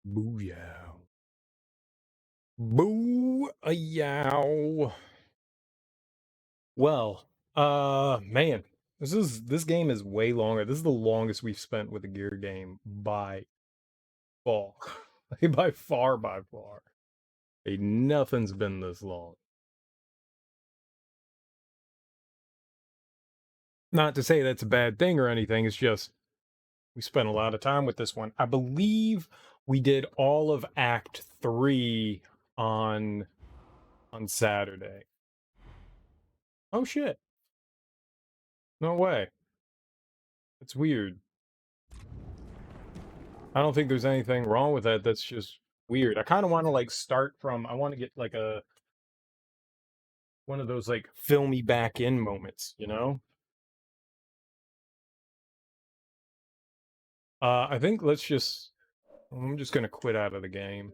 Booyah. Boo-yow. Well, man, this game is way longer. This is the longest we've spent with a gear game by far. By far, by far. Ain't nothing's been this long. Not to say that's a bad thing or anything, it's just we spent a lot of time with this one. I believe we did all of Act 3 on Saturday. Oh shit. No way. It's weird. I don't think there's anything wrong with that. That's just weird. I kind of want to like start from. I want to get like a one of those like filmy back in moments, you know? I think let's just. I'm just gonna quit out of the game.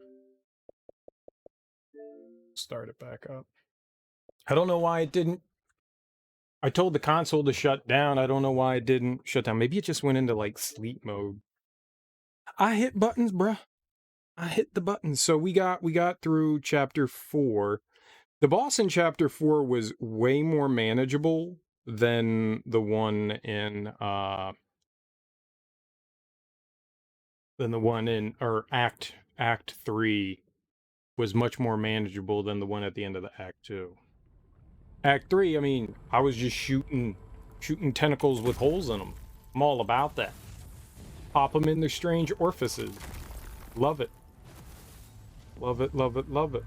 Start it back up. I don't know why it didn't. I told the console to shut down. I don't know why it didn't shut down. Maybe it just went into like sleep mode. I hit buttons, bruh. I hit the buttons. So we got through chapter 4. The boss in chapter 4 was way more manageable than the one in or act 3 was much more manageable than the one at the end of the act 2. Act 3, I mean, I was just shooting tentacles with holes in them. I'm all about that. Pop them in their strange orifices. Love it. Love it, love it, love it.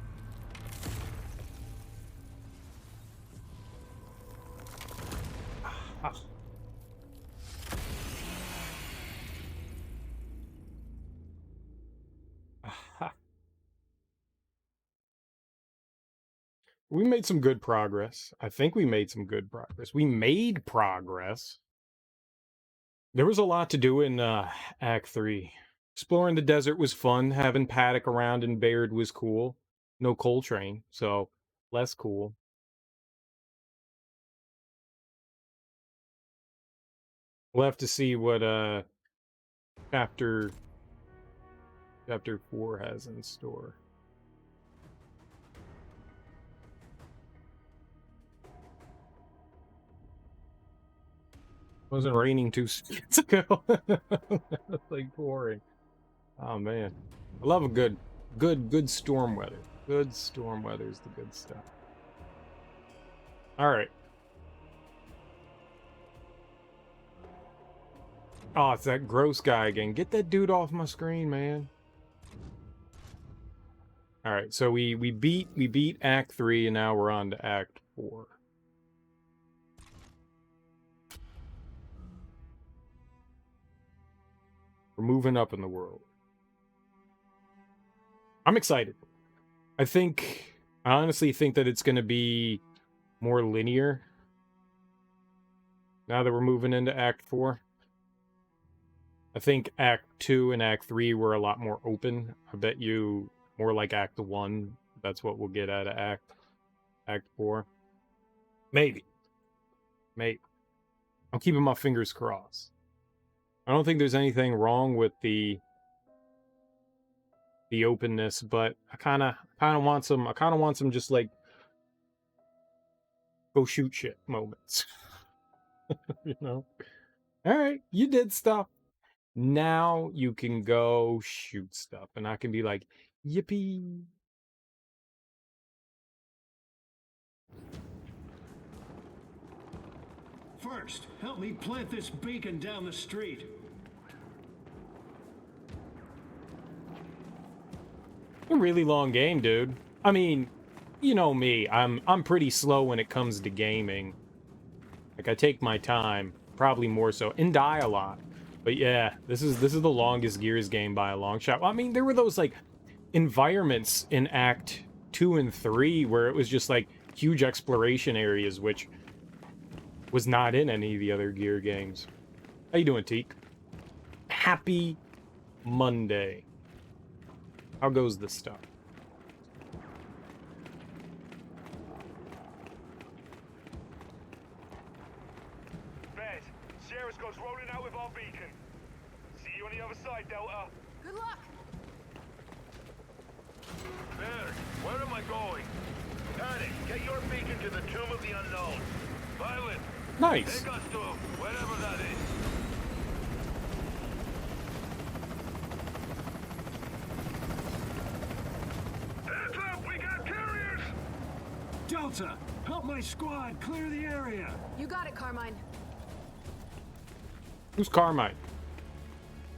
We made some good progress. I think we made some good progress. We made progress. There was a lot to do in Act 3. Exploring the desert was fun. Having Paddock around in Baird was cool. No Coltrane, so less cool. We'll have to see what chapter 4 has in store. It wasn't raining 2 seconds ago. Like pouring. Oh man, I love a good storm weather. Good storm weather is the good stuff. All right. Oh, it's that gross guy again. Get that dude off my screen, man. All right, so we beat Act 3, and now we're on to Act 4. We're moving up in the world. I'm excited. I honestly think that it's going to be more linear now that we're moving into Act 4. I think Act 2 and Act 3 were a lot more open. I bet you more like Act 1. That's what we'll get out of Act 4. Maybe. I'm keeping my fingers crossed. I don't think there's anything wrong with the openness, but I kind of want some just like go shoot shit moments. You know? All right, you did stuff. Now you can go shoot stuff, and I can be like, yippee. First, help me plant this beacon down the street. A really long game, dude. I mean, you know me. I'm pretty slow when it comes to gaming. Like I take my time, probably more so, and die a lot. But yeah, this is the longest Gears game by a long shot. Well, I mean, there were those like environments in Act 2 and 3 where it was just like huge exploration areas, which was not in any of the other Gear games. How you doing, Teak? Happy Monday. How goes this stuff? Bears, Sierra Squad's rolling out with our beacon. See you on the other side, Delta. Good luck! Baird, where am I going? Panic, get your beacon to the Tomb of the Unknown. Violet, Nice. take us to wherever that is. Hands up, we got carriers! Delta, help my squad clear the area. You got it, Carmine. Who's Carmine?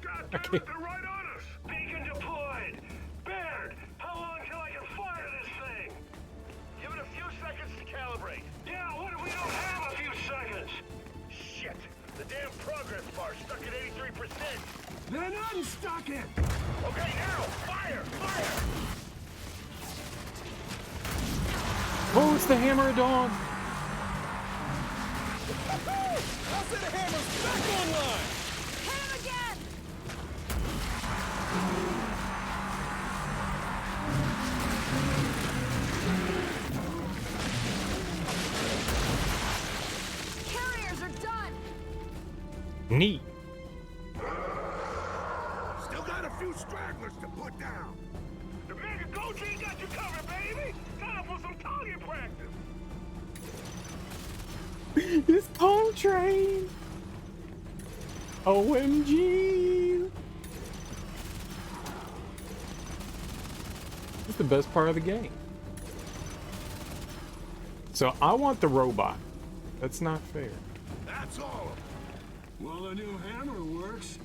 God damn it, they're right on us! Beacon deployed! Baird, how long till I can fire this thing? Give it a few seconds to calibrate. Yeah, what if we don't have a few seconds? Shit! The damn progress bar stuck at 83%. Then unstuck it! Okay, now! Fire! Fire! Oh, it's the Hammer of Dawn. I'll say the hammer's back online! Hit him again! Carriers are done! Neat. Still got a few stragglers to put down. The Mega Gold Team got you covered, baby! Time for some target practice! This Paul train. OMG. It's the best part of the game. So I want the robot. That's not fair. That's all of them. Well, the new hammer works.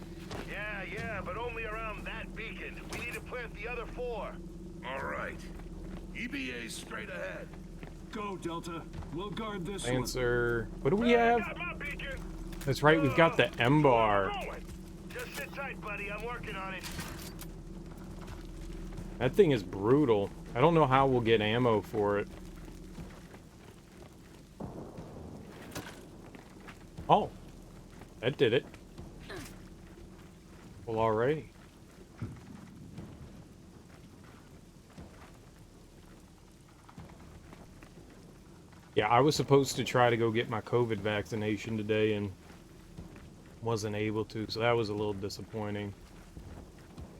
Yeah, but only around that beacon. We need to plant the other 4. All right. EBA's straight ahead. Go, Delta. We'll guard this one. Answer. What do we have? Got my beacon! That's right, we've got the M bar. Going. Just sit tight, buddy. I'm working on it. That thing is brutal. I don't know how we'll get ammo for it. Oh, that did it. Well, alrighty. Yeah, I was supposed to try to go get my COVID vaccination today and wasn't able to, so that was a little disappointing.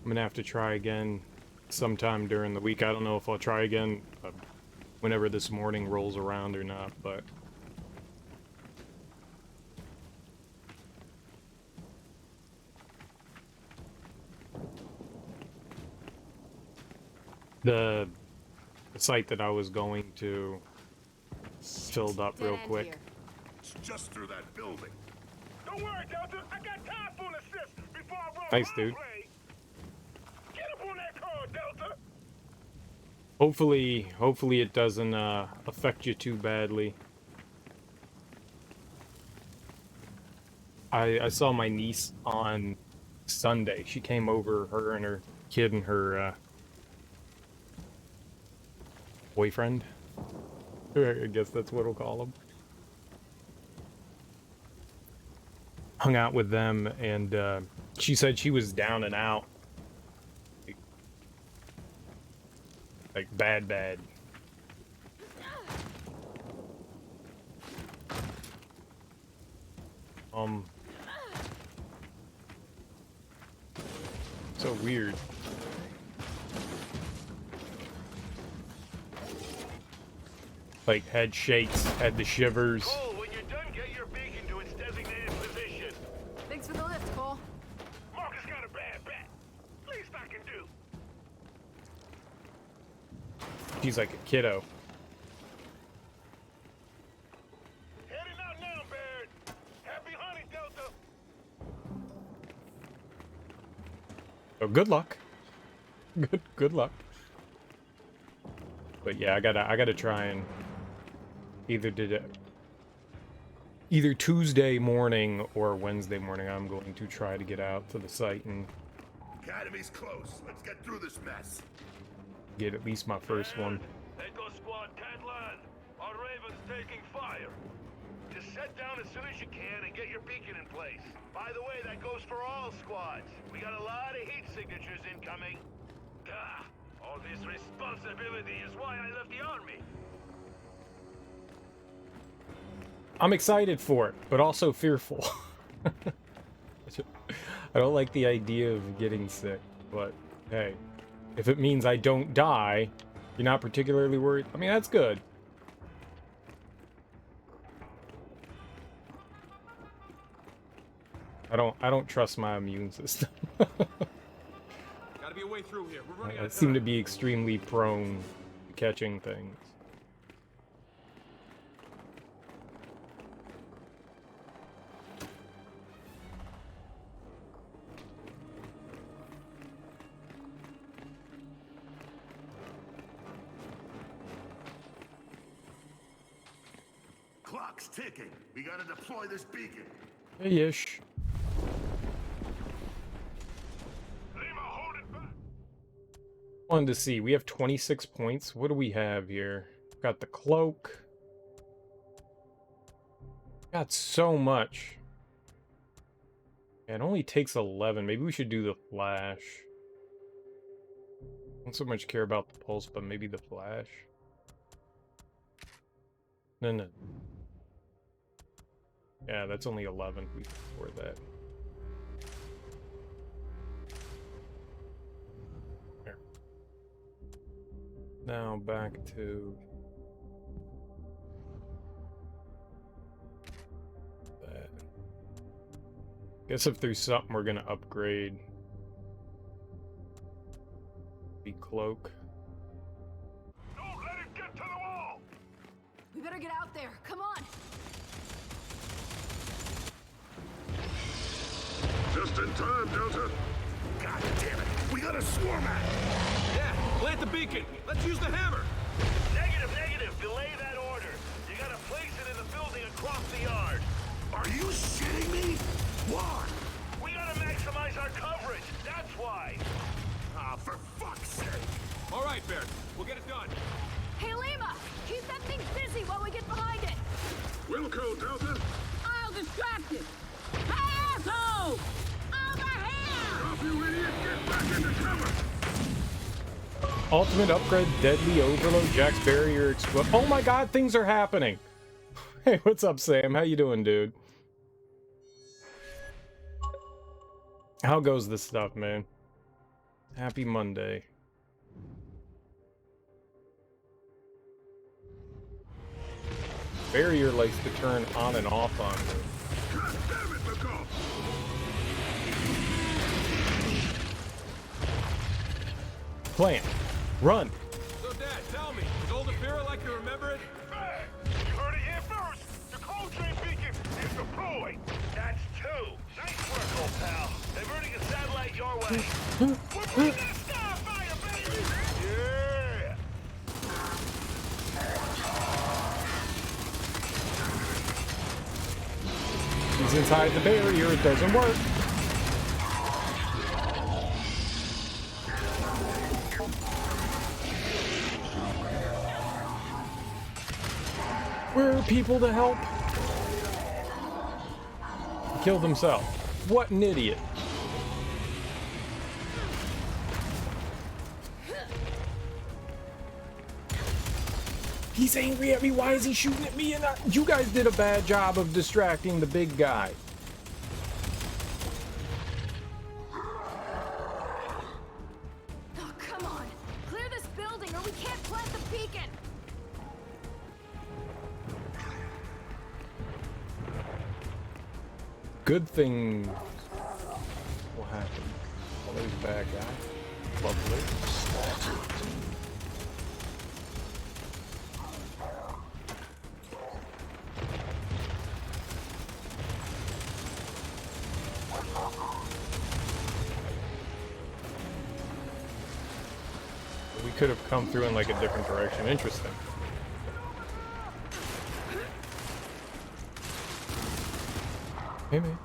I'm gonna have to try again sometime during the week. I don't know if I'll try again whenever this morning rolls around or not, but the site that I was going to filled up real Dead end quick. here. It's just through that building. Don't worry, Delta. I got time for an assist before I roll Thanks, my dude. play. Get up on that car, Delta. Hopefully it doesn't affect you too badly. I saw my niece on Sunday. She came over, her and her kid and her boyfriend. I guess that's what we'll call him. Hung out with them, and she said she was down and out. Like bad. So weird. Like head shakes, had the shivers. Cole, when you're done, get your beacon to its designated position. Thanks for the lift, Cole. Marcus got a bad back. Least I can do. She's like a kiddo. Heading out now, Baird. Happy hunting, Delta. So good luck. Good luck. But yeah, I gotta try and either Tuesday morning or Wednesday morning. I'm going to try to get out to the site and Academy's close. Let's get through this mess. get at least my first one. Echo Squad can't land. Our Raven's taking fire. Just set down as soon as you can and get your beacon in place. By the way, that goes for all squads. We got a lot of heat signatures incoming. Gah, all this responsibility is why I left the army. I'm excited for it, but also fearful. I don't like the idea of getting sick, but hey, If it means I don't die, you're not particularly worried. I mean, that's good. I don't trust my immune system. Gotta be a way through here. We're running out I of seem to time. be extremely prone to catching things. Clock's ticking. We gotta deploy this beacon. Hey-ish. Lima, hold it back. Wanted to see. We have 26 points. What do we have here? Got the cloak. Got so much. Yeah, it only takes 11. Maybe we should do the flash. I don't so much care about the pulse, but maybe the flash. No. Yeah, that's only 11. We can afford that. There. Now back to that. Guess if there's something we're gonna upgrade, be cloak. Don't let it get to the wall. We better get out there. Come on. Just in time, Delta. God damn it. We got a swarm at it. Yeah, plant the beacon. Let's use the hammer. Negative, negative. Delay that order. You gotta place it in the building across the yard. Are you shitting me? Why? We gotta maximize our coverage. That's why. Ah, for fuck's sake. All right, Baird. We'll get it done. Hey, Lima! Keep that thing busy while we get behind it! Wilco, Delta. I'll distract it! Hey, asshole! Over here! Drop, you idiot. Get back into cover. Ultimate upgrade, deadly overload, Jack's barrier explode. Oh my god, things are happening. Hey, what's up, Sam? How you doing, dude? How goes this stuff, man? Happy Monday. Barrier likes to turn on and off on me. God damn it, Wilco. Plan. Run. So, Dad, tell me, is old Afira like you remember it? Hey, you heard it here first. The cold train beacon is deployed. That's two. Nice work, old pal. Diverting a satellite your way. We're bringing a starfire, baby! Yeah! He's inside the barrier. It doesn't work. Where are people to help? He killed himself. What an idiot. He's angry at me. Why is he shooting at me? And you guys did a bad job of distracting the big guy. Oh, come on! Clear this building or we can't plant the beacon! Good thing will happen. Well, there's a bad guy. Lovely. We could have come through in like a different direction. Interesting. Hey, man.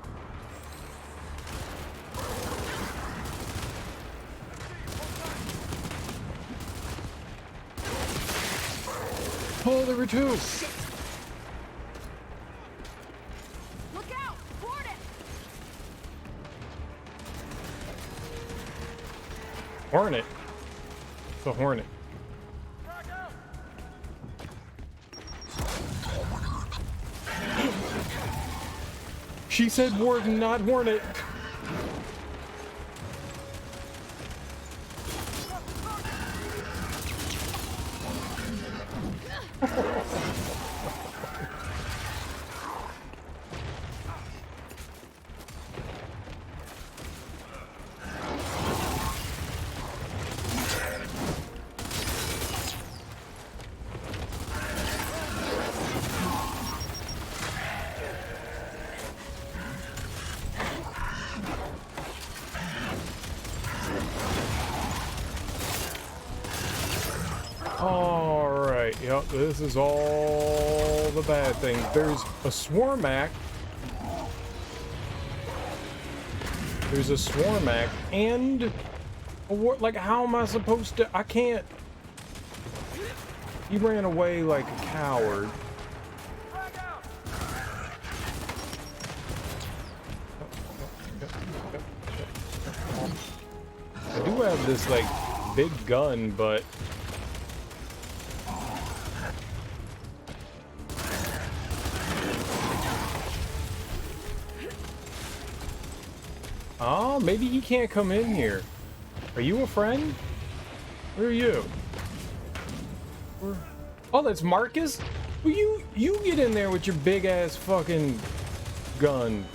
Oh, there were two. Look out! Board it! Hornet. It's a hornet. She said warden, not hornet. Alright, yep, this is all the bad things. There's a Swarmac. There's a Swarmac and a war. Like, how am I supposed to? I can't. He ran away like a coward. I do have this, like, big gun, but oh, maybe he can't come in here. Are you a friend? Where are you? Oh, that's Marcus? Well, you get in there with your big ass fucking gun.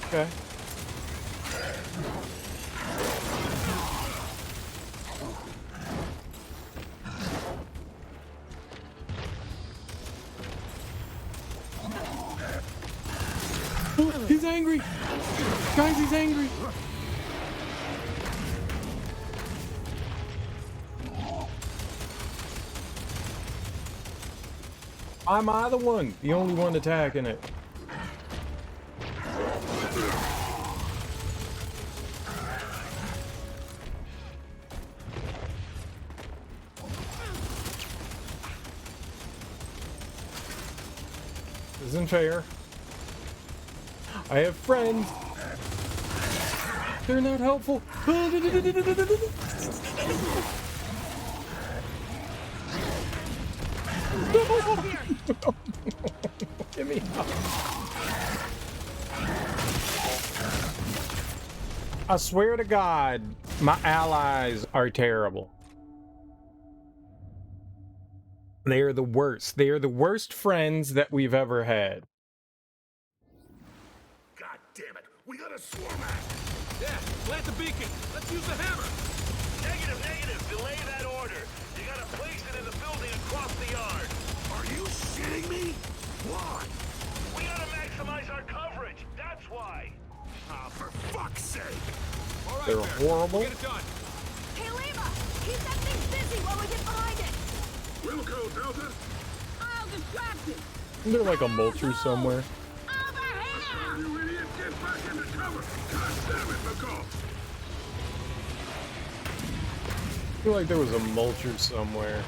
Okay. He's angry! Guys, he's angry! Am I the one? The only one attacking it. Isn't fair. I have friends. They're not helpful. Get me out. I swear to God, my allies are terrible. They are the worst. They are the worst friends that we've ever had. God damn it! We got a Swarmac! Yeah, plant the beacon. Let's use the hammer. Negative, negative. Delay that order. You gotta place it in the building across the yard. Are you shitting me? Why? We gotta maximize our coverage. That's why. Ah, for fuck's sake! All right, They're Bear. horrible. We'll get it done. Hey, Lima! Keep that thing busy while we get behind it! Wilco, Delta! I'll distract it. Isn't there like a mulcher somewhere? Over here! You idiot! Get back into cover! God damn it, McCall! I feel like there was a mulcher somewhere.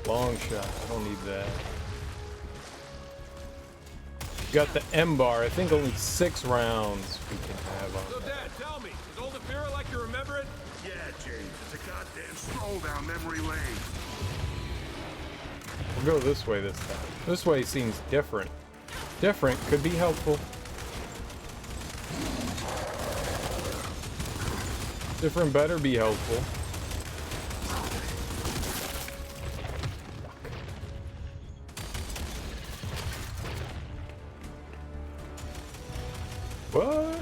Long shot. I don't need that. Got the M-bar. I think only 6 rounds we can have on So, that. Dad, tell me, is old Afira like you remember it? Yeah, James, it's a goddamn stroll down memory lane. We'll go this way this time. This way seems different. Different could be helpful. Different better be helpful. What?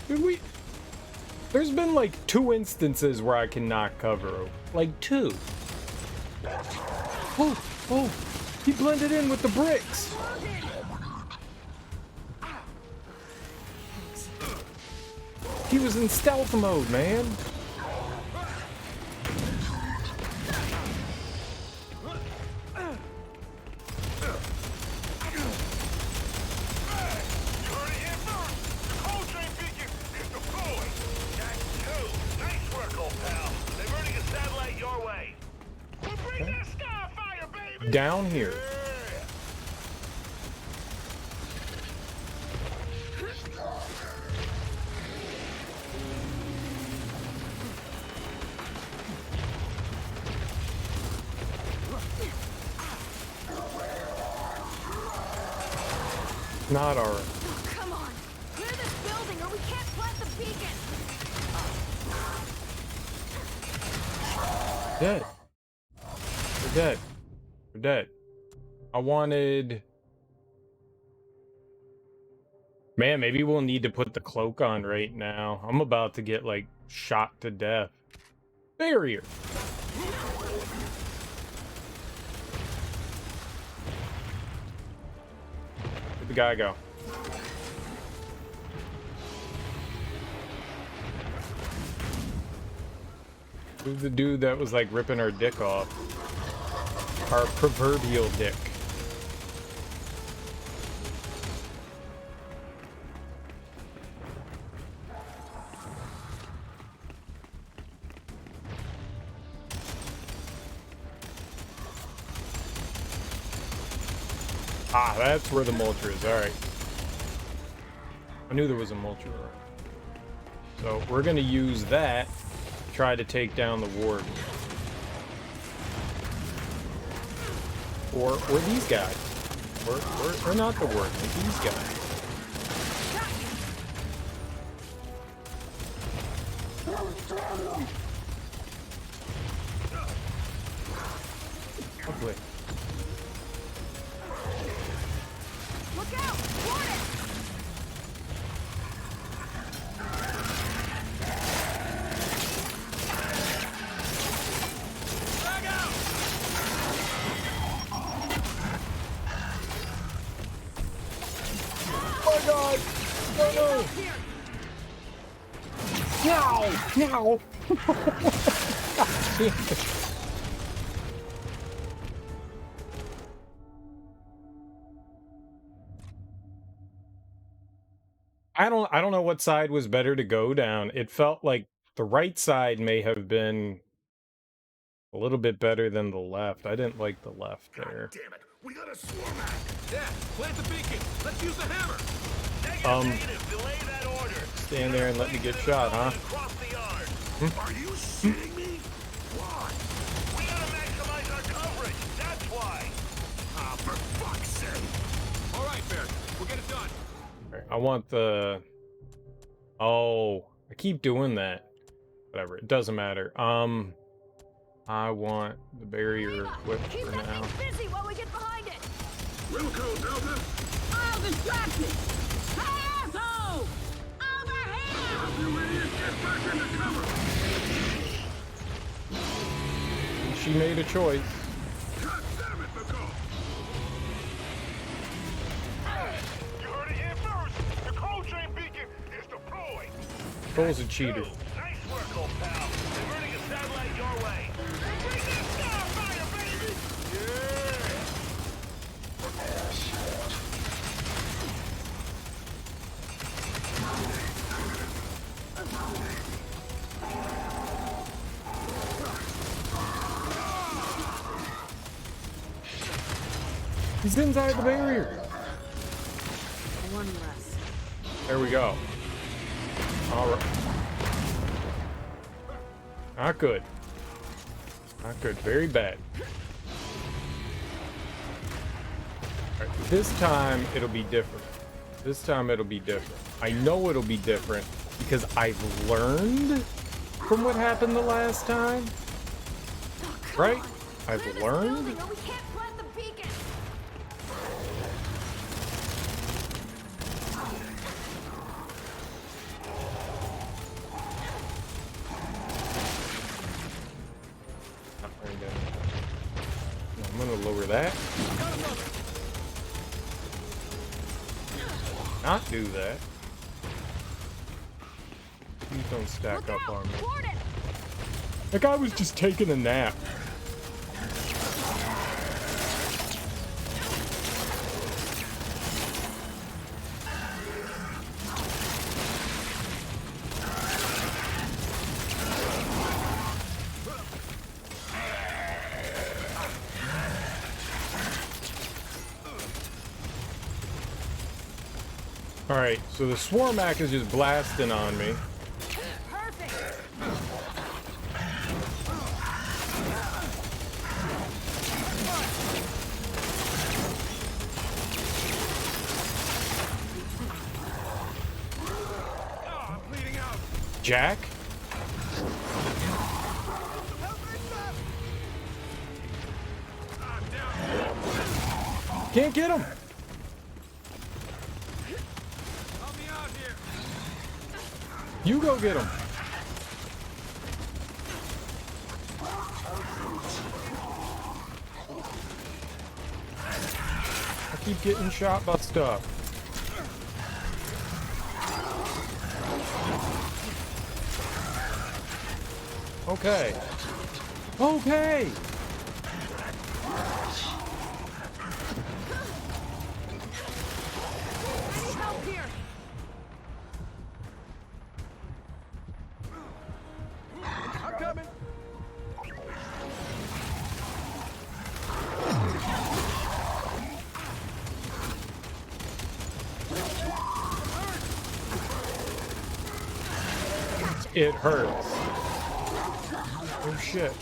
Did we? There's been like 2 instances where I cannot cover. Like 2. Oh, oh, he blended in with the bricks. He was in stealth mode, man. Down here. Not our. Oh, come on. Clear this building or we can't plant the beacon. Dead. We're dead. We're dead. I wanted. Man, maybe we'll need to put the cloak on right now. I'm about to get, like, shot to death. Barrier. Where'd the guy go? Who's the dude that was, like, ripping our dick off? Our proverbial dick. Ah, that's where the mulcher is. Alright. I knew there was a mulcher. So, we're gonna use that to try to take down the ward. Or these guys. Or not the ward, but these guys. Lovely. Look out! Warden! Oh my god! Oh no! Now! I don't know what side was better to go down. It felt like the right side may have been a little bit better than the left. I didn't like the left there. Damn it! We got a swarm act. Yeah, plant the beacon. Let's use the hammer. Negative, delay that order. Stand there and let me get shot, huh? Across the yard. Are you shitting me? Why? We gotta maximize our coverage. That's why. Ah, for fuck's sake! All right, Bear. We'll get it done. Alright, I want the... Oh, I keep doing that. Whatever, it doesn't matter. I want the barrier equipped Keep for that now. thing busy while we get behind it. Wilco, Delta! I'll distract it. Hey, asshole! Over here! You idiot, get back into cover! She made a choice. God damn it, Wilco! You heard it here first. The cold chain beacon is deployed. Cole's a cheater. Nice work, old pal. Diverting a satellite your way. Bring that starfire, baby! Yeah! He's inside the barrier. One less. There we go. Alright. Not good. Not good. Very bad. Alright, this time it'll be different. This time it'll be different. I know it'll be different because I've learned from what happened the last time. Oh, come Right? on. I've Clear this learned. building or we can't plant the beacon. Not right there. I'm gonna lower that. Not do that. Please don't stack Look up out! on me. Warden! That guy was just taking a nap. Alright, so the Swarmac is just blasting on me. Perfect! Jack? Can't get him. Help me out here. You go get him. I keep getting shot by stuff. Okay. Okay. Help here. I'm coming. It hurts. Oh shit.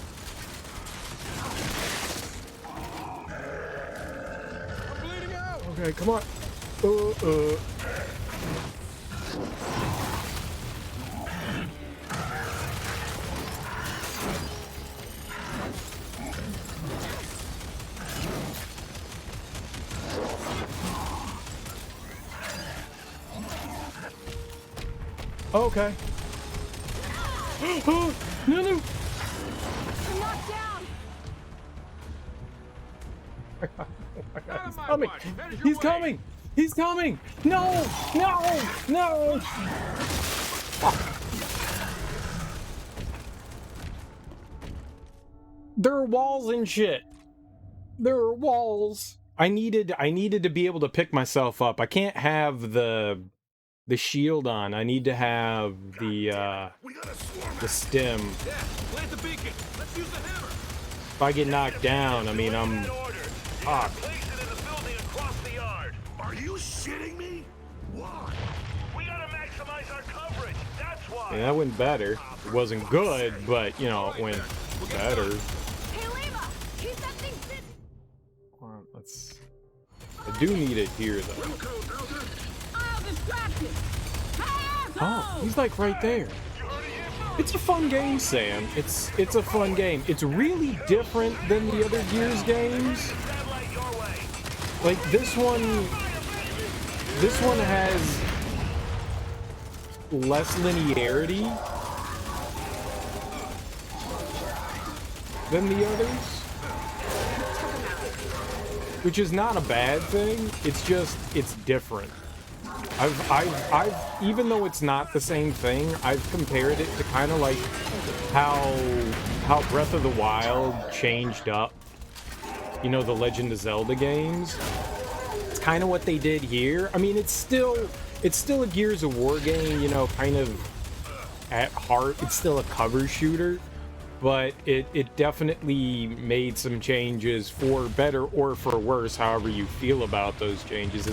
I'm bleeding out. Okay, come on. Okay. No, no. I'm knocked down. Out of my Coming. way. Headed your He's way. coming. He's coming. No, no, no. There are walls and shit. There are walls. I needed to be able to pick myself up. I can't have the shield on. I need to have the We got a swarm. stem. Yeah, plant the beacon. Let's use the hammer. If I get knocked down, I mean, I'm That order. You Ah. gotta place it in the building across the yard. Are you shitting me? Why? We gotta maximize our coverage. That's why. yeah, that went better. It wasn't good, but you know, it went better. Hey, Lima, keep that thing fit. Hold on, let's. I do need it here though. Wilco, Delta. I'll distract it. Asshole! Oh, he's like right there. It's a fun game, Sam. It's a fun game. It's really different than the other Gears games. Satellite your way. Like this one has less linearity than the others, which is not a bad thing. It's just it's different. I've even though it's not the same thing, I've compared it to kind of like how Breath of the Wild changed up, you know, the Legend of Zelda games. It's kind of what they did here. I mean, it's still a Gears of War game, you know, kind of at heart. It's still a cover shooter, but it definitely made some changes for better or for worse, however you feel about those changes.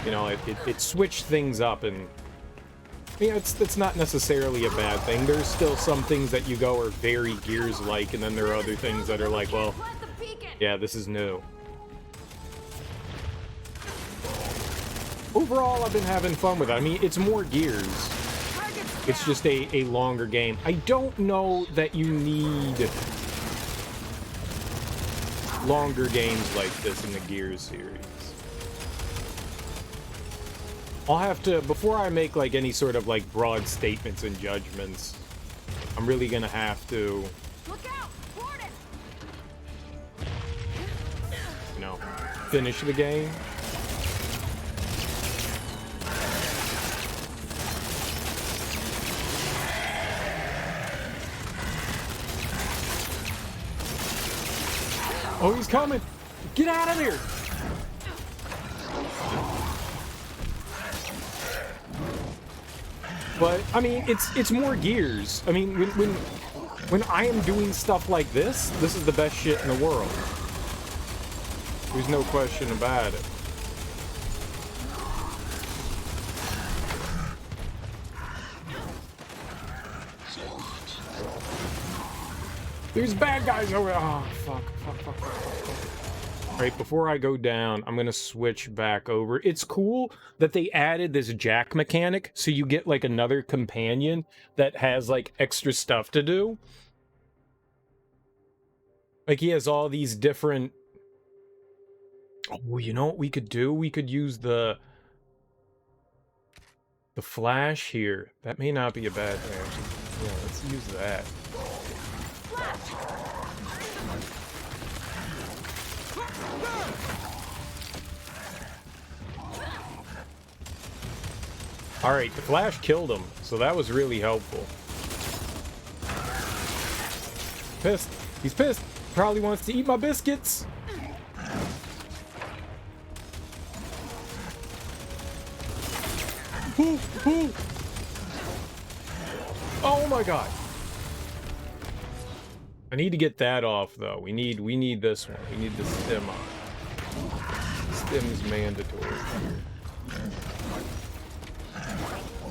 You know, it switched things up, and you know, it's not necessarily a bad thing. There's still some things that you go are very Gears-like, and then there are other things that are like, well, Plant the beacon. yeah, this is new. Overall, I've been having fun with it. I mean, it's more Gears. Target's It's just a longer game. I don't know that you need longer games like this in the Gears series. I'll have to, before I make like any sort of like broad statements and judgments, I'm really gonna have to, Look out! Board it! you know, finish the game. Oh, he's coming! Get out of here! But I mean, it's more Gears. I mean, when I am doing stuff like this is the best shit in the world. There's no question about it. There's bad guys over there. Oh, fuck. Right, before I go down, I'm gonna switch back over. It's cool that they added this jack mechanic, so you get like another companion that has like extra stuff to do. Like he has all these different... Oh, you know what we could do? We could use the flash here. That may not be a bad thing, actually. Yeah, let's use that. Alright, the flash killed him, so that was really helpful. Pissed. He's pissed. Probably wants to eat my biscuits. Ooh, ooh. Oh my god. I need to get that off though. We need this one. We need the stem on. Stem is mandatory.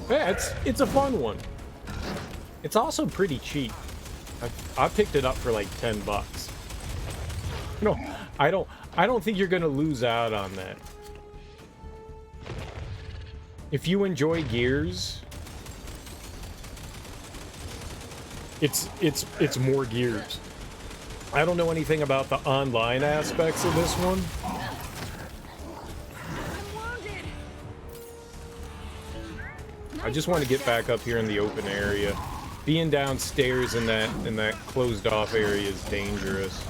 Yeah, it's a fun one. It's also pretty cheap. I picked it up for like $10. No, I don't think you're gonna lose out on that. If you enjoy Gears, it's more Gears. I don't know anything about the online aspects of this one. I just want to get back up here in the open area. Being downstairs in that closed off area is dangerous.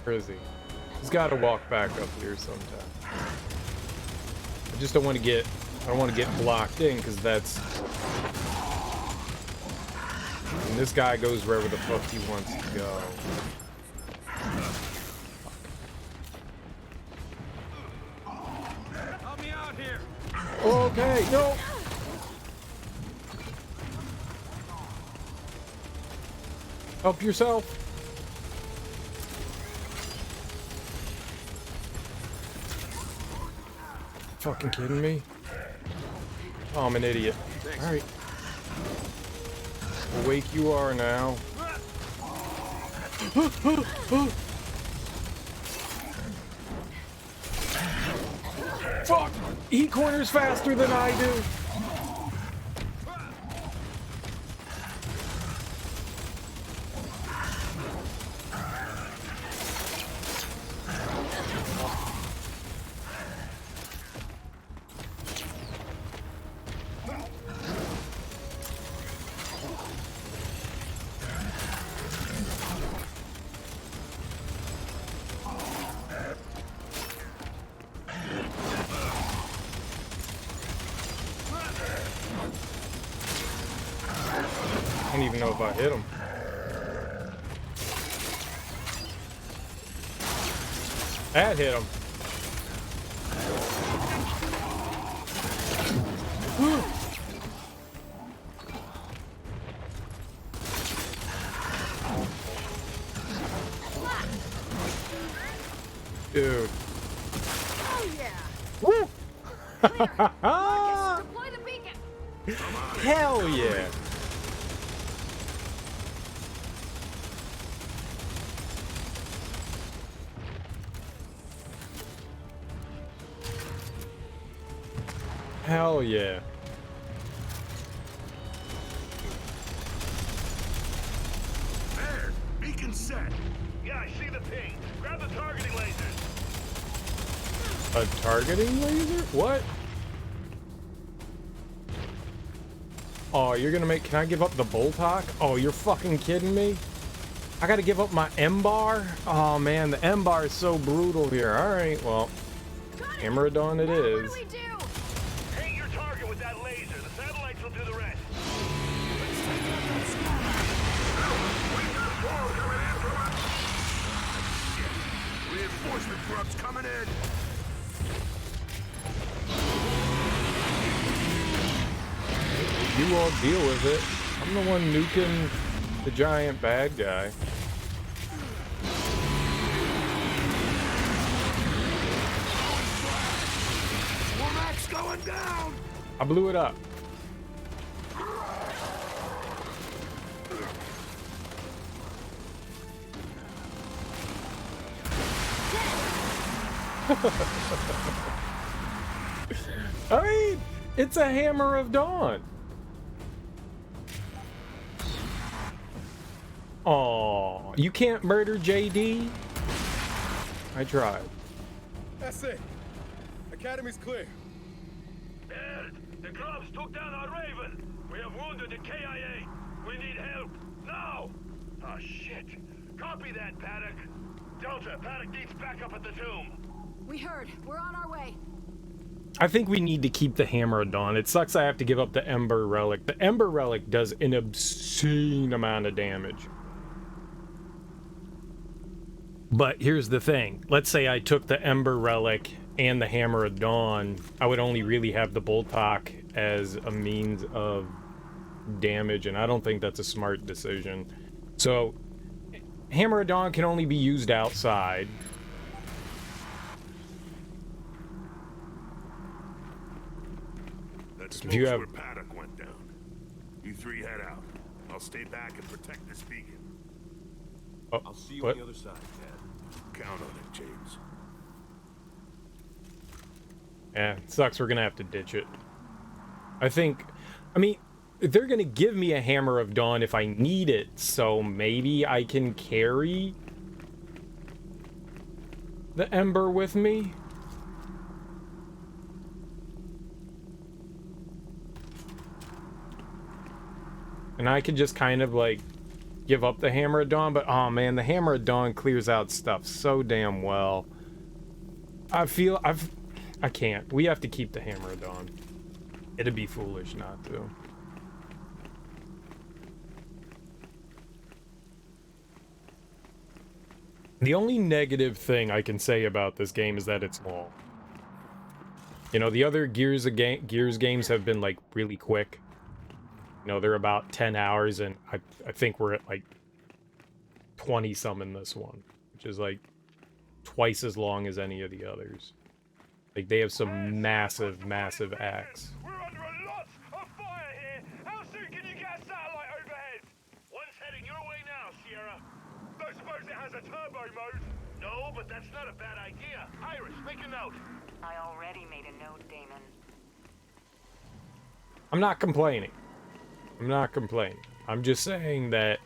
Where is he? He's got to walk back up here sometime. I just don't want to get blocked in because that's... And this guy goes wherever the fuck he wants to go. Help me out here. Okay, no. Help yourself. Fucking kidding me? Oh, I'm an idiot. All right. Awake you are now. Fuck! He corners faster than I do. I don't even know if I hit him. That hit him. Dude. Oh yeah. Woo! Marcus, deploy the beacon. Hell yeah. Hell yeah. There, beacon set. Yeah, I see the ping. Grab the targeting lasers. A targeting laser? What? Oh, you're gonna make... Can I give up the Boltok? Oh, you're fucking kidding me? I gotta give up my M-bar? Oh, man, the M-bar is so brutal here. Alright, well... Hammeradon it is. What do we do? Paint your target with that laser. The satellites will do the rest. Reinforcement grubs coming in. You all deal with it. I'm the one nuking the giant bad guy. Swarmax going down. I blew it up. I mean, it's a Hammer of Dawn. Oh, you can't murder JD? I tried. That's it. Academy's clear. Baird, the Grubs took down our Raven. We have wounded the KIA. We need help. Now! Oh, shit. Copy that, Paddock. Delta, Paddock needs backup at the tomb. We heard. We're on our way. I think we need to keep the Hammer of Dawn. It sucks I have to give up the Ember Relic. The Ember Relic does an obscene amount of damage. But here's the thing. Let's say I took the Ember Relic and the Hammer of Dawn. I would only really have the Boltok as a means of damage, and I don't think that's a smart decision. So, Hammer of Dawn can only be used outside. That's If you have- where Paddock went down. You three head out. I'll stay back and protect this beacon. Oh, I'll see you what? on the other side, Tad. Count on it, James. Yeah, it sucks. We're gonna have to ditch it. I mean, they're gonna give me a Hammer of Dawn if I need it, so maybe I can carry the Ember with me. And I could just kind of like give up the Hammer of Dawn, but oh man, the Hammer of Dawn clears out stuff so damn well. I can't. We have to keep the Hammer of Dawn. It'd be foolish not to. The only negative thing I can say about this game is that it's small. You know, the other Gears games have been like really quick. You know, they're about 10 hours, and I think we're at like 20 some in this one, which is like twice as long as any of the others. Like, they have some massive acts. We're under a lot of fire here. How soon can you get a satellite overhead? One's heading your way now, Sierra. Don't suppose it has a turbo mode? No, but that's not a bad idea. Iris, make a note. I already made a note, Damon. I'm not complaining. I'm just saying that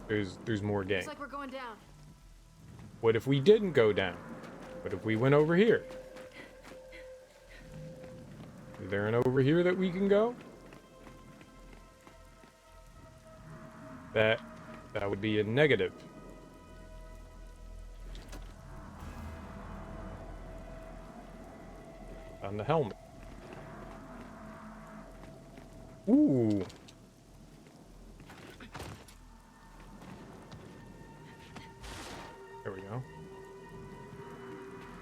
there's more game. Looks like we're going down. What if we didn't go down? What if we went over here? Is there an over here that we can go? That would be a negative. On the helmet. Ooh. There we go.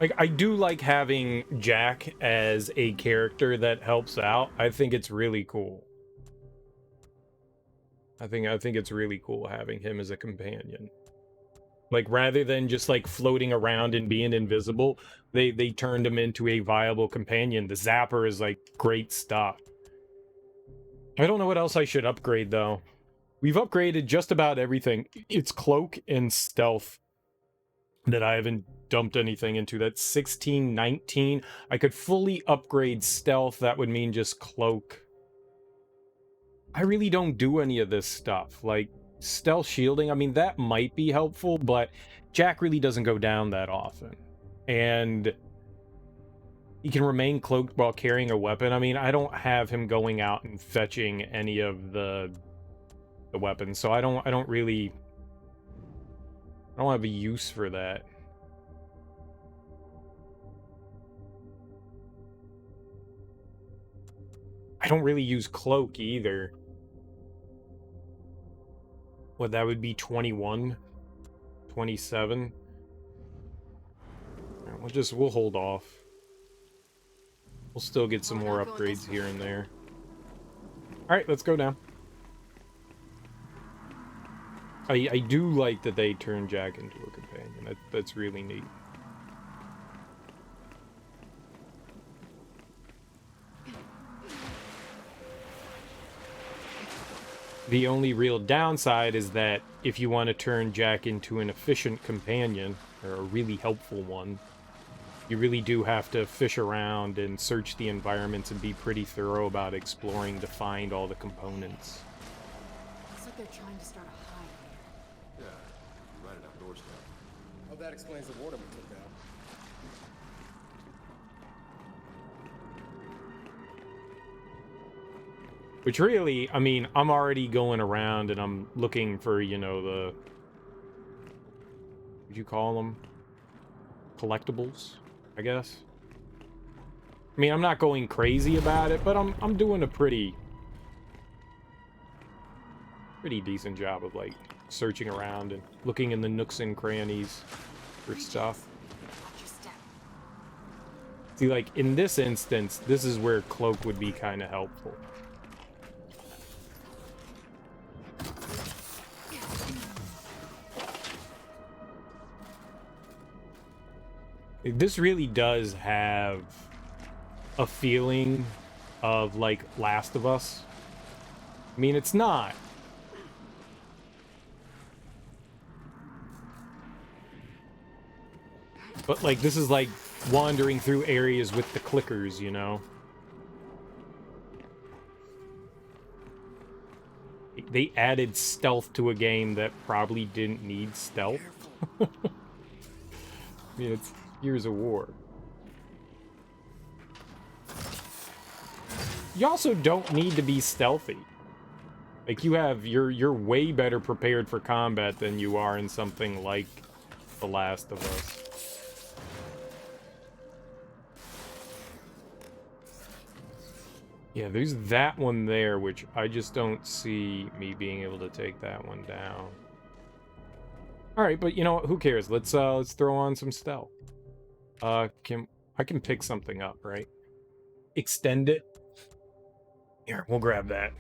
Like, I do like having Jack as a character that helps out. I think it's really cool. I think it's really cool having him as a companion. Like, rather than just like floating around and being invisible, they turned him into a viable companion. The Zapper is like great stuff. I don't know what else I should upgrade though. We've upgraded just about everything. It's cloak and stealth that I haven't dumped anything into. That's 16, 19. I could fully upgrade stealth. That would mean just cloak. I really don't do any of this stuff. Like, stealth shielding, I mean, that might be helpful, but Jack really doesn't go down that often. And he can remain cloaked while carrying a weapon. I mean, I don't have him going out and fetching any of the weapons, so I don't have a use for that. I don't really use cloak either. What, that would be 21? 27? Alright, we'll hold off. We'll still get some more upgrades here and there. Alright, let's go down. I do like that they turn Jack into a companion. That's really neat. The only real downside is that if you want to turn Jack into an efficient companion, or a really helpful one. You really do have to fish around and search the environments and be pretty thorough about exploring to find all the components. Looks like they're trying to start a hive here. Yeah, right at our doorstep. Oh, that explains the warden we took out. Which really, I mean, I'm already going around and I'm looking for, you know, the... What'd you call them? Collectibles, I guess. I mean, I'm not going crazy about it, but I'm doing a pretty decent job of, like, searching around and looking in the nooks and crannies for stuff. Watch your step. See, like, in this instance, this is where cloak would be kind of helpful. This really does have a feeling of, like, Last of Us. I mean, it's not. But, like, this is like wandering through areas with the clickers, you know? They added stealth to a game that probably didn't need stealth. I mean, it's Gears of War. You also don't need to be stealthy. Like, you're way better prepared for combat than you are in something like The Last of Us. Yeah, there's that one there, which I just don't see me being able to take that one down. All right, but you know what? Who cares? Let's throw on some stealth. I can pick something up, right? Extend it. Here, we'll grab that.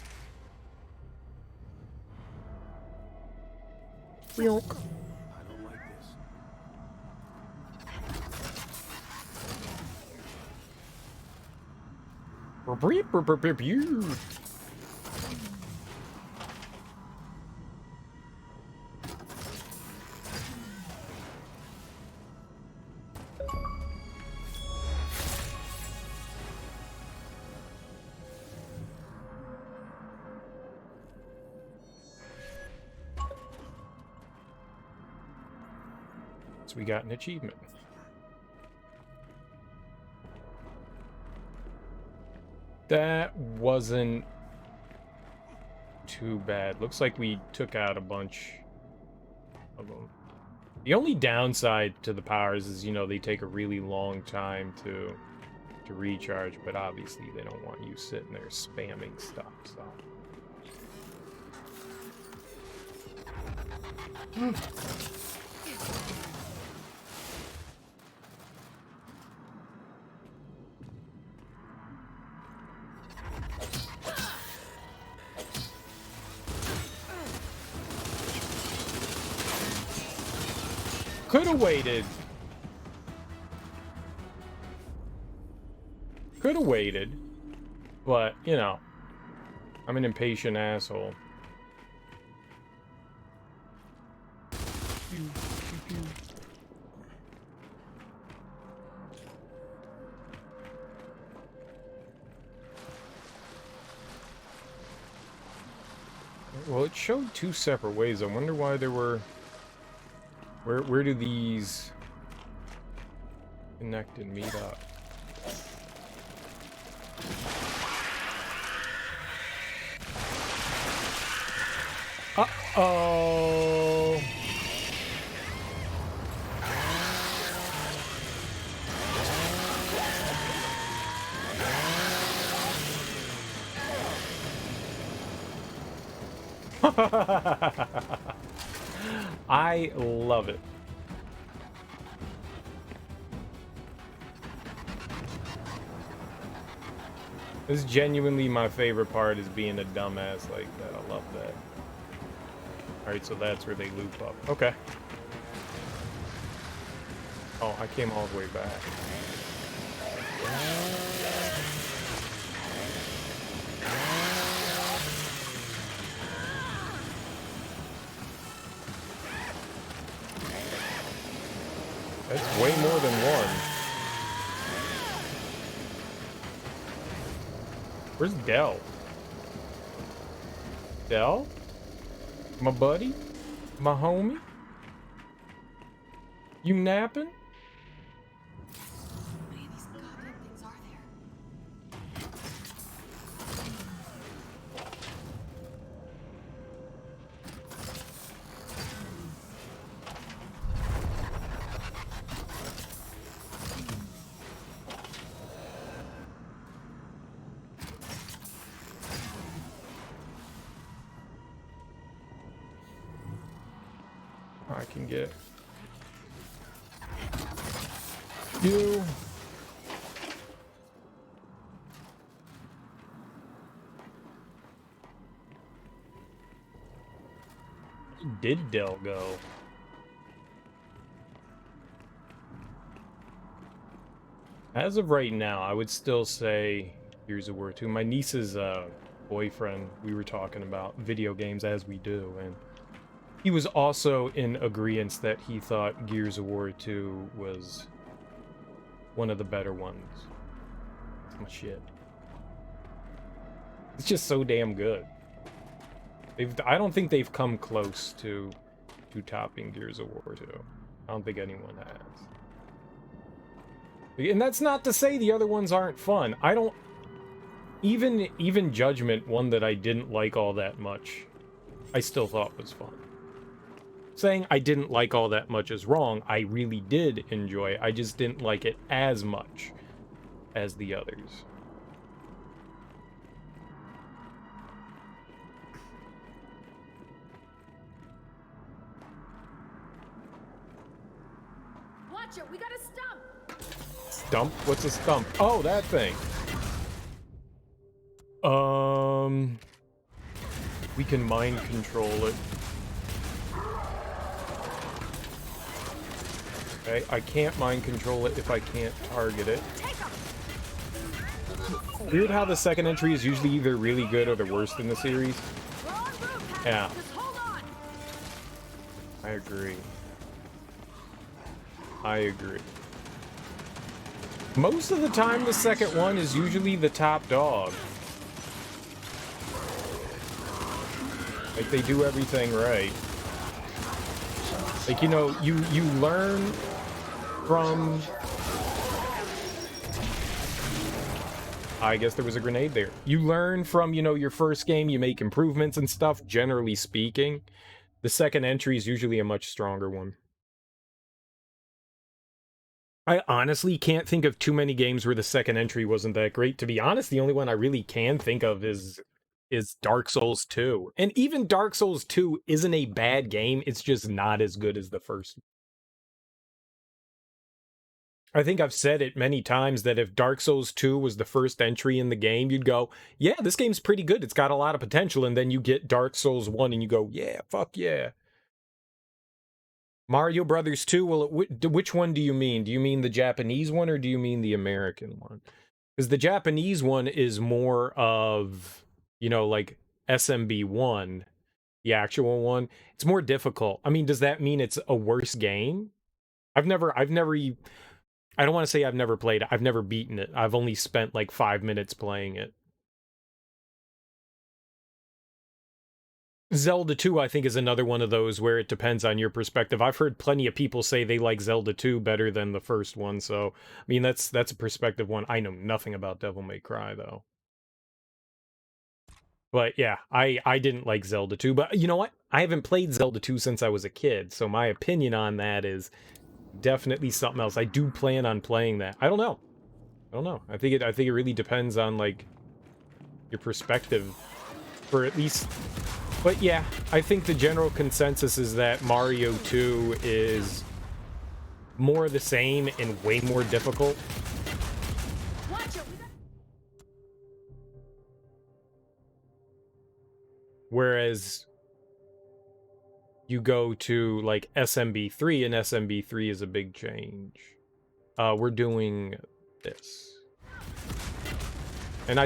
Real. I don't like this. So we got an achievement. That wasn't too bad. Looks like we took out a bunch of them. The only downside to the powers is, you know, they take a really long time to recharge, but obviously they don't want you sitting there spamming stuff, so. Could have waited. Could have waited. But, you know, I'm an impatient asshole. Well, it showed two separate ways. I wonder why there were... Where do these connect and meet up? Uh-oh! I love it. This is genuinely my favorite part, is being a dumbass like that. I love that. Alright, so that's where they loop up. Okay. Oh, I came all the way back. That's way more than one. Where's Del? Del? My buddy? My homie? You napping? How many of these goddamn things are there? I can get you. Where did Del go? As of right now, I would still say Gears of War 2. My niece's boyfriend, we were talking about video games as we do, and he was also in agreement that he thought Gears of War 2 was one of the better ones. That's my shit. It's just so damn good. I don't think they've come close to topping Gears of War 2. I don't think anyone has. And that's not to say the other ones aren't fun. I don't... Even Judgment, one that I didn't like all that much, I still thought was fun. Saying I didn't like all that much is wrong. I really did enjoy it. I just didn't like it as much as the others. Watch it, we got a stump! Stump? What's a stump? Oh, that thing. We can mind control it. Okay, I can't mind control it if I can't target it. Weird how the second entry is usually either really good or the worst in the series. Yeah. I agree. I agree. Most of the time, the second one is usually the top dog. Like, they do everything right. Like, you know, you learn from... I guess there was a grenade there. You learn from, you know, your first game, you make improvements and stuff, generally speaking. The second entry is usually a much stronger one. I honestly can't think of too many games where the second entry wasn't that great. To be honest, the only one I really can think of is Dark Souls 2. And even Dark Souls 2 isn't a bad game, it's just not as good as the first. I think I've said it many times that if Dark Souls 2 was the first entry in the game, you'd go, yeah, this game's pretty good, it's got a lot of potential, and then you get Dark Souls 1 and you go, yeah, fuck yeah. Mario Brothers 2, well, which one do you mean? Do you mean the Japanese one or do you mean the American one? Because the Japanese one is more of, you know, like SMB1, the actual one. It's more difficult. I mean, does that mean it's a worse game? I don't want to say I've never played it. I've never beaten it. I've only spent like 5 minutes playing it. Zelda 2, I think, is another one of those where it depends on your perspective. I've heard plenty of people say they like Zelda 2 better than the first one, so, I mean, that's a perspective one. I know nothing about Devil May Cry, though. But yeah, I didn't like Zelda 2, but you know what? I haven't played Zelda 2 since I was a kid, so my opinion on that is definitely something else. I do plan on playing that. I don't know. I think it really depends on, like, your perspective for at least... But yeah, I think the general consensus is that Mario 2 is more of the same and way more difficult. Whereas you go to like SMB3, and SMB3 is a big change. We're doing this. And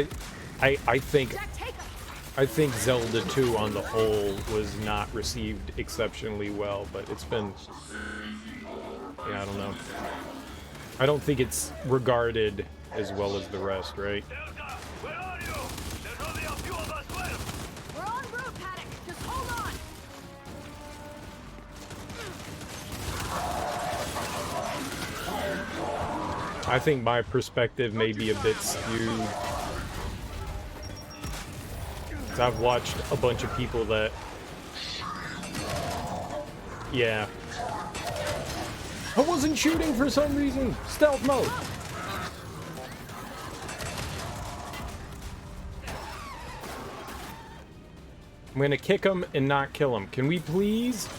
I think Zelda 2 on the whole was not received exceptionally well, but it's been Yeah, I don't know. I don't think it's regarded as well as the rest, right? Delta, where are you? There's only a few of us left. We're en route, Paddock. Just hold on. I think my perspective may be a bit skewed. 'Cause I've watched a bunch of people that... Yeah. I wasn't shooting for some reason. Stealth mode. I'm gonna kick him and not kill him. Can we please?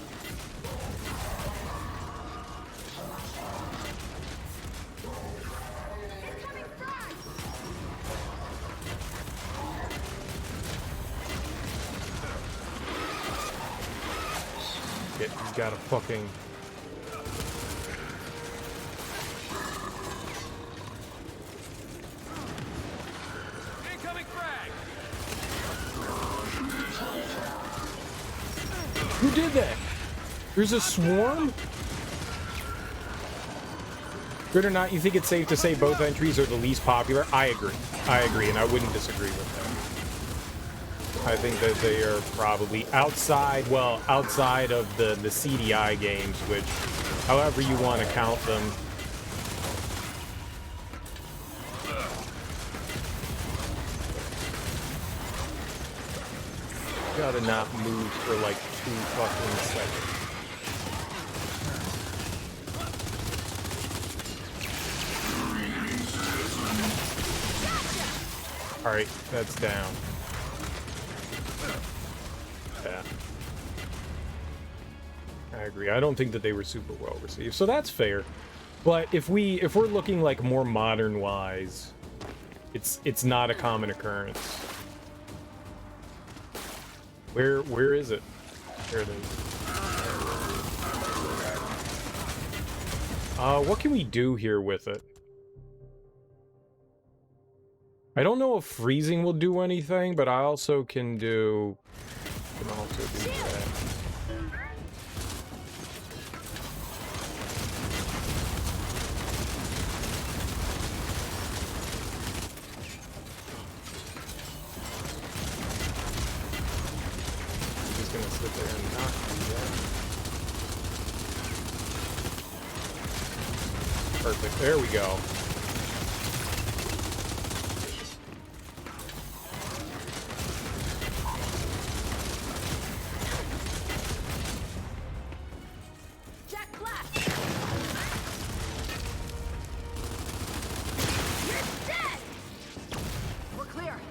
Shit, he's got a fucking... Incoming frag! Who did that? There's a swarm? Good or not, you think it's safe to say both entries are the least popular? I agree. I agree, and I wouldn't disagree with that. I think that they are probably outside, well, outside of the CDI games, which, however you want to count them. Gotta not move for like 2 fucking seconds. Alright, that's down. Yeah. I agree. I don't think that they were super well received, so that's fair. But if we're looking like more modern wise, it's not a common occurrence. Where is it? There it is. What can we do here with it? I don't know if freezing will do anything, but I also can do... Can also do that. I'm just gonna sit there and not do that. Perfect. There we go.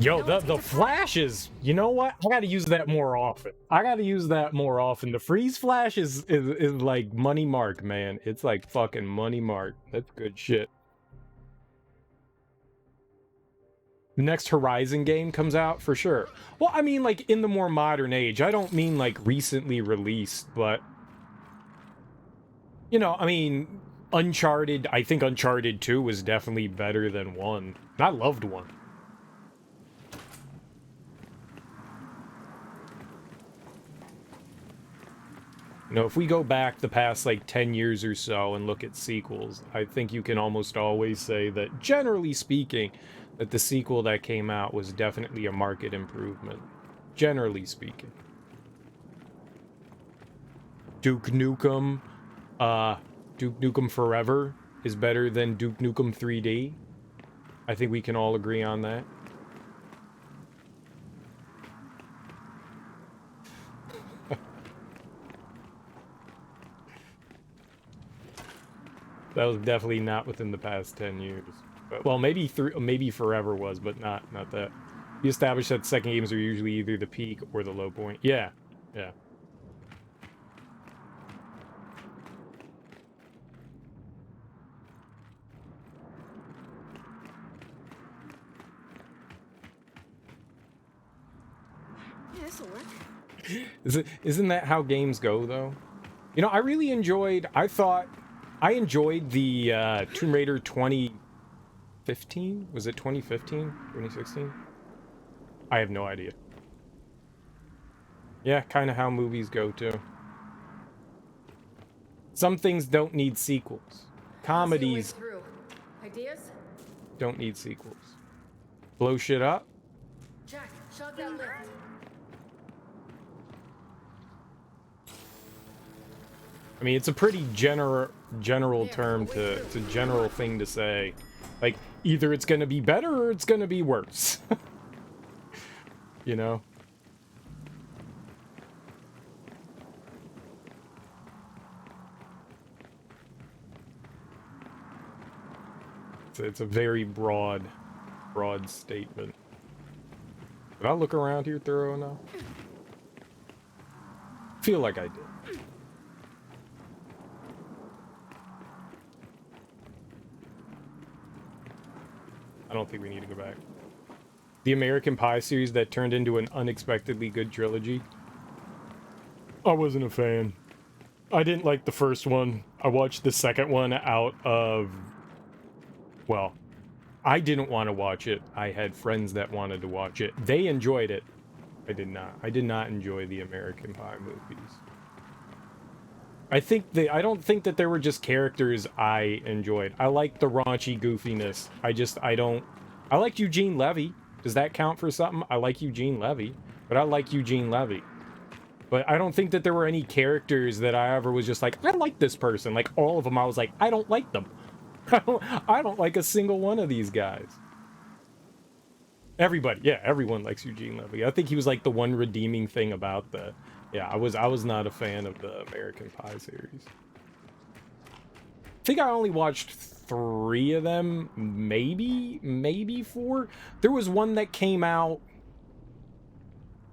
Yo, the flashes, you know what? I gotta use that more often. The freeze flash is like money mark, man. It's like fucking money mark. That's good shit. The next Horizon game comes out for sure. Well, I mean, like, in the more modern age. I don't mean, like, recently released, but... You know, I mean, Uncharted... I think Uncharted 2 was definitely better than 1. And I loved 1. You know, if we go back the past, like, 10 years or so and look at sequels, I think you can almost always say that, generally speaking, that the sequel that came out was definitely a market improvement. Generally speaking. Duke Nukem Forever is better than Duke Nukem 3D. I think we can all agree on that. That was definitely not within the past 10 years. But, well, maybe Forever was, but not that. You established that second games are usually either the peak or the low point. Yeah, yeah. Yeah, this'll work. Isn't that how games go, though? You know, I really enjoyed... I enjoyed the Tomb Raider 2015? Was it 2015? 2016? I have no idea. Yeah, kind of how movies go, too. Some things don't need sequels. Comedies Through. Ideas? don't need sequels. Blow shit up? Jack, shut that lift. I mean, it's a pretty general term it's a general thing to say. Like, either it's gonna be better or it's gonna be worse. You know? It's a very broad statement. Did I look around here thorough enough? Feel like I did. I don't think we need to go back. The American Pie series that turned into an unexpectedly good trilogy. I wasn't a fan. I didn't like the first one. I watched the second one out of... Well, I didn't want to watch it. I had friends that wanted to watch it. They enjoyed it. I did not. I did not enjoy the American Pie movies. I don't think that there were just characters I enjoyed. I like the raunchy goofiness. I like Eugene Levy. Does that count for something? I like Eugene Levy, but I like Eugene Levy. But I don't think that there were any characters that I ever was just like, I like this person. Like, all of them, I was like, I don't like them. I don't like a single one of these guys. Everybody, yeah, everyone likes Eugene Levy. I think he was like the one redeeming thing about the... Yeah, I was not a fan of the American Pie series. I think I only watched 3 of them, maybe 4. There was one that came out,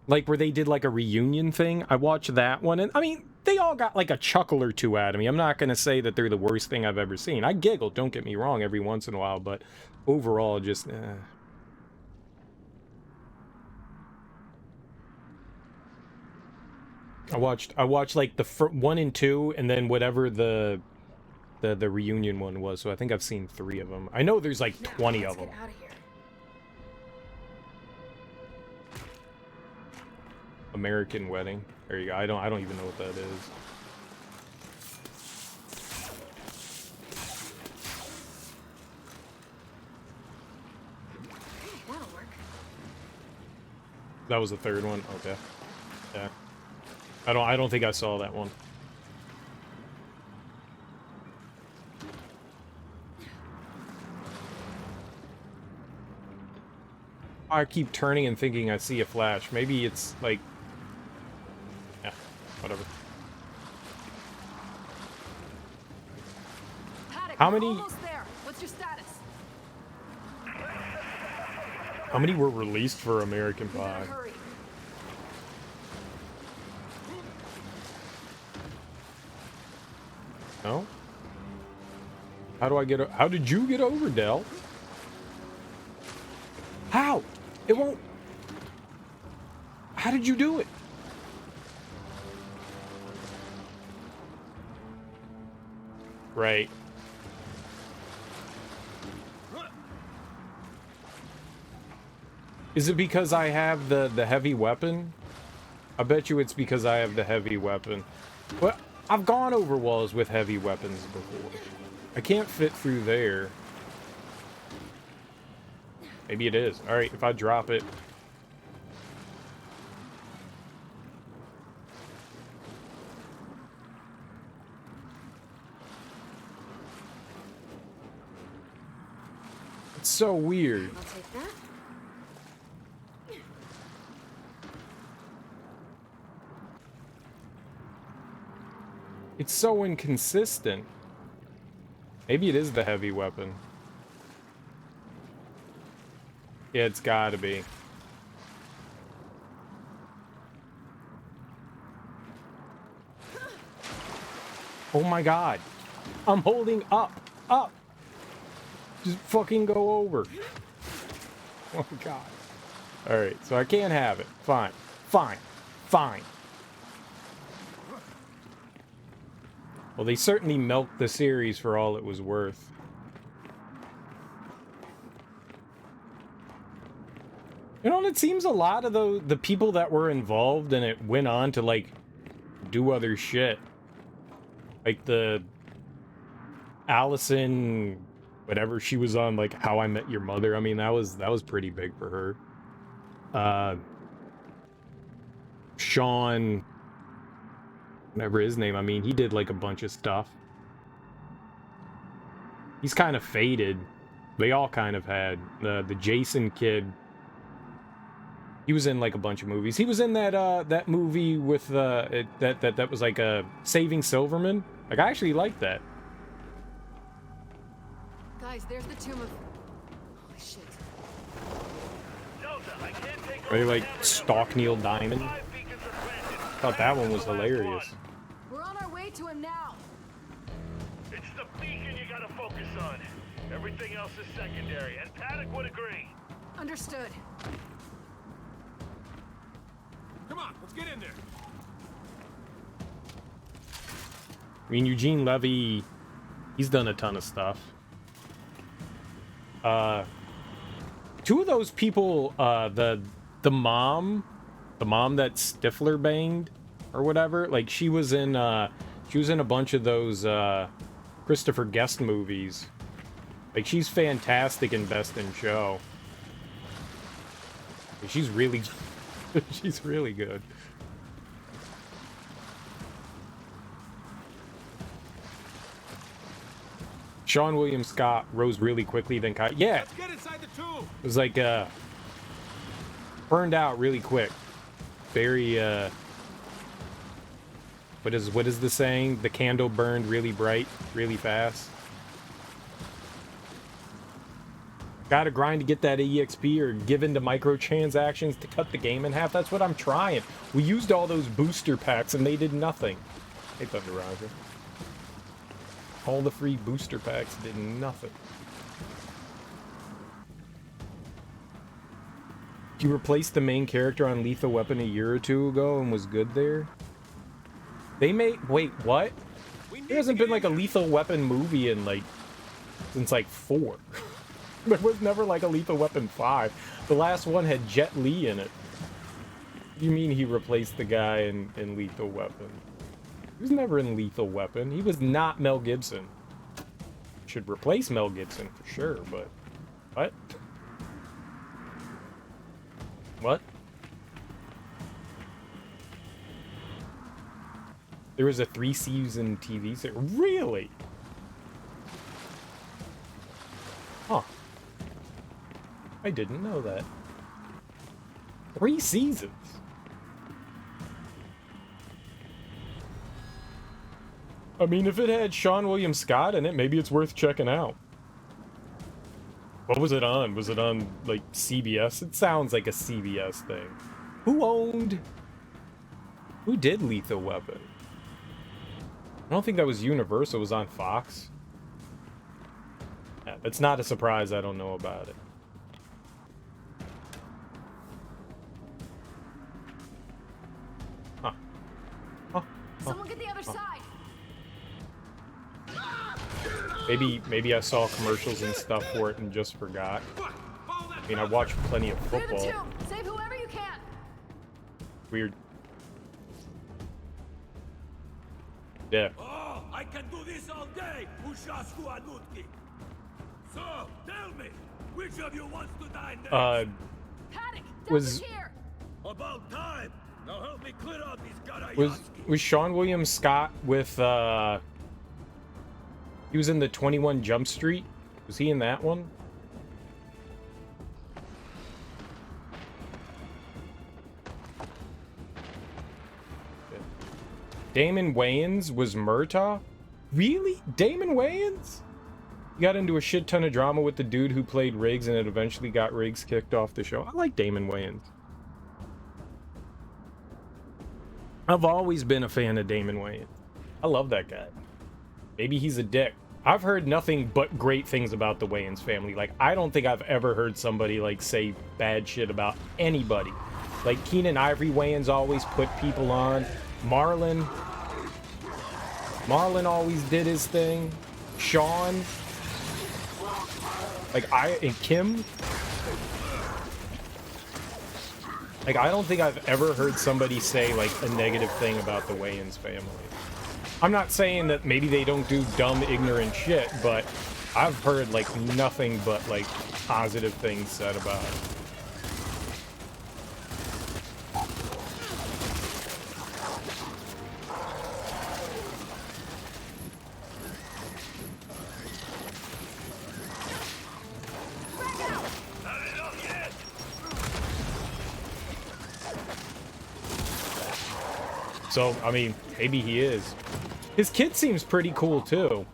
like, where they did, like, a reunion thing. I watched that one, and, I mean, they all got, like, a chuckle or two out of me. I'm not gonna say that they're the worst thing I've ever seen. I giggle, don't get me wrong, every once in a while, but overall, just, I watched like the 1 and 2, and then whatever the reunion one was. So I think I've seen 3 of them. I know there's like 20 of them. Get out of here. American Wedding. There you go. I don't even know what that is. That'll work. That was the 3rd one. Okay. Yeah. I don't think I saw that one. I keep turning and thinking I see a flash. Maybe it's like... Yeah, whatever. Paddock, How we're many... almost there. What's your status? How many were released for American We Pie? gotta hurry. No? How did you get over, Del? How? It won't... How did you do it? Right. Is it because I have the heavy weapon? I bet you it's because I have the heavy weapon. Well, I've gone over walls with heavy weapons before. I can't fit through there. Maybe it is. Alright, if I drop it. It's so weird. I'll take that. It's so inconsistent. Maybe it is the heavy weapon. Yeah, it's gotta be. Oh my god. I'm holding up. Just fucking go over. Oh my god. Alright, so I can't have it. Fine. Well, they certainly milked the series for all it was worth. You know, and it seems a lot of the people that were involved in it went on to, like, do other shit. Like the Allison, whatever she was on, like How I Met Your Mother. I mean, that was pretty big for her. Sean, whatever his name. I mean, he did like a bunch of stuff. He's kind of faded. They all kind of had. The Jason kid. He was in like a bunch of movies. He was in that movie with that was like a Saving Silverman. Like I actually liked that. Guys, there's the tomb of... Holy shit. Delta, I can't take Or over like Hammer Stalk Tower. Neil Diamond. 5 beacons are planted. Thought that one was hilarious. We're on our way to him now. It's the beacon you gotta focus on. Everything else is secondary, and Paddock would agree. Understood. Come on, let's get in there. I mean, Eugene Levy, he's done a ton of stuff. Two of those people, the mom that Stifler banged or whatever, like she was in a bunch of those Christopher Guest movies. Like she's fantastic in Best in Show. She's really she's really good. Sean William Scott rose really quickly, then Kait. Yeah, Let's get inside the tomb. it was like burned out really quick. Very what is the saying? The candle burned really bright, really fast. Gotta grind to get that EXP or give into microtransactions to cut the game in half. That's what I'm trying. We used all those booster packs and they did nothing. Hey, Thunder Roger. All the free booster packs did nothing. You replaced the main character on Lethal Weapon a year or two ago and was good there? They made... Wait, what? There hasn't been like a Lethal Weapon movie in like... since like 4. There was never like a Lethal Weapon 5. The last one had Jet Li in it. You mean he replaced the guy in Lethal Weapon? He was never in Lethal Weapon. He was not Mel Gibson. Should replace Mel Gibson for sure, but... What? What? There was a 3-season TV series. Really? Huh. I didn't know that. 3 seasons. I mean, if it had Sean William Scott in it, maybe it's worth checking out. What was it on? Was it on, like, CBS? It sounds like a CBS thing. Who did Lethal Weapon? I don't think that was Universal. It was on Fox. Yeah, it's not a surprise I don't know about it. Huh. Huh. Someone get the other side. Maybe I saw commercials and stuff for it and just forgot. I mean, I watch plenty of Clear the football. tomb. Save whoever you can. Weird. Yeah. Oh, I can do this all day, Ushasku Anutki. So, tell me, which of you wants to die next? Paddock, Was- Delta's here. About time. Now help me clear out these Was Sean William Scott with he was in the 21 Jump Street? Was he in that one? Damon Wayans was Murtaugh? Really? Damon Wayans? He got into a shit ton of drama with the dude who played Riggs and it eventually got Riggs kicked off the show. I like Damon Wayans. I've always been a fan of Damon Wayans. I love that guy. Maybe he's a dick. I've heard nothing but great things about the Wayans family. Like, I don't think I've ever heard somebody, like, say bad shit about anybody. Like, Keenan Ivory Wayans always put people on. Marlon always did his thing. Sean. Like, and Kim. Like, I don't think I've ever heard somebody say, like, a negative thing about the Wayans family. I'm not saying that maybe they don't do dumb, ignorant shit, but I've heard, like, nothing but, like, positive things said about it. So, I mean, maybe he is. His kid seems pretty cool, too.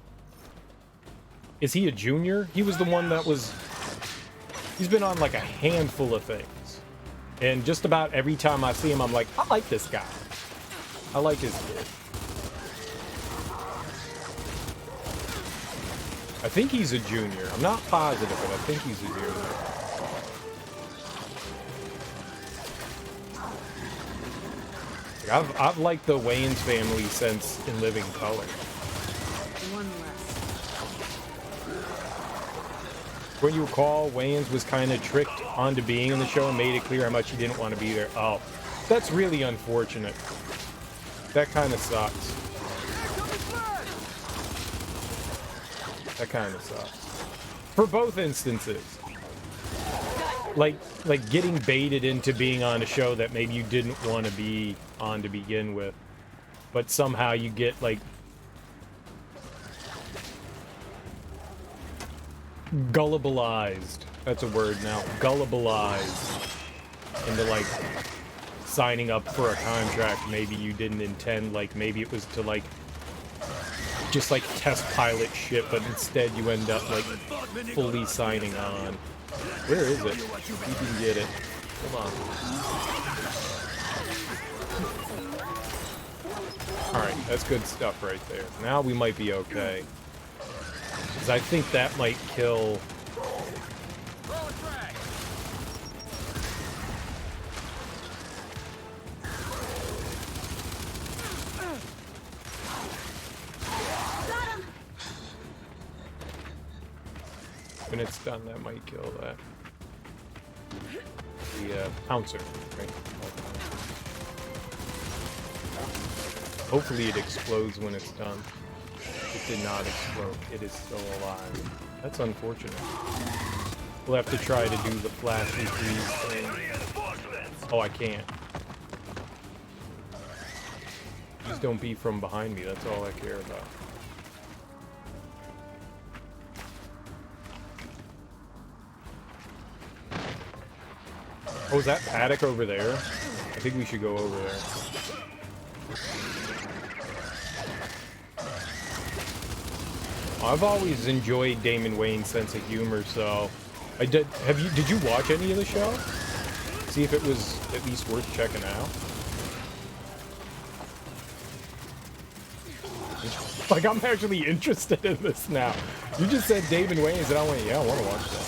Is he a junior? He was the one that was... He's been on, like, a handful of things. And just about every time I see him, I'm like, I like this guy. I like his kid. I think he's a junior. I'm not positive, but I think he's a junior. I've liked the Wayans family since In Living Color. One less. When you recall, Wayans was kind of tricked onto being in the show and made it clear how much he didn't want to be there. Oh, that's really unfortunate. That kind of sucks. That kind of sucks. For both instances. Like getting baited into being on a show that maybe you didn't want to be on to begin with, but somehow you get, like, gullibleized. That's a word now. Gullibleized into, like, signing up for a contract maybe you didn't intend. Like, maybe it was to, like, just, like, test pilot shit, but instead you end up, like, fully signing on. Where is it? You can get it. Come on. Alright, that's good stuff right there. Now we might be okay. Because I think that might kill... When it's done, that might kill that. The pouncer, right? Hopefully it explodes when it's done. It did not explode. It is still alive. That's unfortunate. We'll have to try to do the flashy freeze thing. Oh, I can't. Just don't be from behind me. That's all I care about. Oh, is that paddock over there? I think we should go over there. I've always enjoyed Damon Wayans' sense of humor, so did you watch any of the show? See if it was at least worth checking out. Like, I'm actually interested in this now. You just said Damon Wayans and I went, yeah, I want to watch that.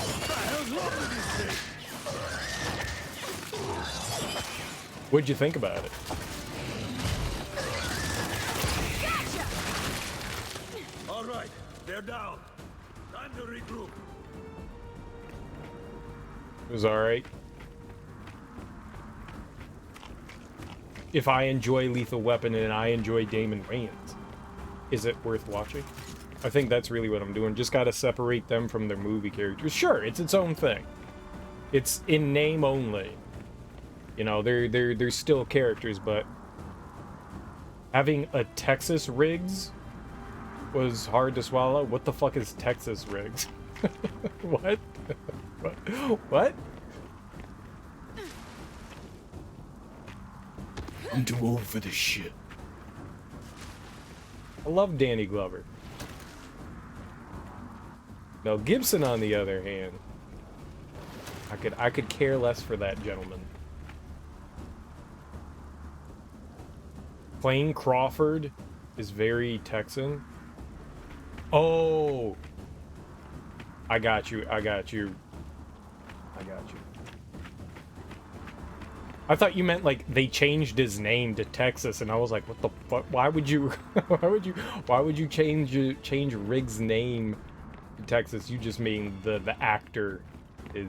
What'd you think about it? All right, they're down. Time to regroup. It was alright. If I enjoy Lethal Weapon and I enjoy Damon Wayans, is it worth watching? I think that's really what I'm doing. Just gotta separate them from their movie characters. Sure, it's its own thing. It's in name only. You know, they're still characters, but having a Texas Riggs was hard to swallow. What the fuck is Texas Riggs? What? What? I'm too old for this shit. I love Danny Glover. Mel Gibson, on the other hand, I could care less for that gentleman. Clayne Crawford is very Texan. Oh, I got you. I thought you meant like they changed his name to Texas, and I was like, what the fuck? Why would you? Why would you change Riggs' name to Texas? You just mean the actor is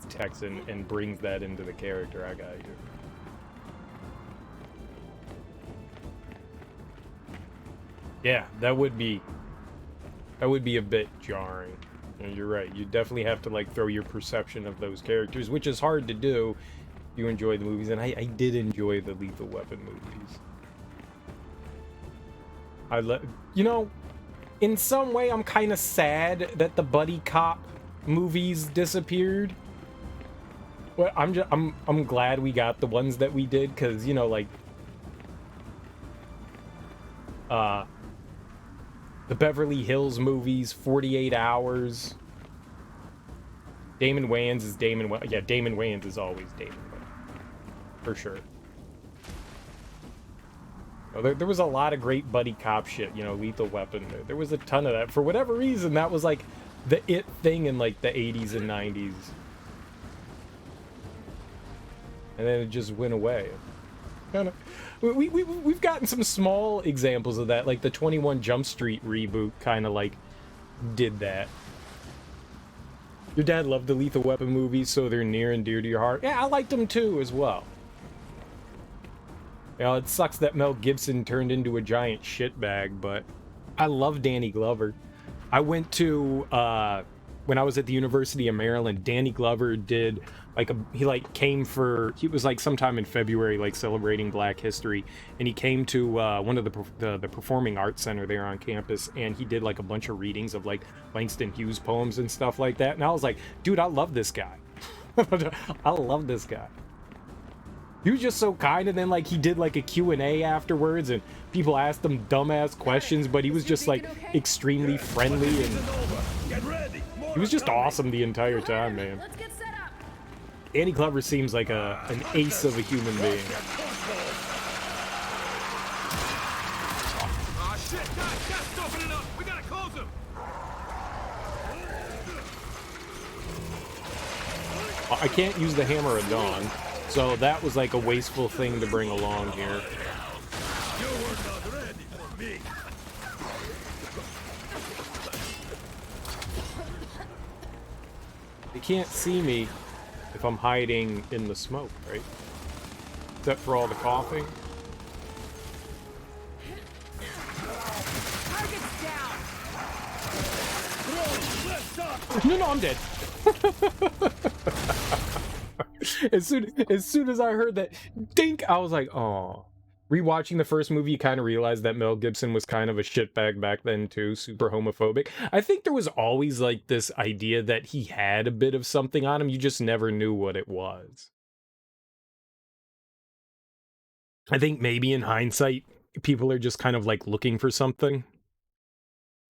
Texan and brings that into the character. I got you. Yeah, that would be a bit jarring. And you're right. You definitely have to like throw your perception of those characters, which is hard to do if you enjoy the movies. And I did enjoy the Lethal Weapon movies. You know, in some way, I'm kind of sad that the buddy cop movies disappeared. Well, I'm glad we got the ones that we did, because, you know, like, the Beverly Hills movies, 48 Hours. Damon Wayans is Damon Wayans. Yeah, Damon Wayans is always Damon Wayans. For sure. There was a lot of great buddy cop shit, you know, Lethal Weapon. There was a ton of that. For whatever reason, that was like the it thing in like the 80s and 90s. And then it just went away. Kind of, we've gotten some small examples of that, like the 21 Jump Street reboot kind of like did that. Your dad loved the Lethal Weapon movies, so they're near and dear to your heart. Yeah, I liked them too as well. You know, it sucks that Mel Gibson turned into a giant shitbag, but I love Danny Glover. I went to, when I was at the University of Maryland, Danny Glover did, like, he was, like, sometime in February, like, celebrating Black History, and he came to one of the Performing Arts Center there on campus, and he did, like, a bunch of readings of, like, Langston Hughes poems and stuff like that, and I was like, dude, I love this guy. I love this guy. He was just so kind, and then like he did like a Q&A afterwards, and people asked him dumbass questions, but he was just like extremely friendly, and he was just awesome the entire time, man. Danny Glover seems like an ace of a human being. Ah, shit, that's opening up. We gotta close him. I can't use the Hammer of Dawn. So that was like a wasteful thing to bring along here. You were not ready for me. They can't see me if I'm hiding in the smoke, right? Except for all the coughing. No, I'm dead. As soon as I heard that dink, I was like, oh. Rewatching the first movie, you kind of realized that Mel Gibson was kind of a shitbag back then too, super homophobic. I think there was always like this idea that he had a bit of something on him, you just never knew what it was. I think maybe in hindsight, people are just kind of like looking for something.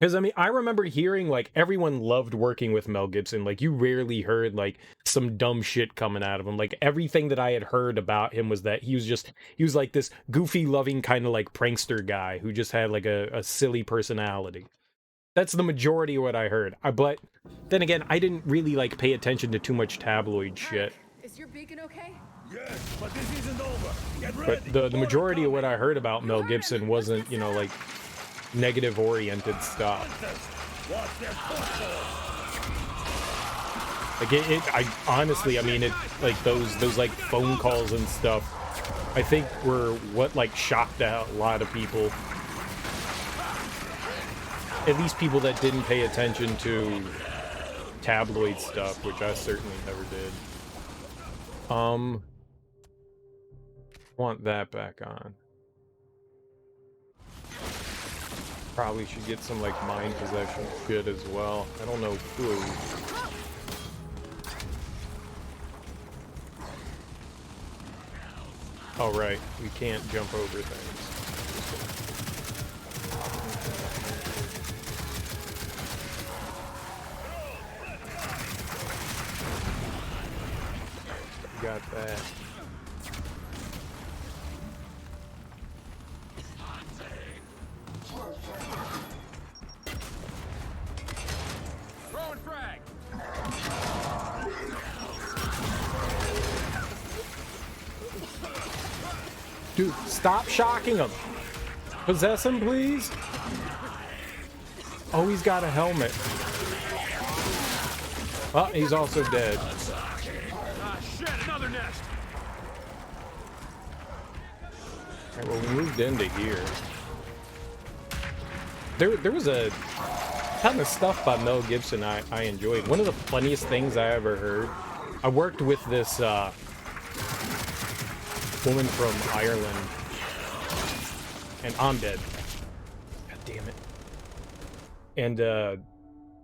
Because, I mean, I remember hearing, like, everyone loved working with Mel Gibson. Like, you rarely heard, like, some dumb shit coming out of him. Like, everything that I had heard about him was that he was like this goofy, loving kind of, like, prankster guy who just had, like, a silly personality. That's the majority of what I heard. But then again, I didn't really, like, pay attention to too much tabloid shit. Is your beacon okay? Yes, but this isn't over. Get ready. But the majority of what I heard about Mel Gibson wasn't, you know, like, negative oriented stuff. Like I honestly, I mean, it like those like phone calls and stuff, I think were what like shocked out a lot of people. At least people that didn't pay attention to tabloid stuff, which I certainly never did. Want that back on. Probably should get some, like, mind possession shit as well. I don't know who. Oh, right. We can't jump over things. Got that. Dude, stop shocking him. Possess him, please. Oh, he's got a helmet. Oh, he's also dead. Ah, shit, another nest. Alright, well, we moved into here. there was a ton of stuff by Mel Gibson I enjoyed. One of the funniest things I ever heard. I worked with this woman from Ireland, and I'm dead. God damn it. And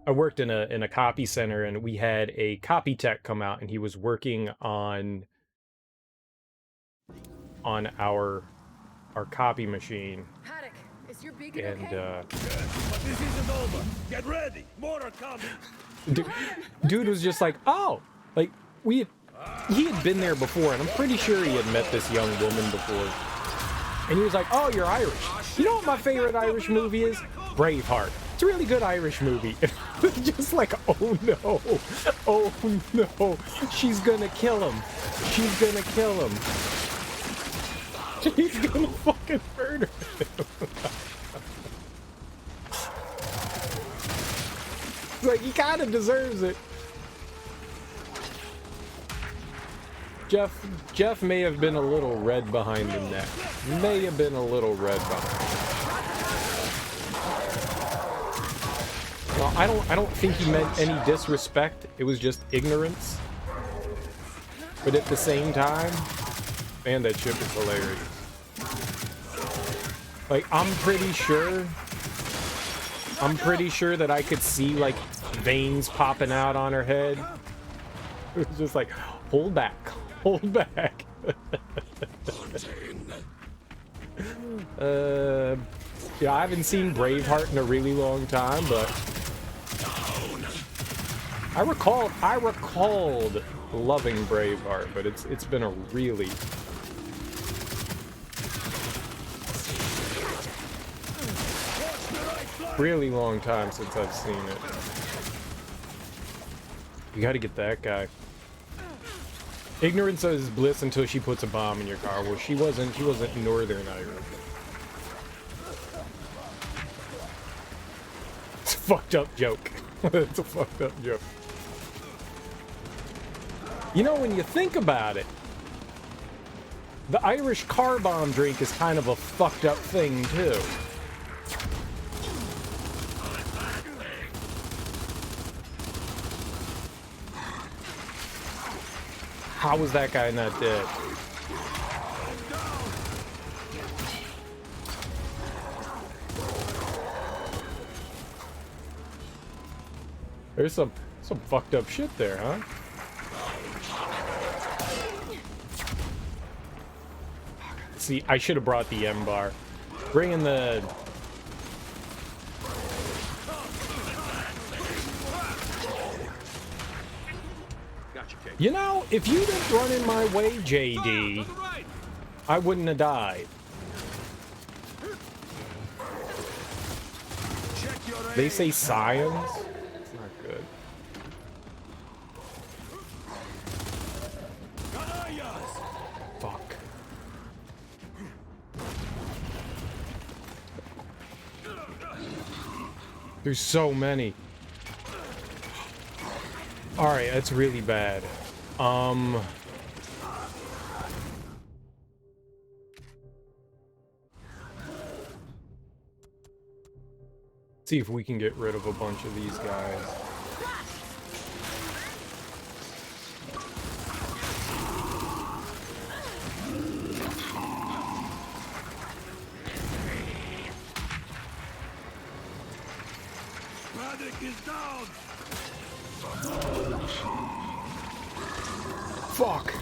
I worked in a copy center, and we had a copy tech come out, and he was working on our copy machine. Haddock, is your beacon And okay? But this isn't over. Get ready. More are coming. dude was just like, oh, like he had been there before, and I'm pretty sure he had met this young woman before. And he was like, oh, you're Irish. You know what my favorite Irish movie is? Braveheart. It's a really good Irish movie. Just like, oh no, oh no, she's gonna kill him. She's gonna kill him. She's gonna fucking murder him. It's like, he kind of deserves it. Jeff may have been a little red behind the neck. May have been a little red behind. No, I don't think he meant any disrespect. It was just ignorance. But at the same time, man, that ship is hilarious. Like, I'm pretty sure that I could see like veins popping out on her head. It was just like, hold back. Hold back. Yeah, I haven't seen Braveheart in a really long time, but I recalled loving Braveheart, but it's been a really long time since I've seen it. You gotta get that guy. Ignorance is bliss until she puts a bomb in your car. Well, she wasn't Northern Irish. It's a fucked up joke. It's a fucked up joke. You know, when you think about it, the Irish car bomb drink is kind of a fucked up thing, too. How was that guy not dead? There's some fucked up shit there, huh? See, I should have brought the M-bar. Bring in the... You know, if you didn't run in my way, JD, I wouldn't have died. They say science? It's not good. Fuck. There's so many. Alright, that's really bad. See if we can get rid of a bunch of these guys. Is down. Fuck.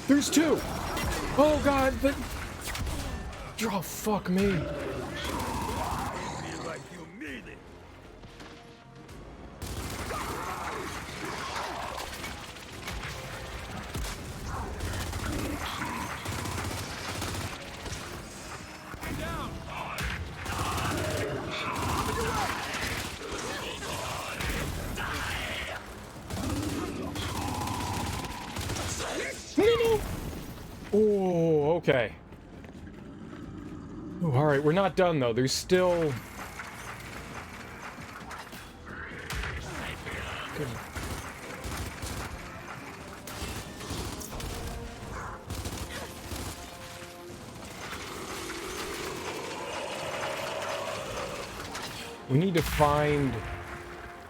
There's two. Oh god, but oh fuck me. Like you mean it. Oh, okay. Oh, all right, we're not done though. There's still fucking... We need to find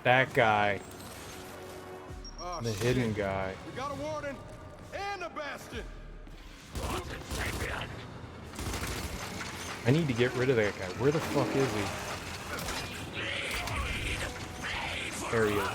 that guy. Oh, The shit. hidden guy. We got a warden and a bastion. I need to get rid of that guy. Where the fuck is he? There he is.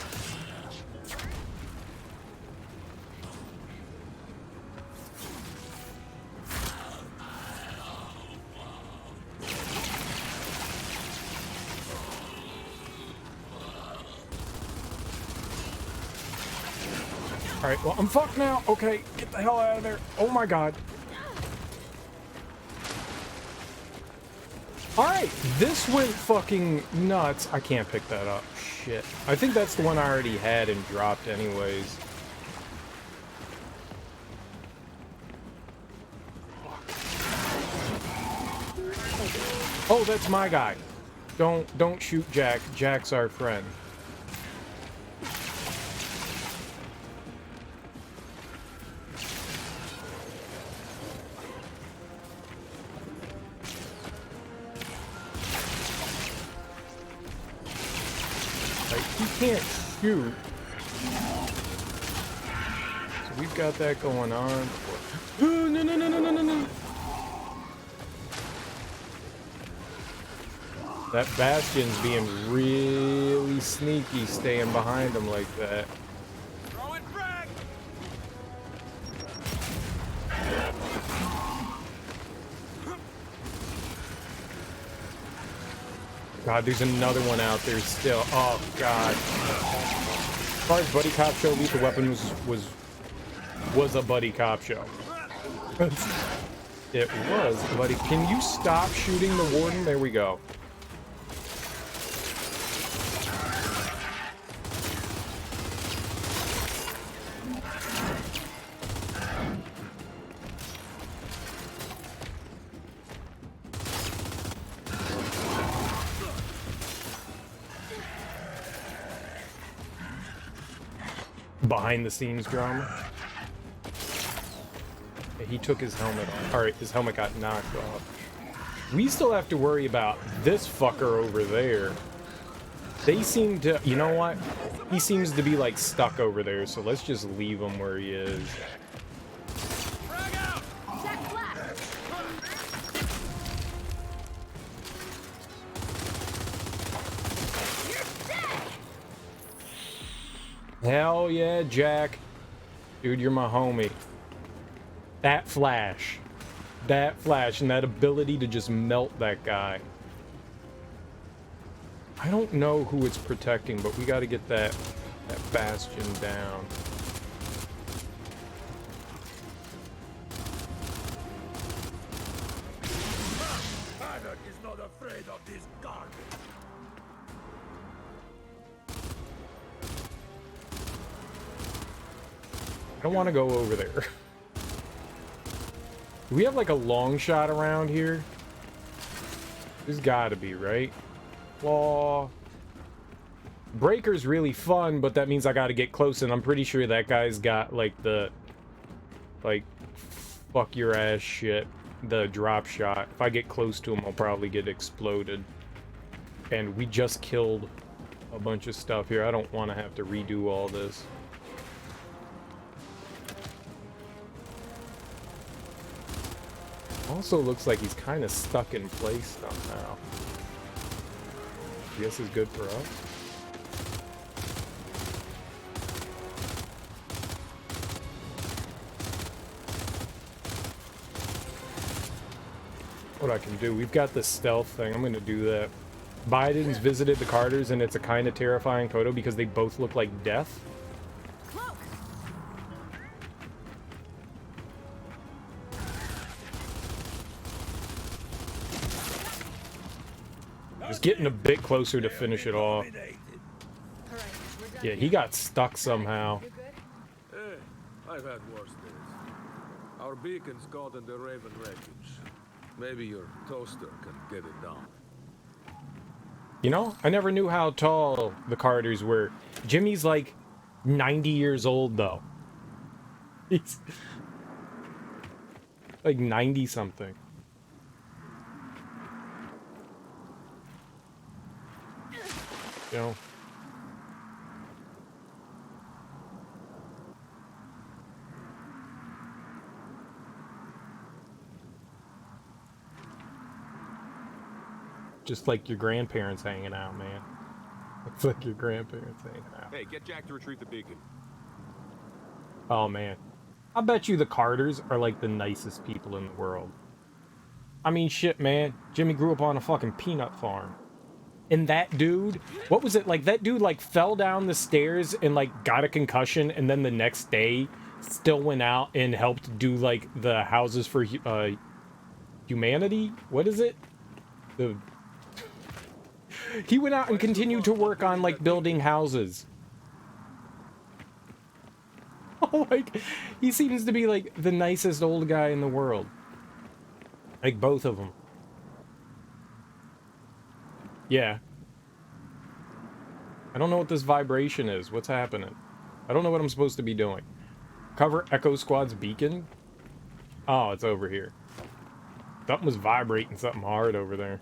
Alright, well, I'm fucked now. Okay, get the hell out of there. Oh my god. Alright, this went fucking nuts. I can't pick that up. Shit. I think that's the one I already had and dropped anyways. Oh, that's my guy. Don't shoot Jack. Jack's our friend. He can't shoot. So we've got that going on. Oh, no, no, no, no, no, no, no. That Bastion's being really sneaky, staying behind him like that. Throw it back. God, there's another one out there still. Oh, God. As far as Buddy Cop Show, Lethal Weapon was a Buddy Cop show. It was, buddy. Can you stop shooting the warden? There we go. Behind the scenes drama. Yeah, he took his helmet off. Alright, his helmet got knocked off. We still have to worry about this fucker over there. They seem to, you know what? He seems to be like stuck over there, so let's just leave him where he is. Hell yeah, Jack. Dude, you're my homie. That flash, and that ability to just melt that guy. I don't know who it's protecting, but we got to get that Bastion down. Havoc is not afraid of this garbage. I don't want to go over there. Do we have like a long shot around here? There's gotta be, right? Claw. Breaker's really fun, but that means I gotta get close, and I'm pretty sure that guy's got like the fuck your ass shit, the drop shot. If I get close to him, I'll probably get exploded. And we just killed a bunch of stuff here. I don't want to have to redo all this. Also looks like he's kind of stuck in place somehow. I guess is good for us. What I can do, we've got this stealth thing. I'm going to do that. Biden's visited the Carters, and it's a kind of terrifying photo because they both look like death. Just getting a bit closer to finish it off. Yeah, he got stuck somehow. Hey, I've had worse days. Our beacon's caught in the Raven wreckage. Maybe your toaster can get it down. You know, I never knew how tall the Carters were. Jimmy's like 90 years old, though. He's like 90 something. You know? Just like your grandparents hanging out, man. Looks like your grandparents hanging out. Hey, get Jack to retrieve the beacon. Oh, man. I bet you the Carters are like the nicest people in the world. I mean, shit, man. Jimmy grew up on a fucking peanut farm. And that dude, what was it? Like, that dude, like, fell down the stairs and, like, got a concussion, and then the next day still went out and helped do, like, the houses for humanity? What is it? He went out and continued to work on, like, building houses. Oh, like, he seems to be, like, the nicest old guy in the world. Like, both of them. Yeah. I don't know what this vibration is. What's happening? I don't know what I'm supposed to be doing. Cover Echo Squad's beacon? Oh, it's over here. Something was vibrating something hard over there.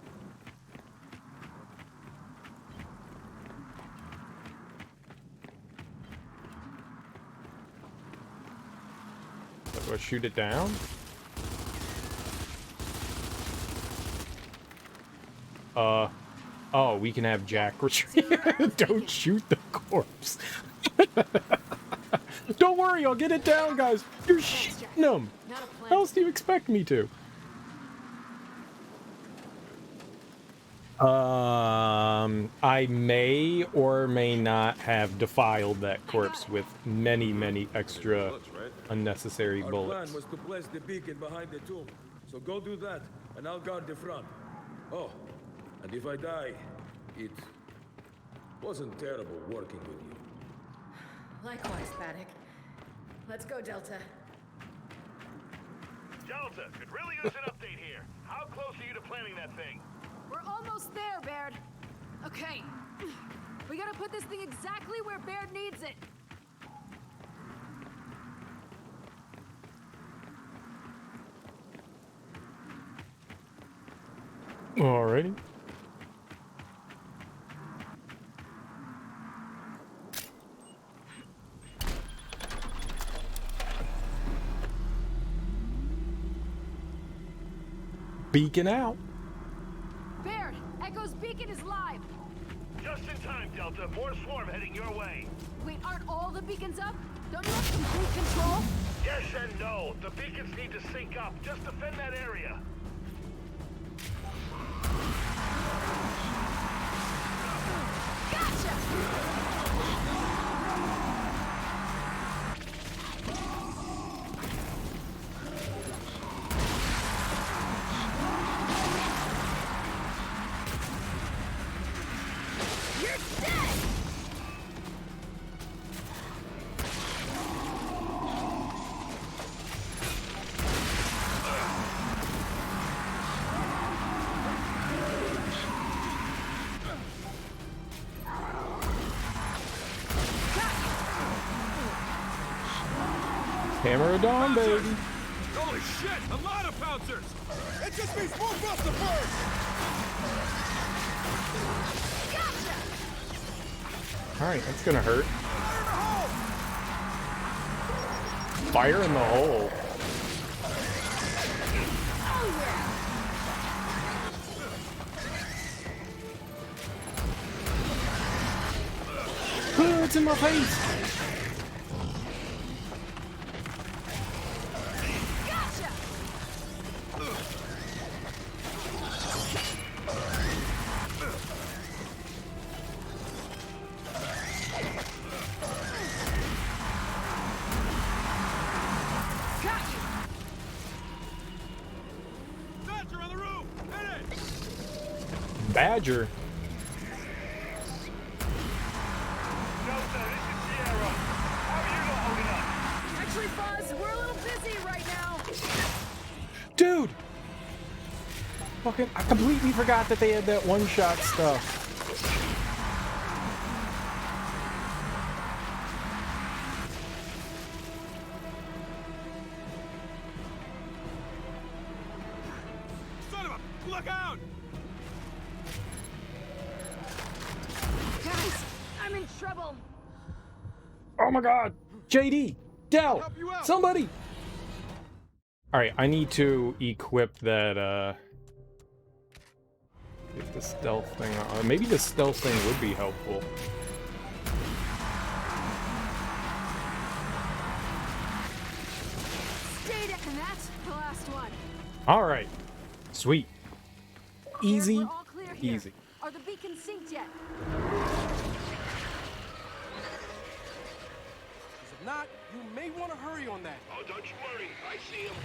Do I shoot it down? Oh, we can have Jack retrieve. Don't shoot the corpse. Don't worry, I'll get it down, guys. You're shooting him. How else do you expect me to? I may or may not have defiled that corpse with many, many extra unnecessary bullets. Our plan was to place the beacon behind the tomb, so go do that, and I'll guard the front. Oh, and if I die, it wasn't terrible working with you. Likewise, Paddock. Let's go, Delta. Delta, could really use an update here. How close are you to planning that thing? We're almost there, Baird. Okay. We gotta put this thing exactly where Baird needs it. Alrighty. Beacon out. Baird, Echo's beacon is live. Just in time, Delta. More swarm heading your way. Wait, aren't all the beacons up? Don't you have complete control? Yes and no. The beacons need to sync up. Just defend that area. Gotcha! Hammer of Dawn, baby. Holy shit! A lot of pouncers! It just means more buster first! Alright, that's gonna hurt. Fire in the hole. Oh, it's in my face. Badger. Actually, Buzz, we're a little busy right now. Dude! Fucking, I completely forgot that they had that one-shot stuff. look out! Guys, I'm in trouble. Oh my god! JD! Del! Help you out. Somebody! Alright, I need to equip that, Get the stealth thing on. Maybe the stealth thing would be helpful. Stay down. And that's the last one. Alright. Sweet. Easy. We're all clear here. Easy. Are the beacons synced yet? If not, you may want to hurry on that. Oh, don't you worry. I see him.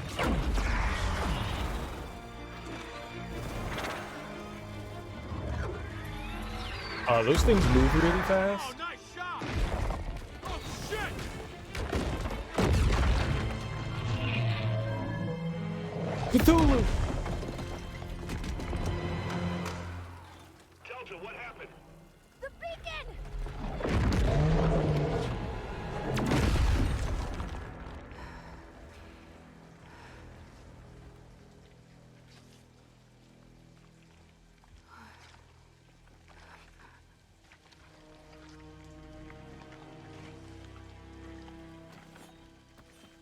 Those things move really fast. Oh, nice shot! Oh, shit! Cthulhu! Delta, what happened? The beacon!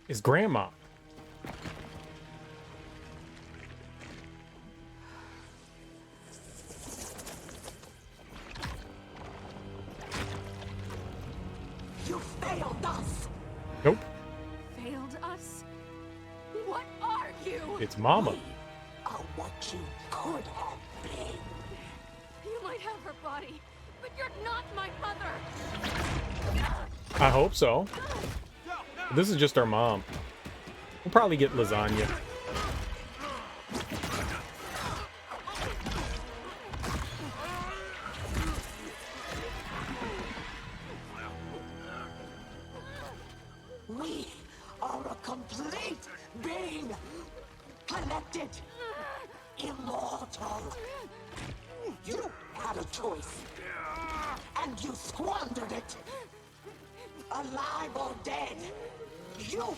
Is Grandma. You failed us! Nope. Failed us? What are you? It's Mama. Are what you could have been. You might have her body, but you're not my mother. I hope so. This is just our mom. We'll probably get lasagna. We are a complete being. Connected. Immortal. You had a choice. And you squandered it. Alive or dead. You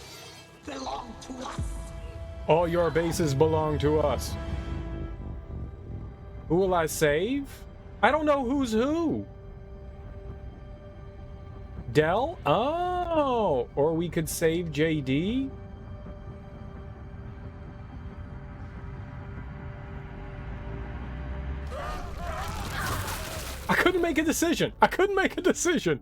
belong to us. All your bases belong to us. Who will I save? I don't know who's who. Del? Oh, or we could save JD? I couldn't make a decision. I couldn't make a decision.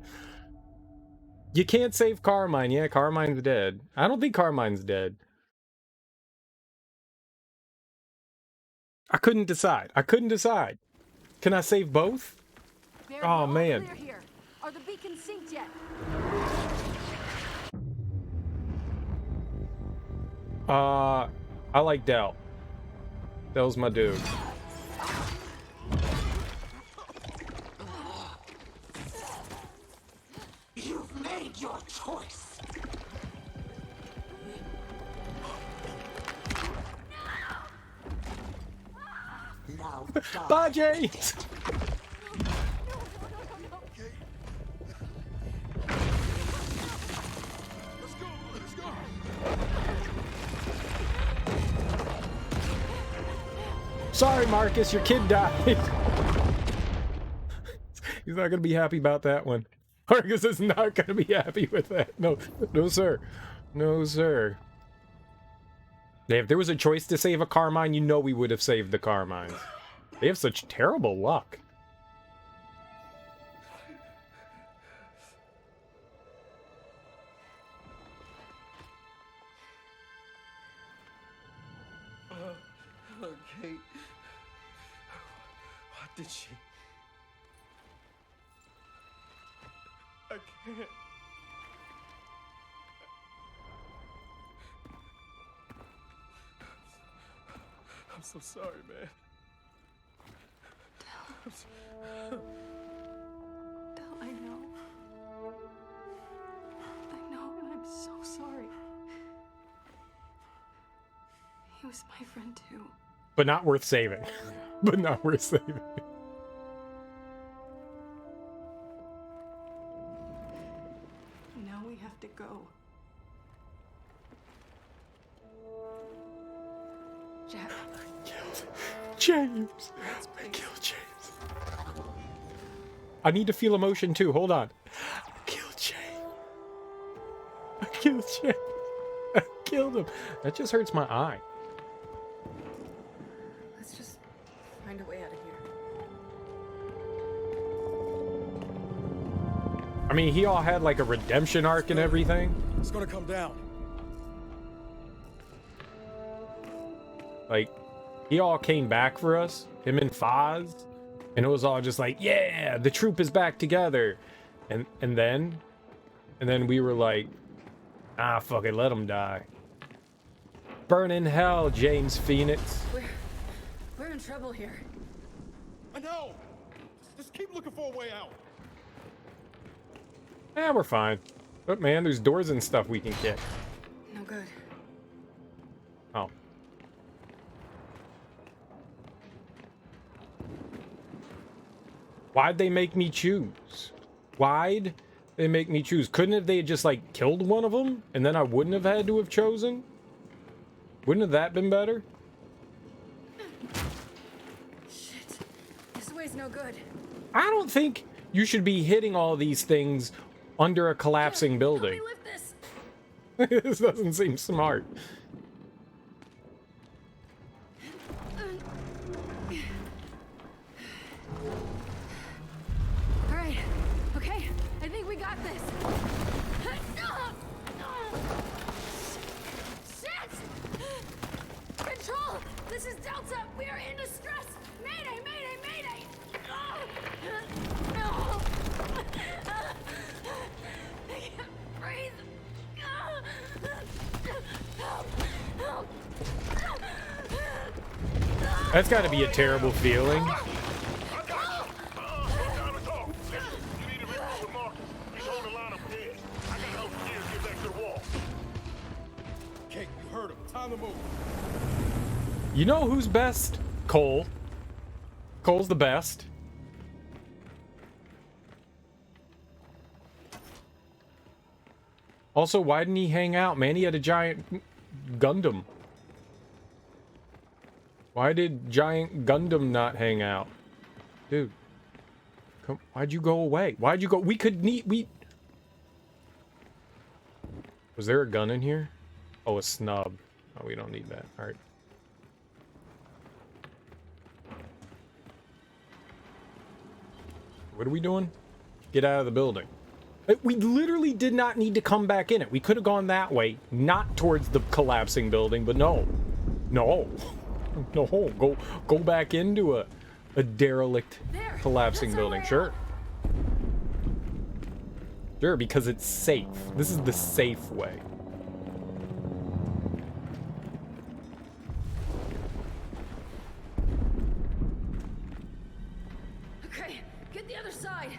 You can't save Carmine. Yeah, Carmine's dead. I don't think Carmine's dead. I couldn't decide. I couldn't decide. Can I save both? They're Oh, all man. clear here. Are the beacons synced yet? I like Del. Del's my dude. You've made your choice. Now, Bye, James! Let's go! Let's go! Sorry, Marcus, your kid died. He's not gonna be happy about that one. Marcus is not gonna be happy with that. No, no, sir. No, sir. If there was a choice to save a Carmine, you know we would have saved the Carmines. They have such terrible luck. Kait. What did she? I can't. I'm so sorry, man. Del, I know. I know, and I'm so sorry. He was my friend too. But not worth saving. But not worth saving. Now we have to go. Jack. killed James. I killed James. I need to feel emotion too. Hold on. I killed James. I killed James. I killed him. That just hurts my eye. Let's just find a way out of here. I mean, he all had like a redemption arc and everything. It's gonna come down. Like, he all came back for us, him and Foz, and it was all just like, yeah, the troop is back together. And then we were like, ah, fuck it, let him die. Burn in hell, James Phoenix. We're in trouble here. I know. Just keep looking for a way out. Yeah, we're fine. But man, there's doors and stuff we can kick. No good. Oh. Why'd they make me choose? Why'd they make me choose? Couldn't have they just like killed one of them and then I wouldn't have had to have chosen? Wouldn't have that been better? Shit. This way's no good. I don't think you should be hitting all these things under a collapsing building. Help me lift this. This doesn't seem smart. All right. Okay. I think we got this. Shit! Control! This is Delta. We are in distress. Mayday! Mayday! Mayday! No! I can't breathe. Help! Help! That's got to be a terrible feeling. You need to regroup with Marcus. He's holding line up there. I gotta help Steer get back to the wall. Kate, you heard him. Time to move. You know who's best? Cole. Cole's the best. Also, why didn't he hang out, man? He had a giant Gundam. Why did giant Gundam not hang out? Dude. Come, why'd you go away? Why'd you go? We could need... Was there a gun in here? Oh, a snub. Oh, we don't need that. Alright. What are we doing? Get out of the building. We literally did not need to come back in it. We could have gone that way, not towards the collapsing building, but no. No. No. Go back into a derelict collapsing building. Sure. Sure, because it's safe. This is the safe way. Okay, get the other side.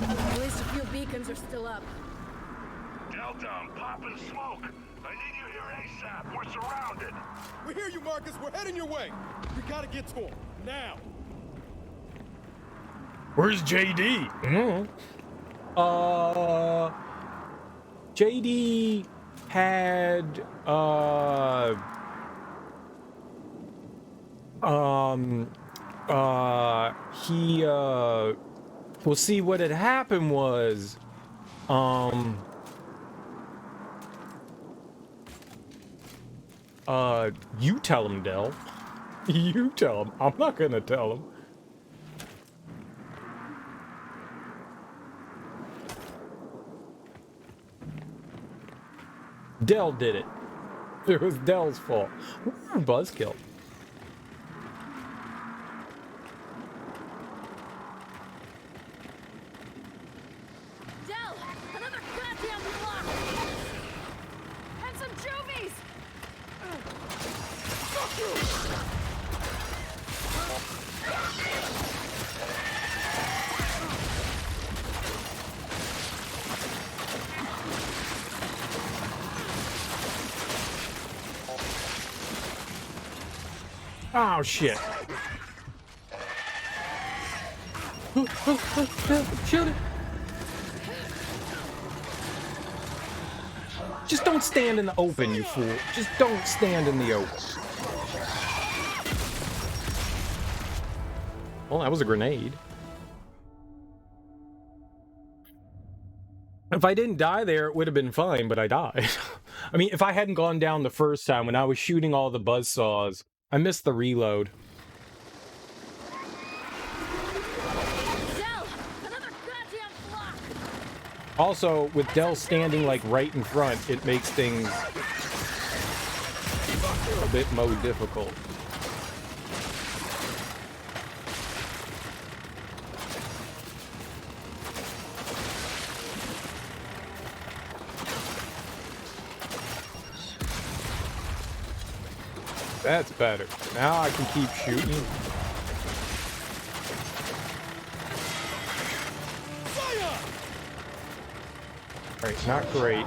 At least a few beacons are still up. Delta, I'm popping smoke. I need you here ASAP. We're surrounded. We hear you, Marcus. We're heading your way. We gotta get to him. Now. Where's JD? JD had well, see, what had happened was you tell him, Del. You tell him. I'm not gonna tell him. Del did it. It was Del's fault. Ooh, buzzkill. Del, another goddamn block. And some juvies. Fuck you. Oh, shit. Shoot it. Just don't stand in the open, you fool. Just don't stand in the open. Well, that was a grenade. If I didn't die there, it would have been fine, but I died. I mean, if I hadn't gone down the first time when I was shooting all the buzzsaws, I missed the reload. Del, another goddamn block. Also, with Del standing like right in front, it makes things a bit more difficult. That's better. Now I can keep shooting. Alright, not great.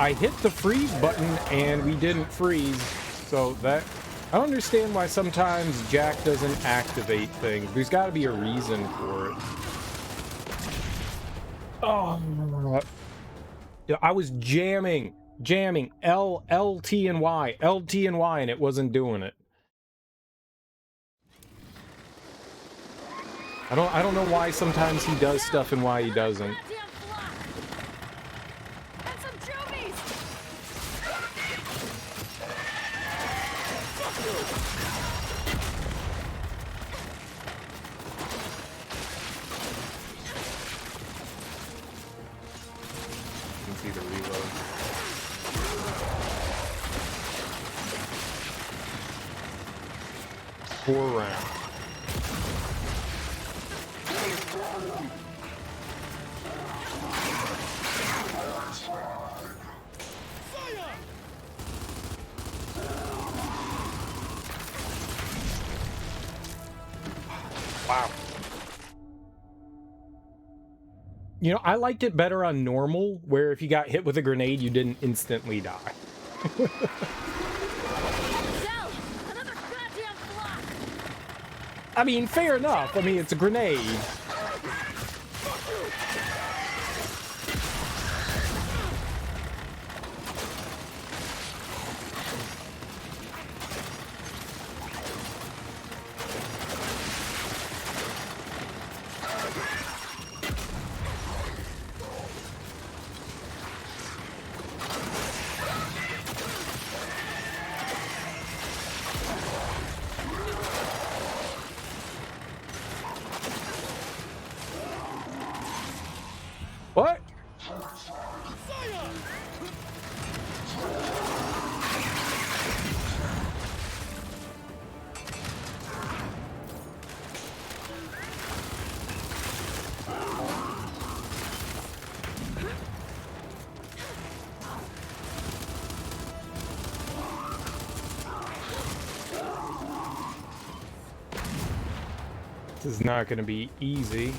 I hit the freeze button and we didn't freeze. So that, I don't understand why sometimes Jack doesn't activate things. There's got to be a reason for it. Oh, yeah, I was jamming L, T, and Y, and it wasn't doing it. I don't know why sometimes he does stuff and why he doesn't. Round. Wow. You know, I liked it better on normal, where if you got hit with a grenade, you didn't instantly die. I mean, fair enough. I mean, it's a grenade. What? This is not going to be easy.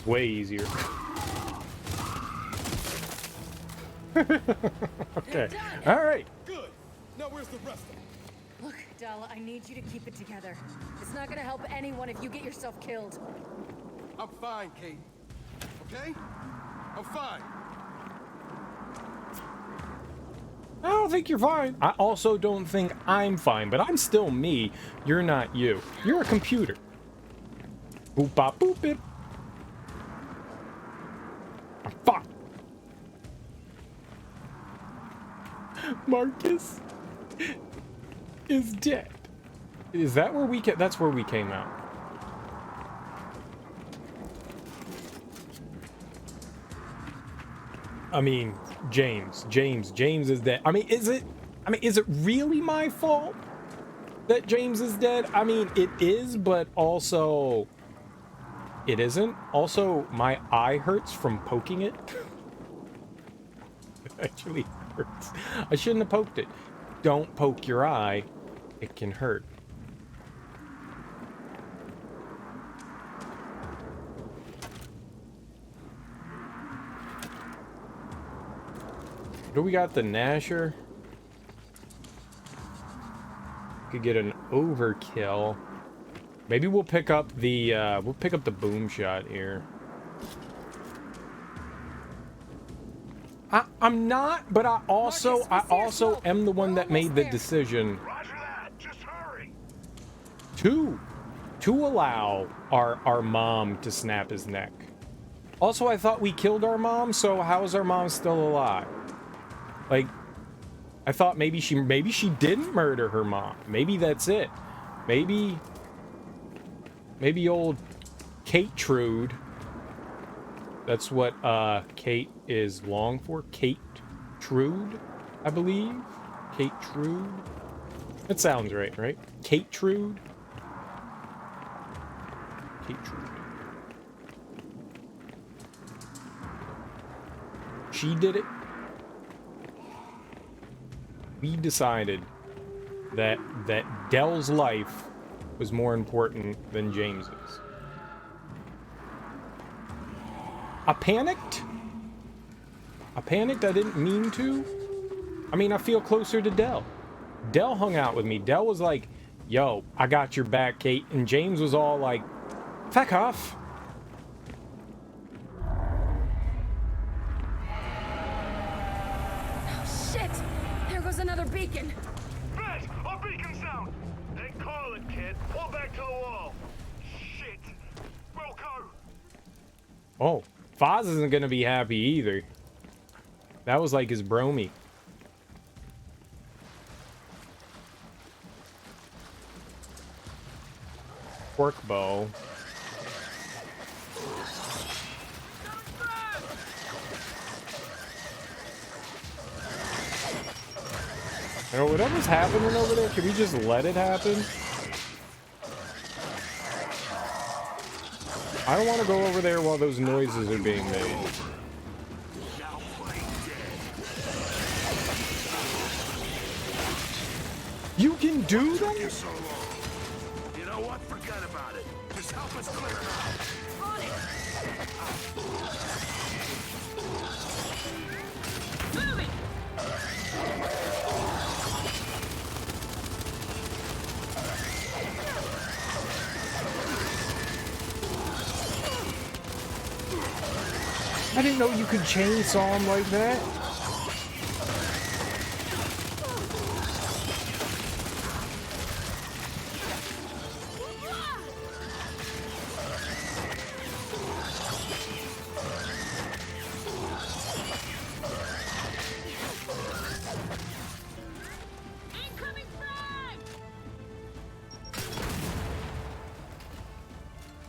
Way easier. Okay. All right. Good. Now where's the rest of them? Look, Dala, I need you to keep it together. It's not gonna help anyone if you get yourself killed. I'm fine, Kait. Okay? I'm fine. I don't think you're fine. I also don't think I'm fine, but I'm still me. You're not you. You're a computer. Boop bop boop bip. Fuck. Marcus is dead. Is that where we that's where we came out? I mean, James is dead. I mean, is it really my fault that James is dead? I mean, it is, but also it isn't. Also, my eye hurts from poking it. It actually hurts. I shouldn't have poked it. Don't poke your eye. It can hurt. Do we got the Nasher? Could get an overkill. Maybe we'll pick up the boom shot here. I'm not, but I also am the one that made the decision to allow our mom to snap his neck. Also, I thought we killed our mom, so how is our mom still alive? Like, I thought maybe she didn't murder her mom. Maybe that's it. Maybe old Kait Trude. That's what Kait is long for. Kait Trude, I believe. Kait Trude. That sounds right, right? Kait Trude. Kait Trude. She did it. We decided that Dell's life was more important than James's. I panicked. I didn't mean to. I mean, I feel closer to Dell. Dell hung out with me. Dell was like, yo, I got your back, Kait. And James was all like, fuck off. Oh, shit! There goes another beacon. Red, our beacon's down. They call it, kid. Pull back to the wall. Shit. We'll go. Oh, Foz isn't gonna be happy either. That was like his bromie. Pork bow. You know, whatever's happening over there, can we just let it happen? I don't want to go over there while those noises are being made. You can do them? You know what? Forget about it. Just help us clear it out. On it! I didn't know you could chainsaw him like that.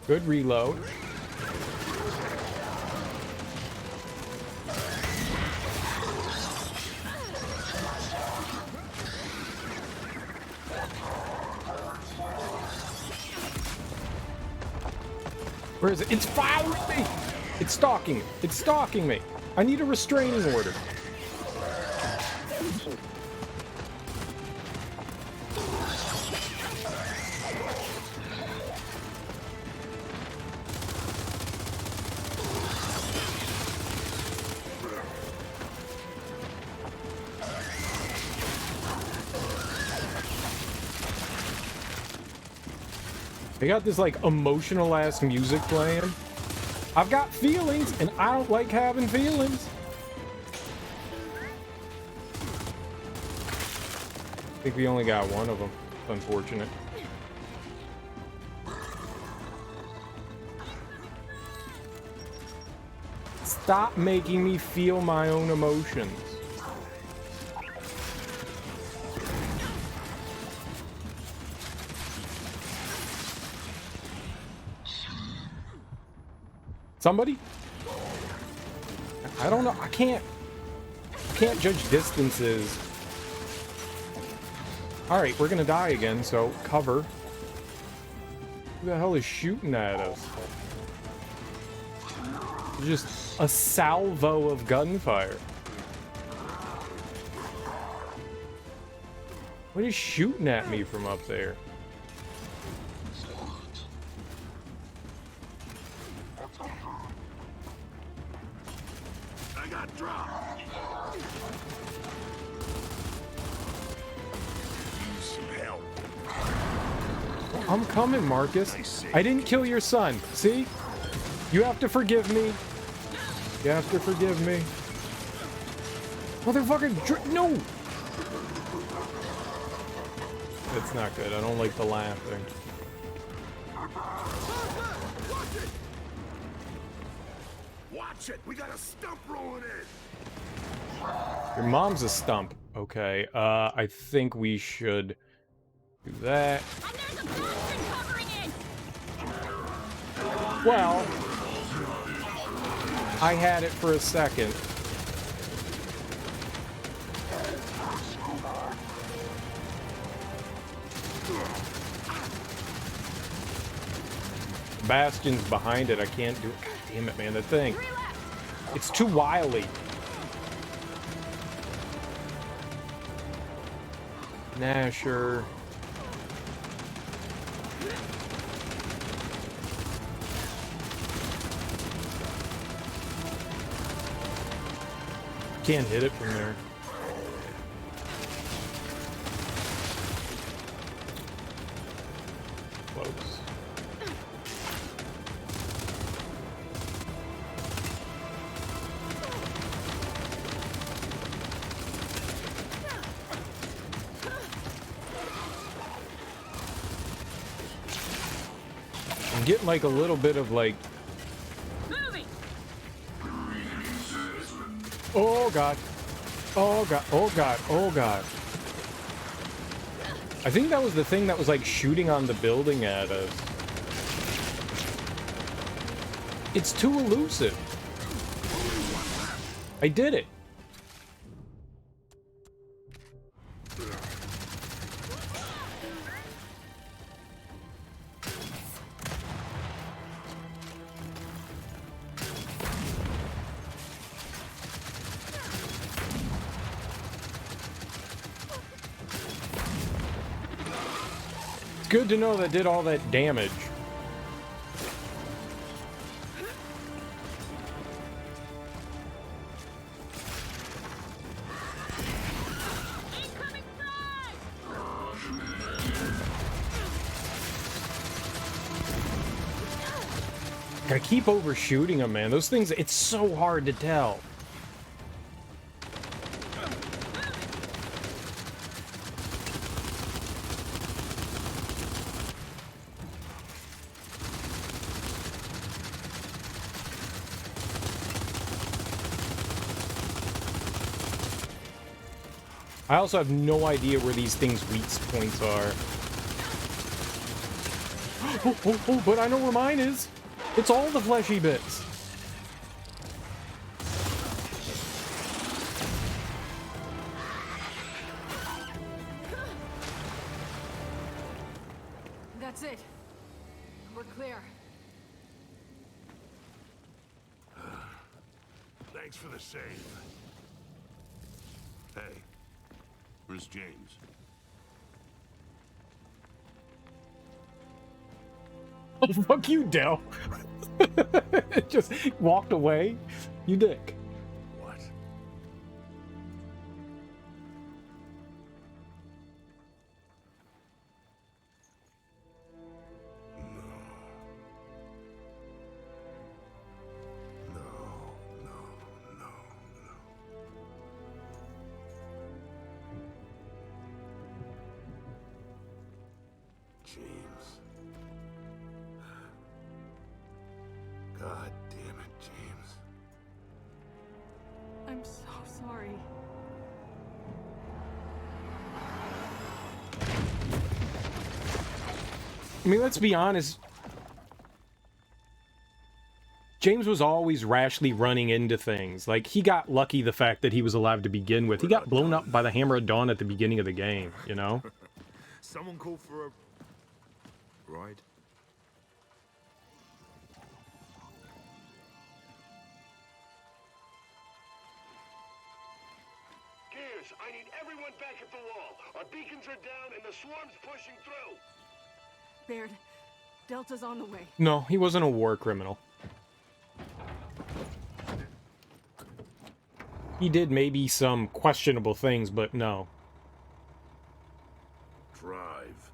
Good reload. Where is it? It's following me! It's stalking me. It's stalking me. I need a restraining order. They got this like emotional ass music playing. I've got feelings and I don't like having feelings. I think we only got one of them. It's unfortunate. Stop making me feel my own emotions. Somebody? I don't know. I can't. can't judge distances. Alright, we're gonna die again, so cover. Who the hell is shooting at us? Just a salvo of gunfire. What is shooting at me from up there? I got dropped. Need some help. I'm coming, Marcus. I didn't kill your son. See? You have to forgive me. You have to forgive me. Motherfucker, no! That's not good. I don't like the laughing. Watch it! We got a stump rolling in! Your mom's a stump. Okay, I think we should do that. Well, I had it for a second. Bastion's behind it. I can't do it. God damn it, man. That thing. It's too wily. Nah, sure. Can't hit it from there. Close. I'm getting like a little bit of like. Oh god. Oh god. Oh god. Oh god. I think that was the thing that was like shooting on the building at us. It's too elusive. I did it. It's good to know that did all that damage. Gotta keep overshooting them, man. Those things, it's so hard to tell. I also have no idea where these things' weak points are. Oh, but I know where mine is. It's all the fleshy bits. That's it. We're clear. Thanks for the save. Hey, where's James? Oh, fuck you, Del. Just walked away. You dick. What? No. James. God damn it, James. I'm so sorry. I mean, let's be honest. James was always rashly running into things. Like, he got lucky the fact that he was alive to begin with. He got blown up by the Hammer of Dawn at the beginning of the game, you know? Someone called for a ride. Gears, I need everyone back at the wall. Our beacons are down and the swarm's pushing through. Baird, Delta's on the way. No, he wasn't a war criminal. He did maybe some questionable things, but no. Drive.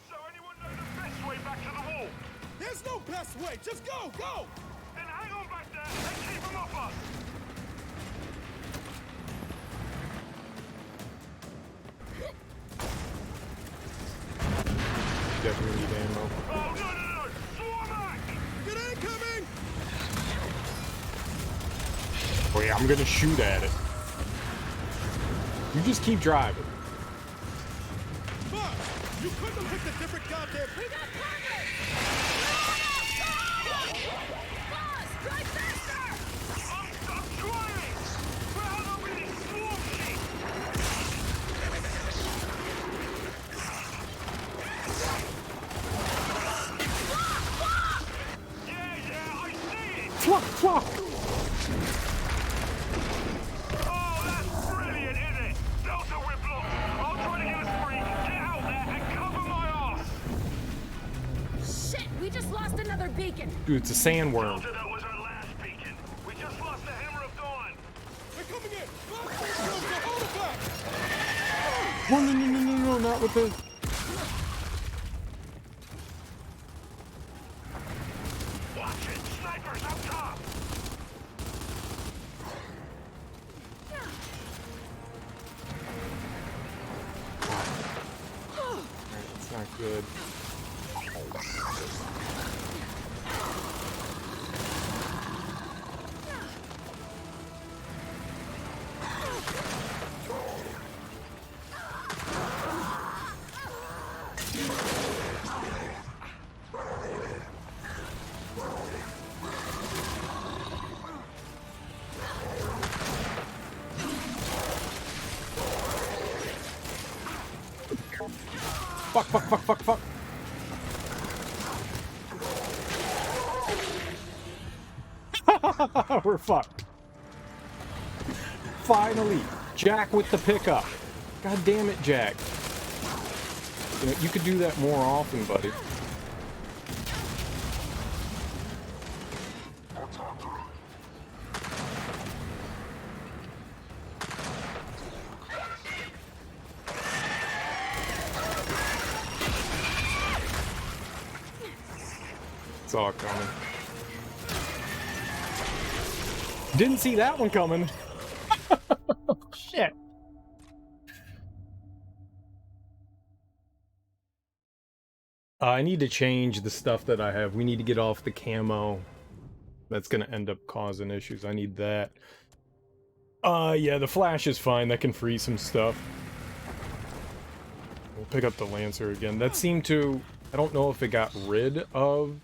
So anyone know the best way back to the wall? There's no best way. Just go, go! Then hang on back there and keep them off us. Definitely need ammo. Oh, no! Swarm! Get incoming! Oh yeah, I'm gonna shoot at it. You just keep driving. Fuck! You couldn't have picked a different goddamn... We got progress! Boss, drive faster! I'm trying! Crowd over this swarm sheet! Yeah, I see it! Fuck, fuck! Oh, that's brilliant, isn't it? Delta, we're blocked. I'll try to get us free. Get out there and cover my ass! Shit, we just lost another beacon. Dude, it's a sandworm. Delta, that was our last beacon. We just lost the Hammer of Dawn. They're coming in! Fuck! Hold it back! Oh, no, not with the... Watch it! Snipers up top! It's not good. Fuck. We're fucked. Finally, Jack with the pickup. God damn it, Jack. You know, you could do that more often, buddy. It's all coming. Didn't see that one coming. Shit. I need to change the stuff that I have. We need to get off the camo. That's gonna end up causing issues. I need that. Yeah, the flash is fine. That can free some stuff. We'll pick up the Lancer again. That seemed to... I don't know if it got rid of...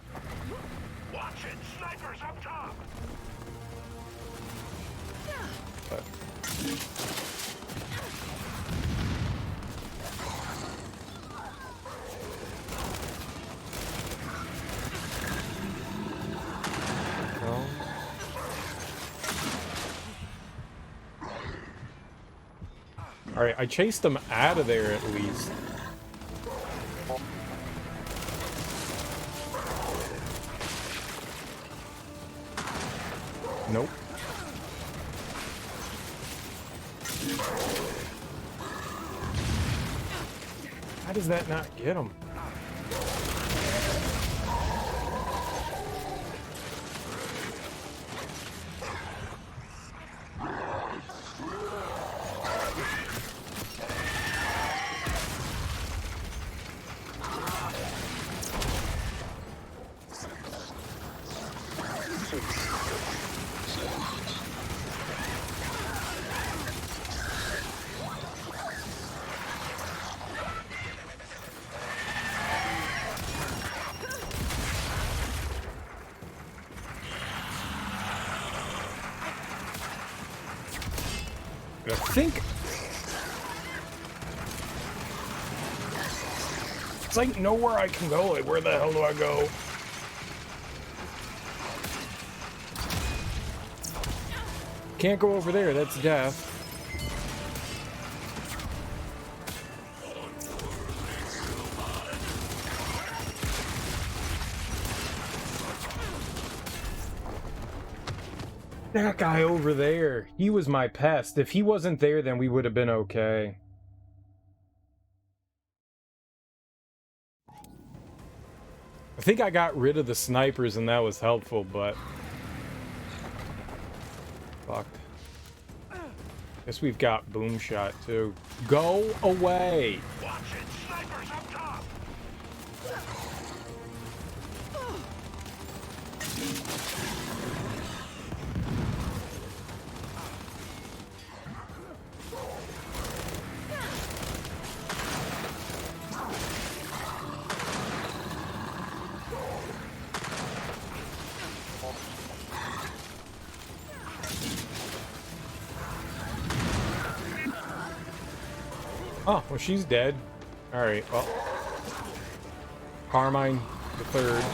Watch it! Snipers up top! But... Well... Alright, I chased them out of there at least. Nope. How does that not get him? I think it's like nowhere I can go. Like, where the hell do I go? Can't go over there. That's death. That guy over there, he was my pest. If he wasn't there, then we would have been okay. I think I got rid of the snipers and that was helpful, but... fuck. Guess we've got boom shot too. Go away! Watch it! Snipers up top! Oh, well, she's dead. Alright, well. Carmine the third.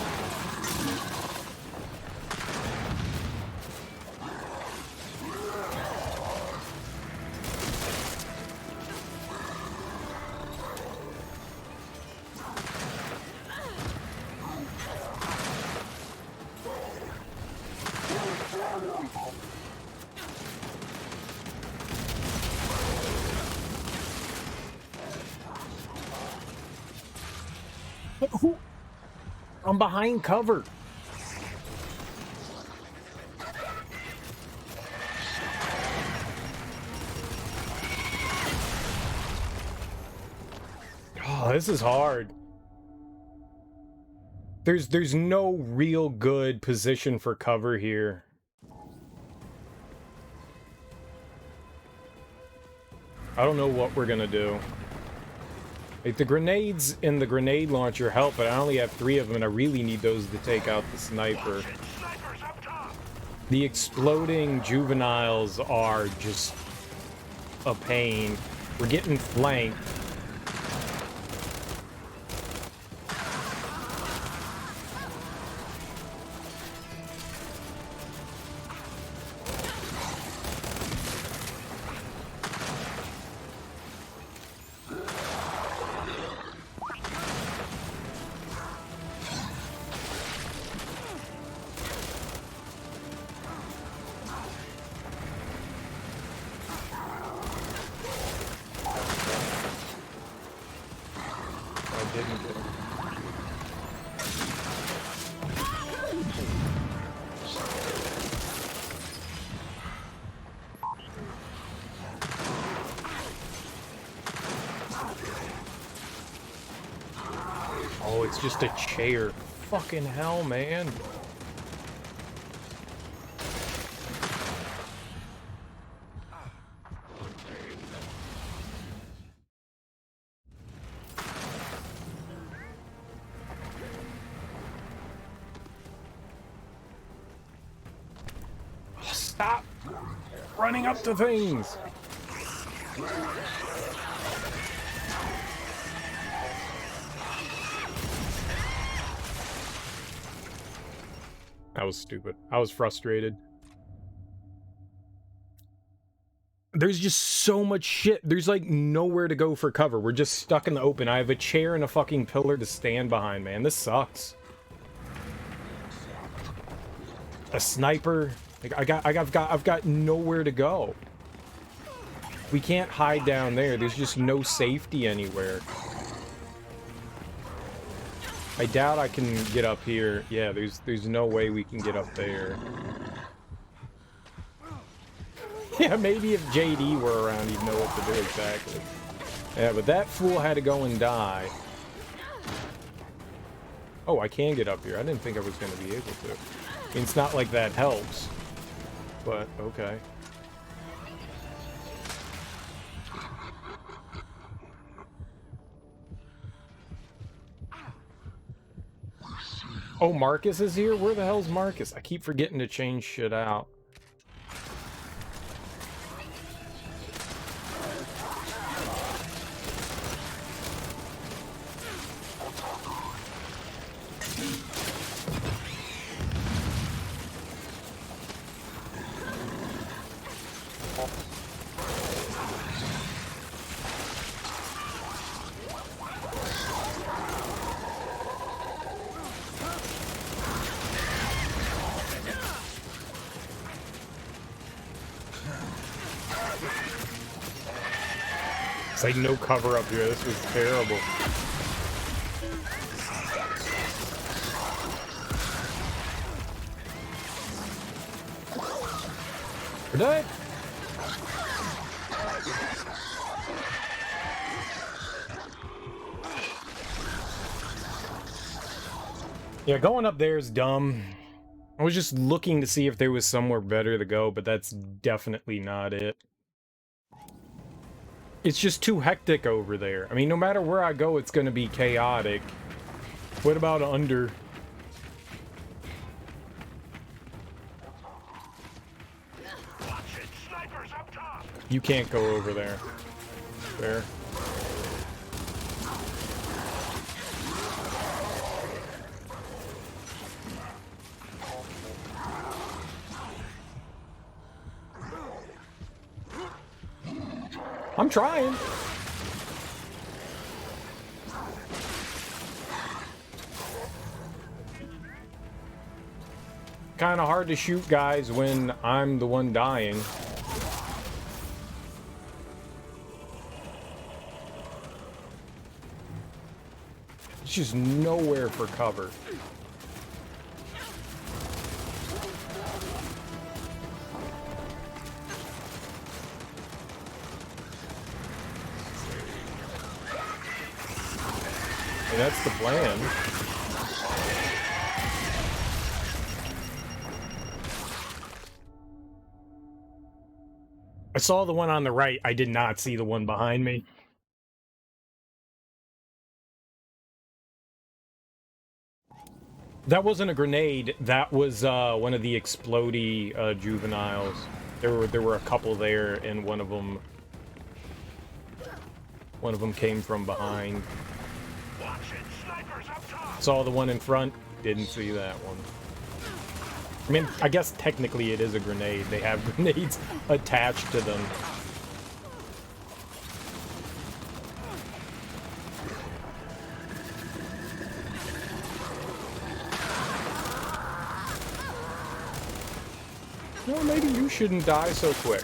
Who? I'm behind cover. Oh, this is hard. There's no real good position for cover here. I don't know what we're gonna do. Like, the grenades in the grenade launcher help, but I only have 3 of them, and I really need those to take out the sniper. The exploding juveniles are just a pain. We're getting flanked. Oh, it's just a chair. Fucking hell, man. Stop running up to things. That was stupid. I was frustrated. There's just so much shit. There's like nowhere to go for cover. We're just stuck in the open. I have a chair and a fucking pillar to stand behind, man. This sucks. A sniper. Like, I've got nowhere to go. We can't hide down there. There's just no safety anywhere. I doubt I can get up here. Yeah, there's no way we can get up there. Yeah, maybe if JD were around, he'd know what to do exactly. Yeah, but that fool had to go and die. Oh, I can get up here. I didn't think I was going to be able to. I mean, it's not like that helps. But, okay. Oh, Marcus is here? Where the hell's Marcus? I keep forgetting to change shit out. It's like no cover up here. This was terrible. We're dead. Yeah, going up there is dumb. I was just looking to see if there was somewhere better to go, but that's definitely not it. It's just too hectic over there. I mean, no matter where I go, it's going to be chaotic. What about under? You can't go over there. There. I'm trying. Kind of hard to shoot guys when I'm the one dying. It's just nowhere for cover. And that's the plan. I saw the one on the right. I did not see the one behind me. That wasn't a grenade. That was one of the explodey juveniles. There were a couple there, and one of them came from behind. Saw the one in front. Didn't see that one. I mean, I guess technically it is a grenade. They have grenades attached to them. Well, maybe you shouldn't die so quick.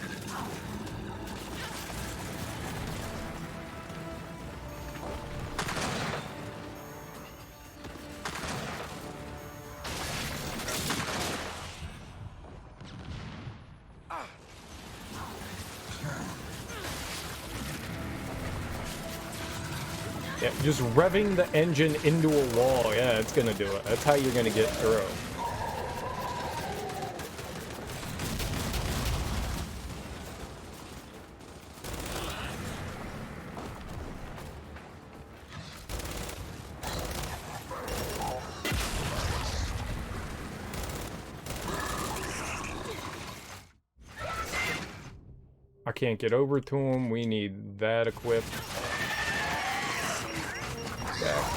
Yeah, just revving the engine into a wall. Yeah, it's gonna do it. That's how you're gonna get through. I can't get over to him. We need that equipped. Yeah.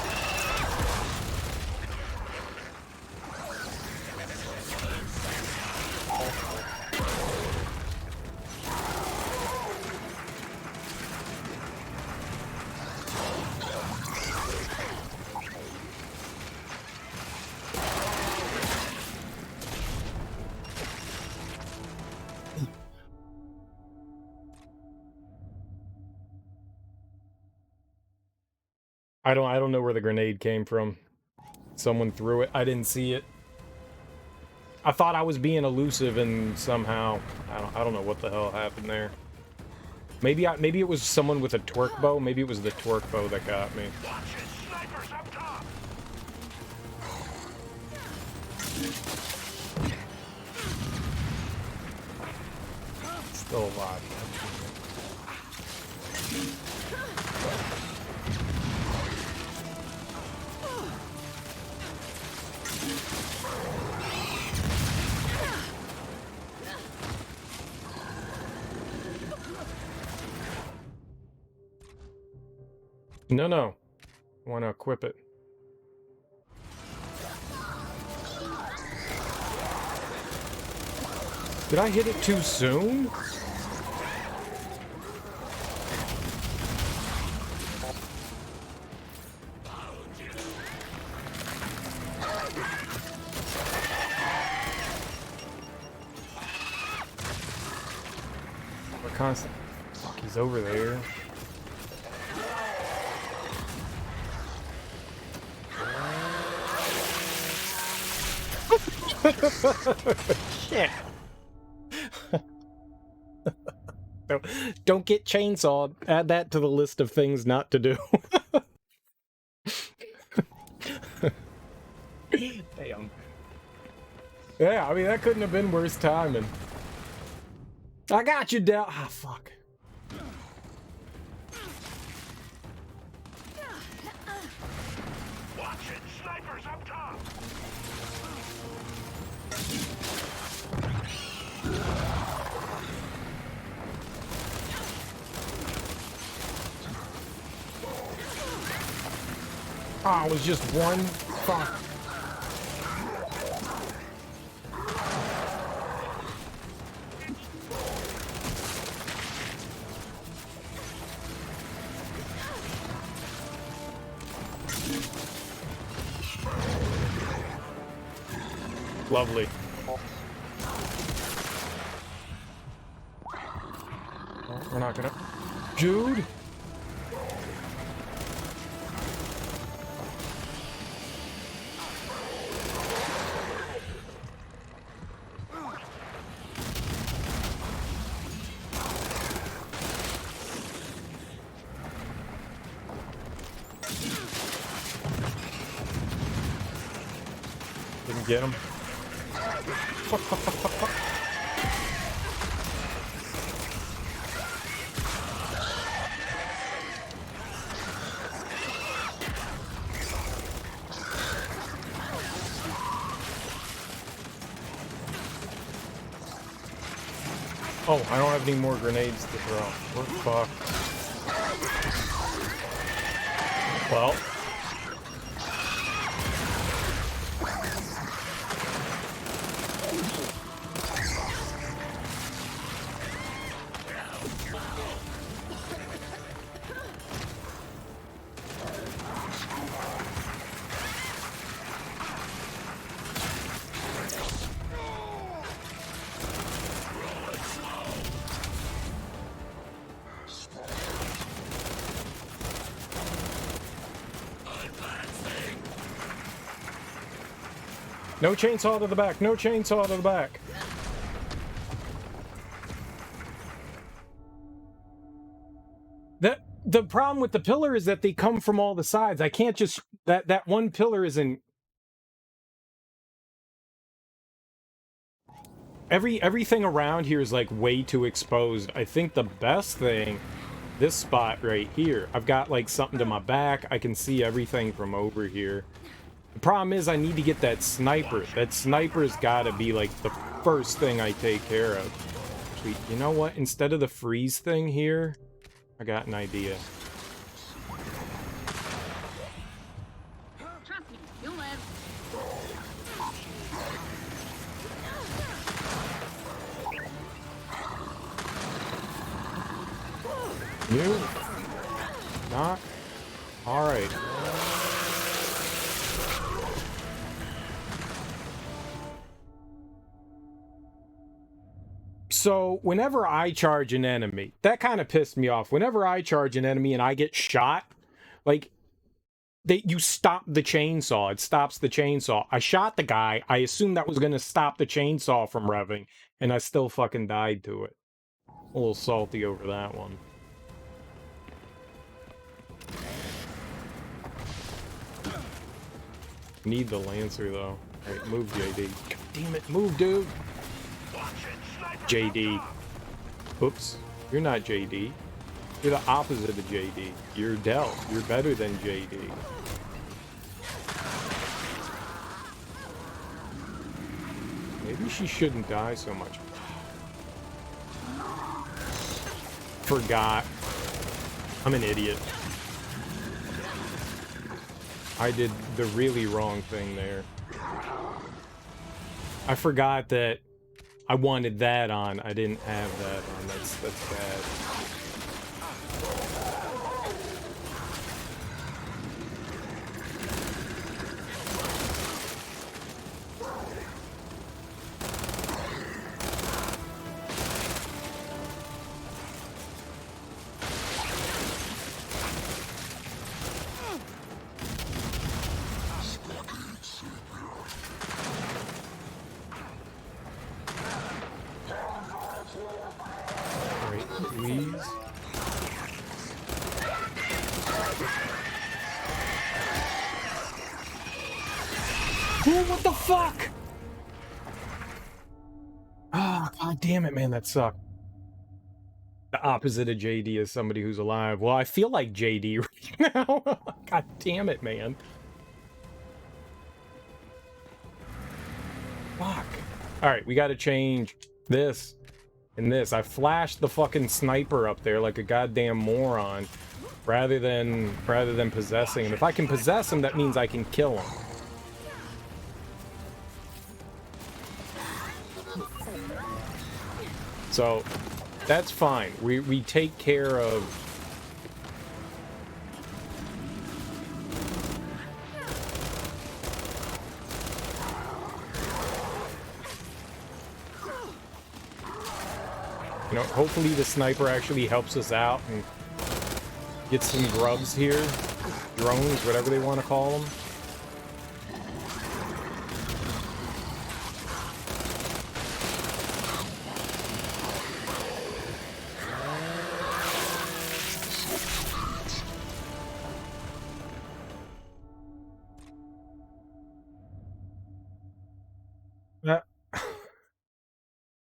I don't know where the grenade came from. Someone threw it. I didn't see it. I thought I was being elusive, and somehow I don't know what the hell happened there. Maybe it was someone with a twerk bow. Maybe it was the twerk bow that got me. Still alive. No. I want to equip it. Did I hit it too soon? We're constant. Fuck, he's over there. Shit. Don't get chainsawed. Add that to the list of things not to do. Damn. Yeah, I mean, that couldn't have been worse timing. I got you, Del. Ah, fuck. Watch it! Snipers up top! Oh, it was just one. Fuck. Lovely. Oh, we're not gonna... Dude! Didn't get him. Oh, I don't have any more grenades to throw. We're fucked. Well. No chainsaw to the back, no chainsaw to the back. The problem with the pillar is that they come from all the sides. I can't just, that one pillar isn't... Everything around here is like way too exposed. I think the best thing, this spot right here, I've got like something to my back. I can see everything from over here. The problem is I need to get that sniper. That sniper's gotta be like the first thing I take care of. Actually, you know what? Instead of the freeze thing here, I got an idea. Trust me, you'll live. You? Not? Alright. So, whenever I charge an enemy, that kind of pissed me off. Whenever I charge an enemy and I get shot, like, you stop the chainsaw. It stops the chainsaw. I shot the guy. I assumed that was going to stop the chainsaw from revving, and I still fucking died to it. A little salty over that one. Need the Lancer, though. Alright, move, JD. God damn it, move, dude! JD. Oops. You're not JD. You're the opposite of JD. You're Del. You're better than JD. Maybe she shouldn't die so much. Forgot. I'm an idiot. I did the really wrong thing there. I forgot that I wanted that on. I didn't have that on. That's bad. Alright, please. Oh, what the fuck? Oh, god damn it, man, that sucked. The opposite of JD is somebody who's alive. Well, I feel like JD right now. God damn it, man. Fuck. Alright, we gotta change this and this. I flashed the fucking sniper up there like a goddamn moron rather than possessing him. If I can possess him, that means I can kill him. So that's fine. We take care of... You know, hopefully the sniper actually helps us out and gets some grubs here. Drones, whatever they want to call them.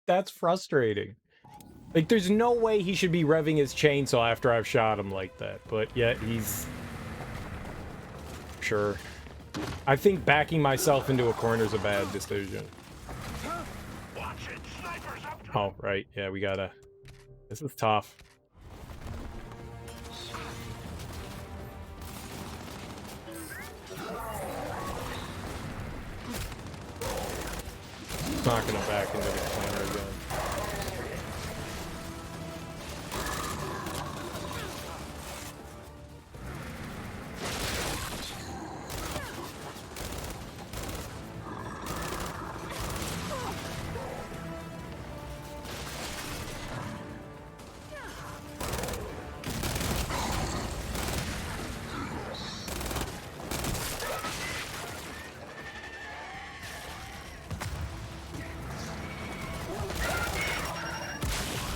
That's frustrating. Like, there's no way he should be revving his chainsaw after I've shot him like that, but yet he's... Sure. I think backing myself into a corner is a bad decision. Oh, right. Yeah, we gotta... This is tough. Not gonna back into the corner again.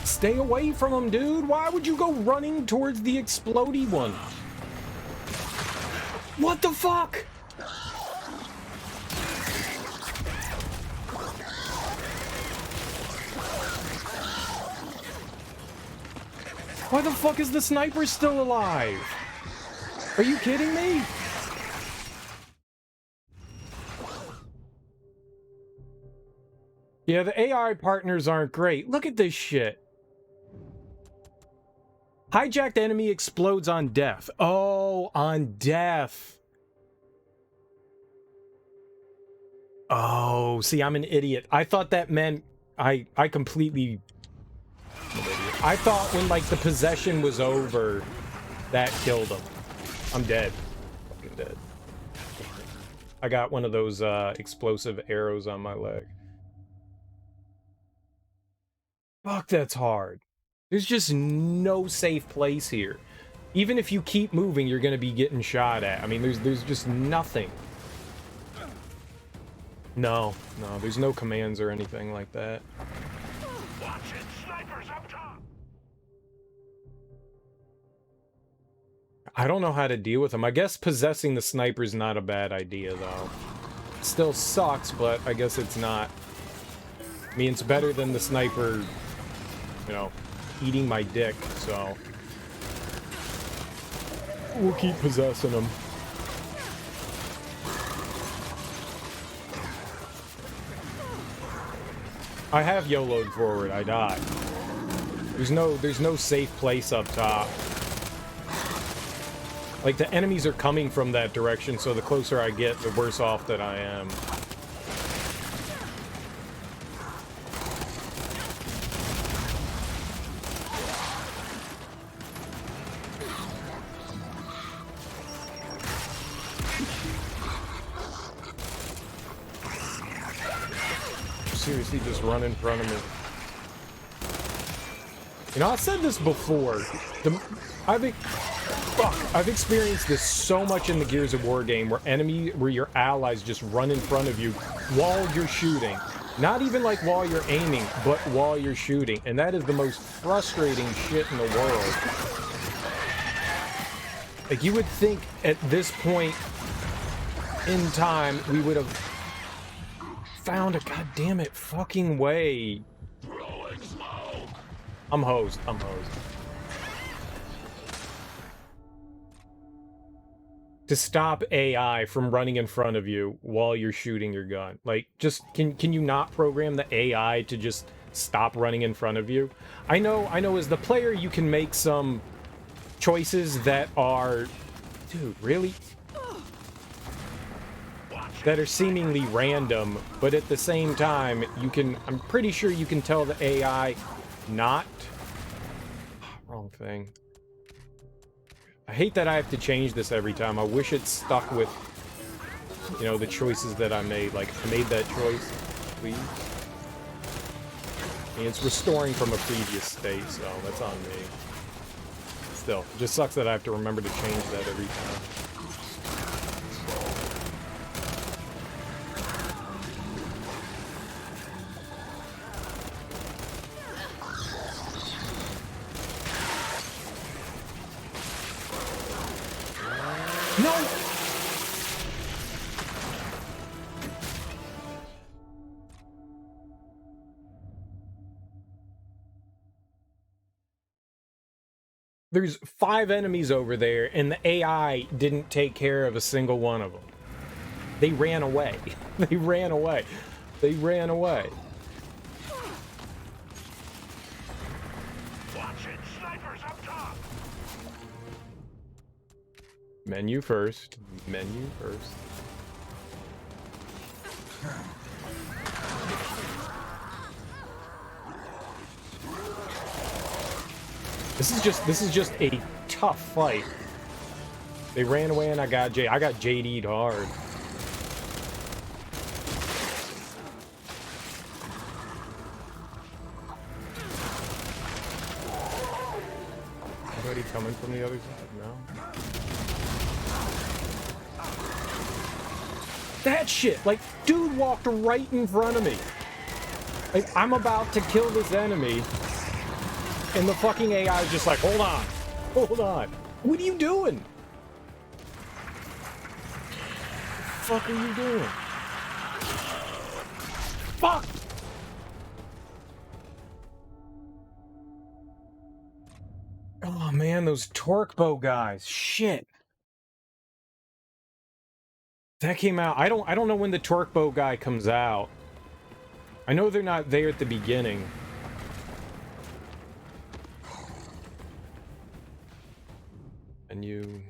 Stay away from him, dude. Why would you go running towards the explodey one? What the fuck? Why the fuck is the sniper still alive? Are you kidding me? Yeah, the AI partners aren't great. Look at this shit. Hijacked enemy explodes on death. Oh, on death. Oh, see, I'm an idiot. I thought that meant I completely... I thought when, like, the possession was over, that killed him. I'm dead. Fucking dead. I got one of those explosive arrows on my leg. Fuck, that's hard. There's just no safe place here. Even if you keep moving, you're gonna be getting shot at. I mean, there's just nothing. No, there's no commands or anything like that. Watch it, snipers up top. I don't know how to deal with them. I guess possessing the sniper's not a bad idea, though. It still sucks, but I guess it's not. I mean, it's better than the sniper, you know, eating my dick, so we'll keep possessing him. I have YOLO'd forward. I died. There's no safe place up top. Like, the enemies are coming from that direction, so the closer I get, the worse off that I am. Seriously, just run in front of me. You know, I've said this before. I've experienced this so much in the Gears of War game, where your allies just run in front of you while you're shooting. Not even like while you're aiming, but while you're shooting. And that is the most frustrating shit in the world. Like, you would think at this point in time, we would have found a goddammit fucking way. I'm hosed. I'm hosed. To stop AI from running in front of you while you're shooting your gun. Like, just, can you not program the AI to just stop running in front of you? I know as the player you can make some choices that are... Dude, really? That are seemingly random, but at the same time, you can... I'm pretty sure you can tell the AI not... Wrong thing. I hate that I have to change this every time. I wish it stuck with, you know, the choices that I made. Like, I made that choice, please. And it's restoring from a previous state, so that's on me. Still, it just sucks that I have to remember to change that every time. No! There's 5 enemies over there, and the AI didn't take care of a single one of them. They ran away. They ran away. They ran away. Watch it, snipers up top. Menu first. Menu first. This is just a tough fight. They ran away and I got JD'd hard. Anybody coming from the other side? No. That shit! Like, dude walked right in front of me. Like, I'm about to kill this enemy. And the fucking AI is just like, hold on. Hold on. What are you doing? What the fuck are you doing? Fuck! Oh man, those torque bow guys. Shit. That came out. I don't know when the torque bow guy comes out. I know they're not there at the beginning. And you...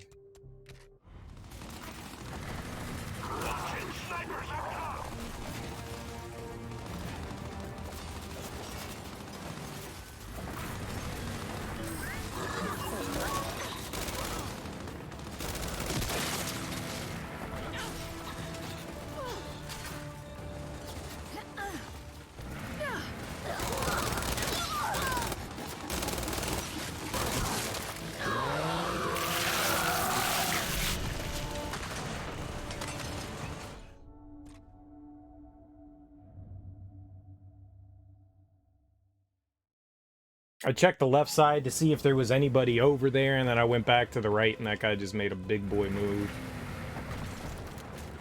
I checked the left side to see if there was anybody over there, and then I went back to the right, and that guy just made a big boy move.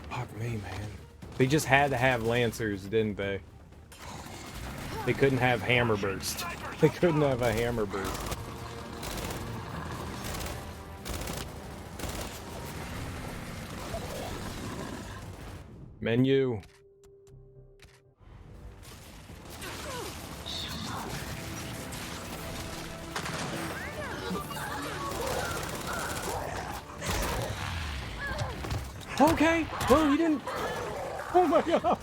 Fuck me, man. They just had to have Lancers, didn't they? They couldn't have Hammer Burst. They couldn't have a Hammer Burst. Menu. Okay. Oh, you didn't. Oh my god.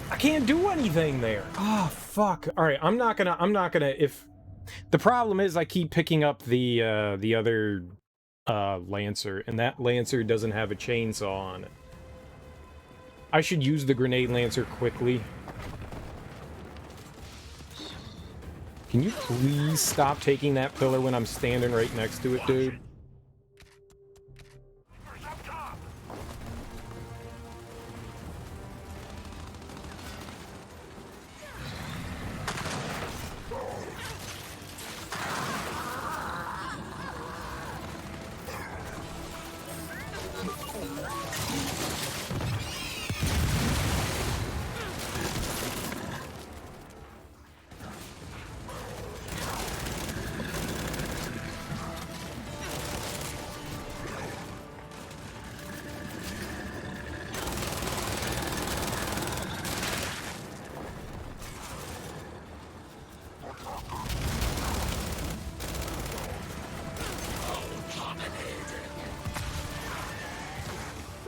I can't do anything there. Oh fuck. All right, I'm not gonna if the problem is I keep picking up the other Lancer, and that Lancer doesn't have a chainsaw on it. I should use the grenade lancer quickly. Can you please stop taking that pillar when I'm standing right next to it, dude?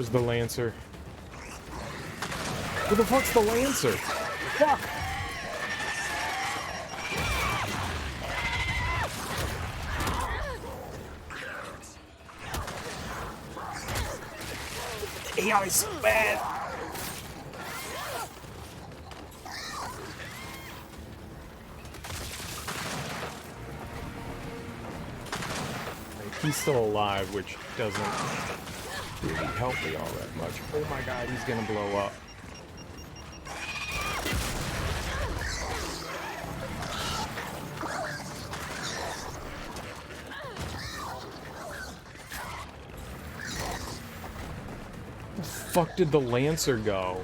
Where's the Lancer? Where the fuck's the Lancer? Fuck! AI is bad! He's still alive, which doesn't really help me all that much. Oh my god, he's gonna blow up. Where the fuck did the Lancer go?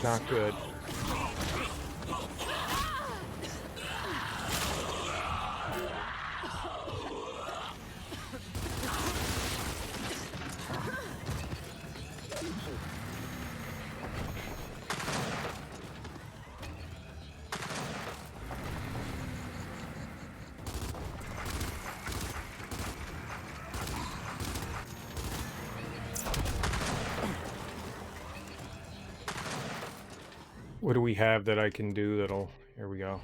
Not good. What do we have that I can do that'll... Here we go.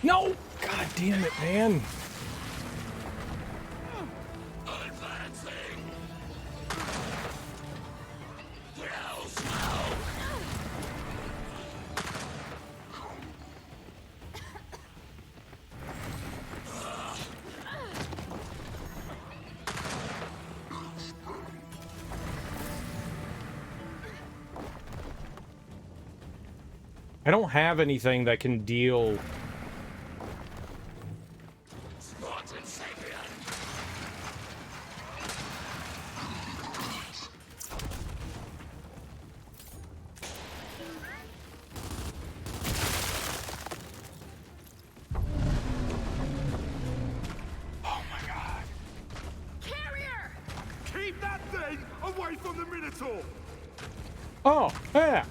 No! God damn it, man! I don't have anything that can deal... Oh my god. Carrier! Keep that thing away from the Minotaur! Oh, yeah!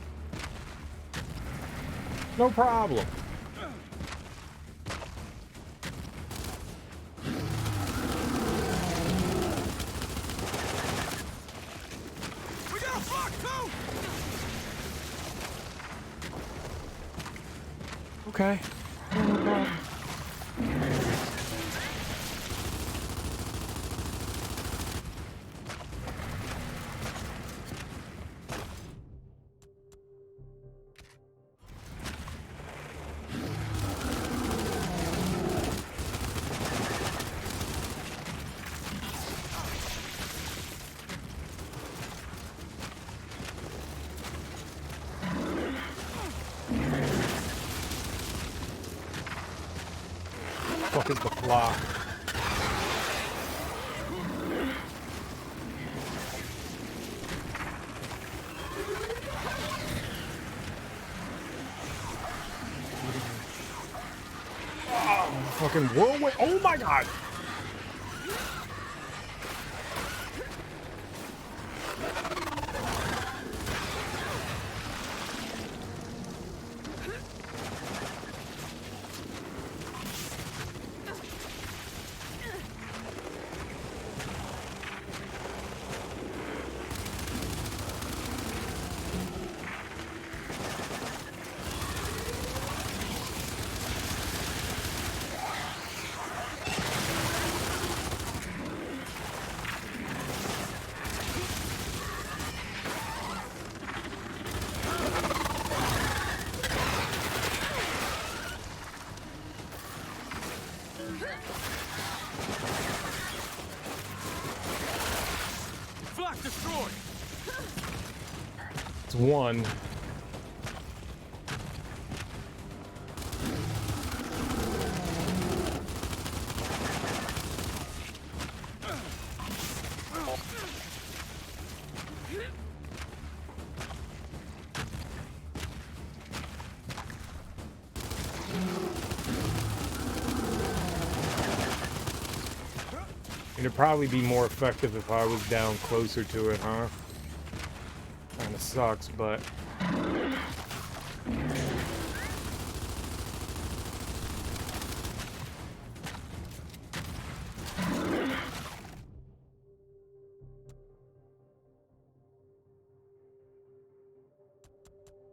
No problem. We got a fuck too! Okay. No problem. Fuck is the block? Oh, fucking whirlwind! Oh my god! It's one. It'd probably be more effective if I was down closer to it, huh? Kinda sucks, but...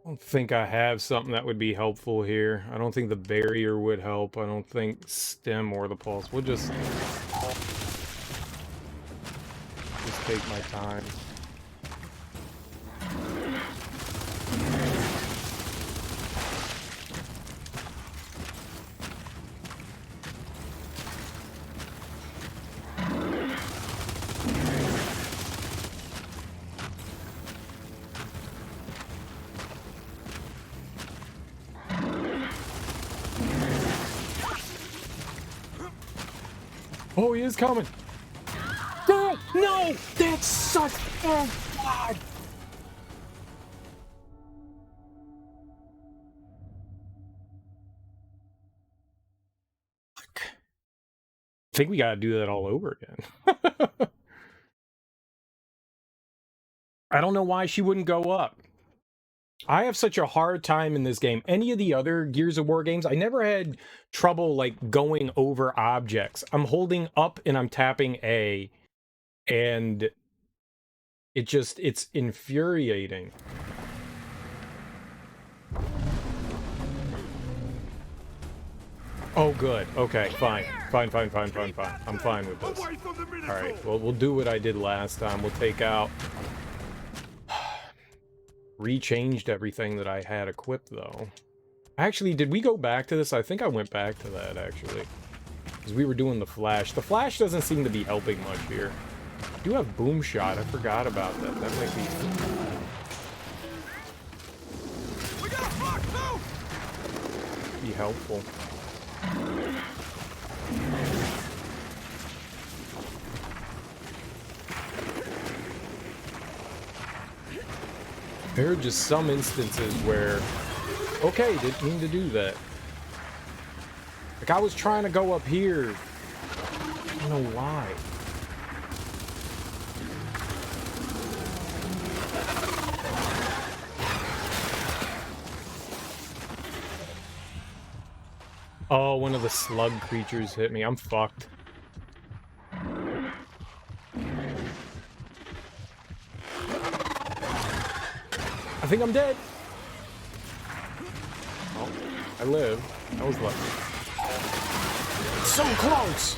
I don't think I have something that would be helpful here. I don't think the barrier would help. I don't think stem or the pulse. We'll just take my time. Oh, he is coming. Oh, no! That's such... Oh, God! I think we gotta do that all over again. I don't know why she wouldn't go up. I have such a hard time in this game. Any of the other Gears of War games, I never had trouble, like, going over objects. I'm holding up and I'm tapping A, and it's infuriating. Oh, good. Okay, fine. Fine. I'm fine with this. Alright, well, we'll do what I did last time. We'll take out... Rechanged everything that I had equipped, though. Actually, did we go back to this? I think I went back to that, actually. Because we were doing the flash. The flash doesn't seem to be helping much here. I do have boom shot. I forgot about that. That might be... be helpful. There are just some instances where, okay, didn't mean to do that. Like, I was trying to go up here. I don't know why. Oh, one of the slug creatures hit me. I'm fucked. I think I'm dead. Oh, I live. I was lucky. So close!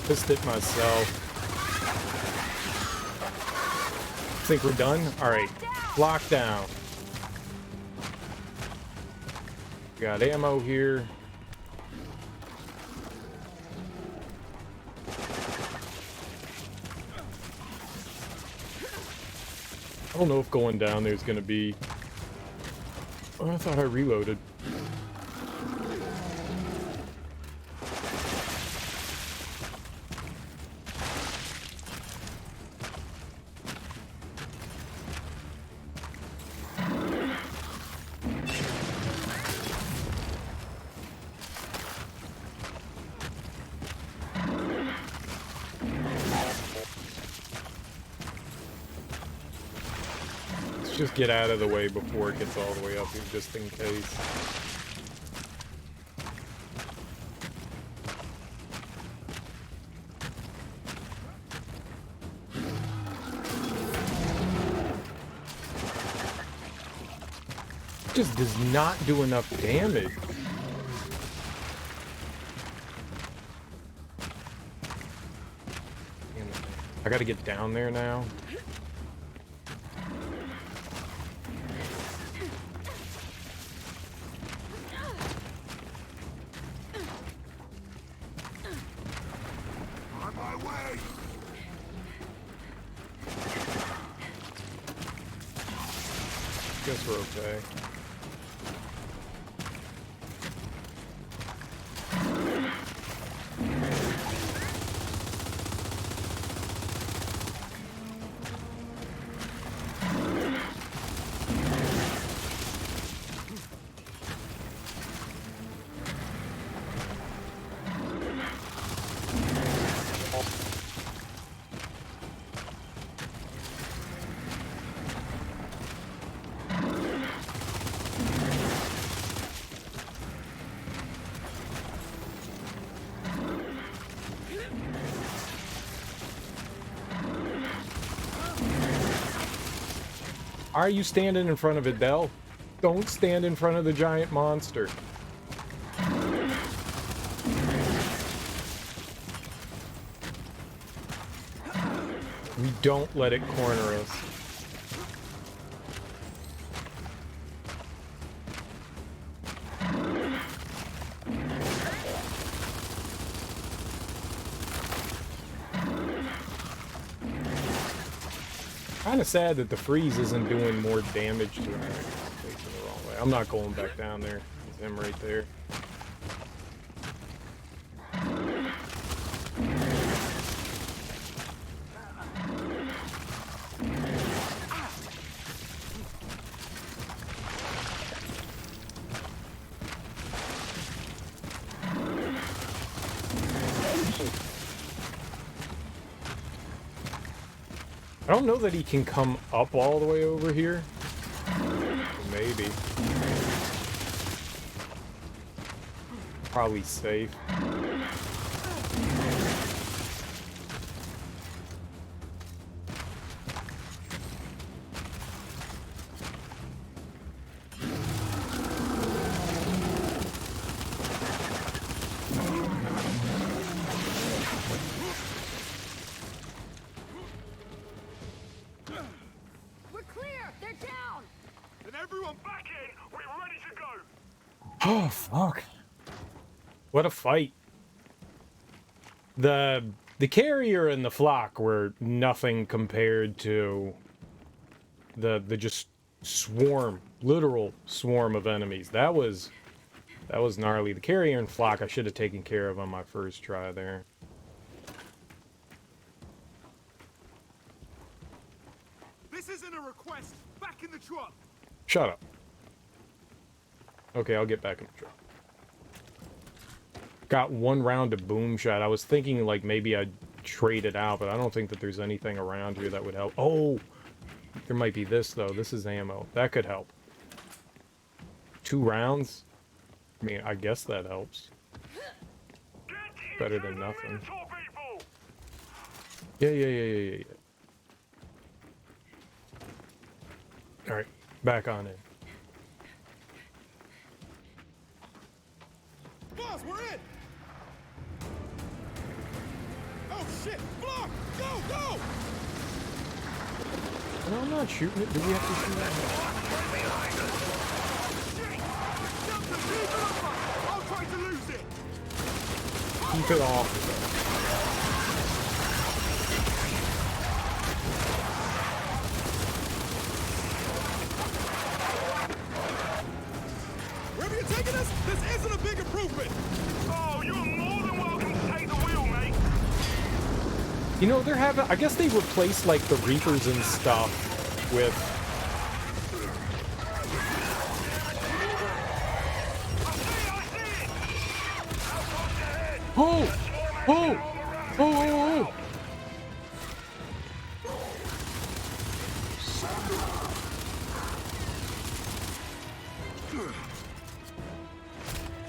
Pissed it myself. Think we're done? Alright. Lockdown. Got ammo here. I don't know if going down there's gonna be... Oh, I thought I reloaded. Just get out of the way before it gets all the way up here, just in case. Just does not do enough damage. Damn it. I gotta get down there now. On my way. Guess we're okay. Why are you standing in front of it, Del? Don't stand in front of the giant monster. We don't let it corner us. Kind of sad that the freeze isn't doing more damage to it. Facing the wrong way. I'm not going back down there. There's him right there. I don't know that he can come up all the way over here. Maybe. Probably safe. Oh, fuck. What a fight. The carrier and the flock were nothing compared to the just swarm, literal swarm of enemies. That was gnarly. The carrier and flock I should have taken care of on my first try there. This isn't a request. Back in the truck. Shut up. Okay, I'll get back in the truck. Got one round of boom shot. I was thinking like maybe I'd trade it out, but I don't think that there's anything around here that would help. Oh, there might be this though. This is ammo. That could help. 2 rounds? I mean, I guess that helps. Better than nothing. Yeah. Alright, back on in. Boss, we're in! Oh shit! Block! Go, go! No, I'm not shooting it. Do we have to shoot it? I'll try to lose it. Keep it off. Wherever you're taking us, this isn't a big improvement! Oh, you're more than welcome to take the wheel, mate. You know, they're having... I guess they replaced, like, the Reapers and stuff with... Oh! Oh! Oh!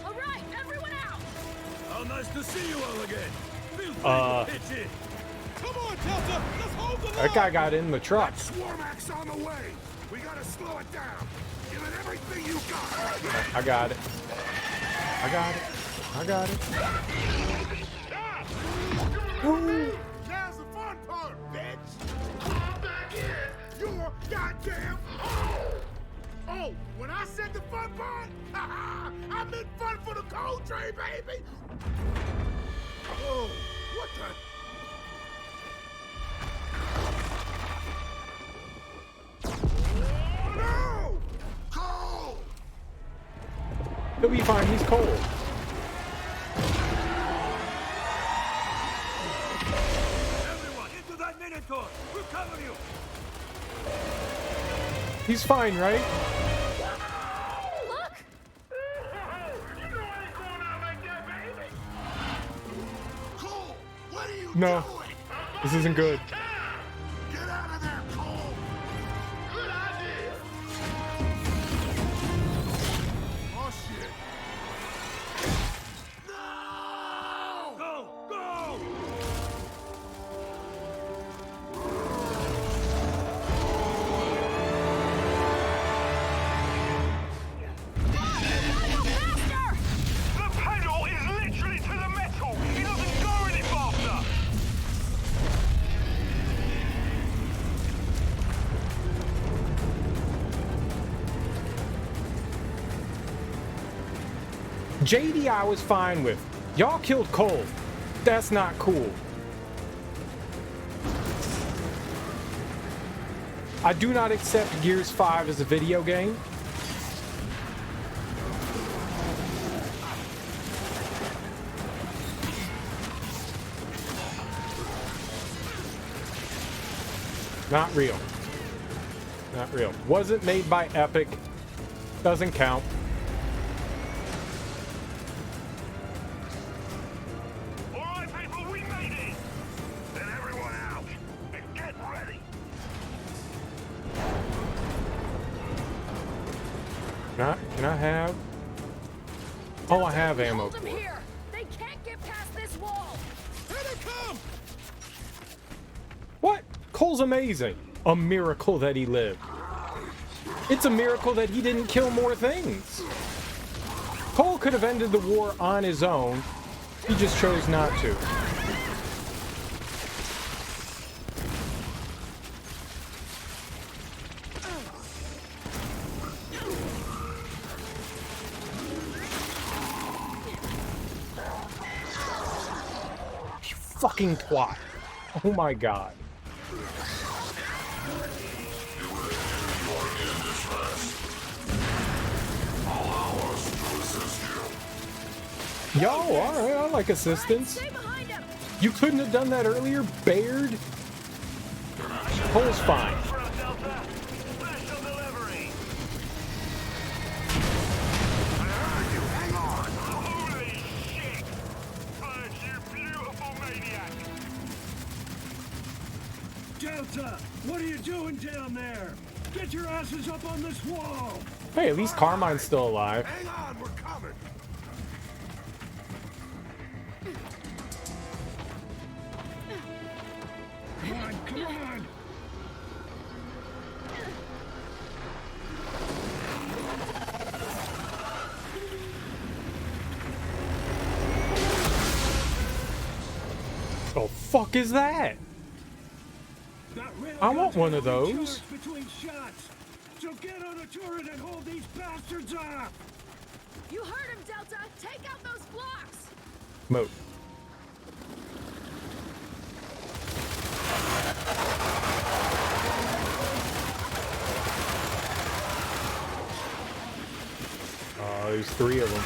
All right, everyone out! How nice to see you all again. Feel free to pitch in. Come on, Delta! Let's hold the line! That guy got in the truck. Swarm axe on the way. We gotta slow it down. Give it everything you got. I got it. I got it. I got it. Woo. Now's the fun part, bitch. Fall back in. You're goddamn. Oh, when I said the fun part, I meant fun for the cold train, baby. Oh, what the? No! Cold! He'll be fine. He's cold. Everyone, into that Minotaur! We'll cover you! He's fine, right? Look! You know I ain't going out like that, baby. Cole, what are you No. doing? This isn't good. Get out of there, Cole! Good idea. Oh, shit. No! Go! Go! Faster! The pedal is literally to the metal. He doesn't go any faster. JD I was fine with. Y'all killed Cole. That's not cool. I do not accept Gears 5 as a video game. Not real. Not real. Wasn't made by Epic. Doesn't count. All right, people, we made it. Then everyone out and get ready. Can I have? Oh, I have ammo Hold for them it. here. They can't get past this wall. Here they come! What? Cole's amazing. A miracle that he lived. It's a miracle that he didn't kill more things. Cole could have ended the war on his own. He just chose not to. You fucking twat. Oh my god. Yo, alright, I like assistance. Stay behind him. You couldn't have done that earlier, Baird? Cole's fine. Front Delta, special delivery. I heard you. Hang on. Holy shit! Punch, you beautiful maniac. Delta, what are you doing down there? Get your asses up on this wall. Hey, at least Carmine's still alive. Hang on, we're coming. Come on, come on. Oh, fuck is that? That rail I want gun's one of gonna those. recharge between shots. So get on a turret and hold these bastards off. You heard him, Delta. Take out those blocks. Move. Oh, there's 3 of them.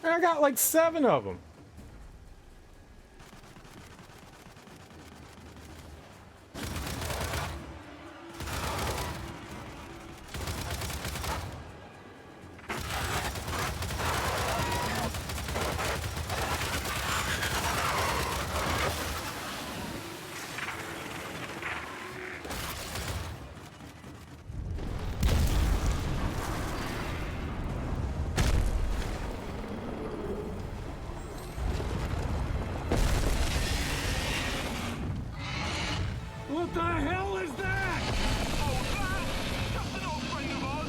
I got like 7 of them. What the hell is that? Oh, that? Just an old friend of ours.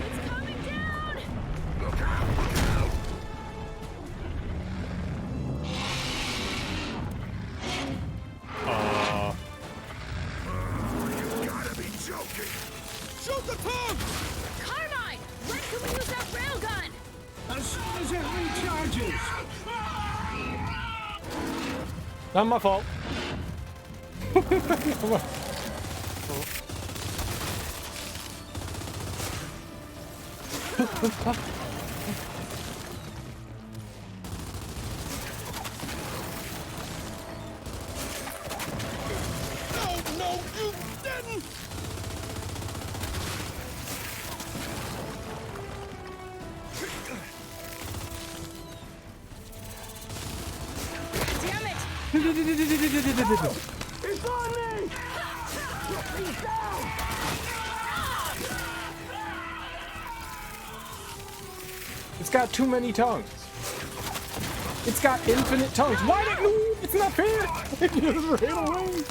It's coming down! Look out! Look out! You gotta be joking! Shoot the tongue! Carmine! When can we use that railgun? As soon as it recharges! Not my fault. No, you didn't! Damn it! It's on me! He's down! It's got too many tongues. It's got infinite tongues. Why did it move? It's not fair. It just ran away.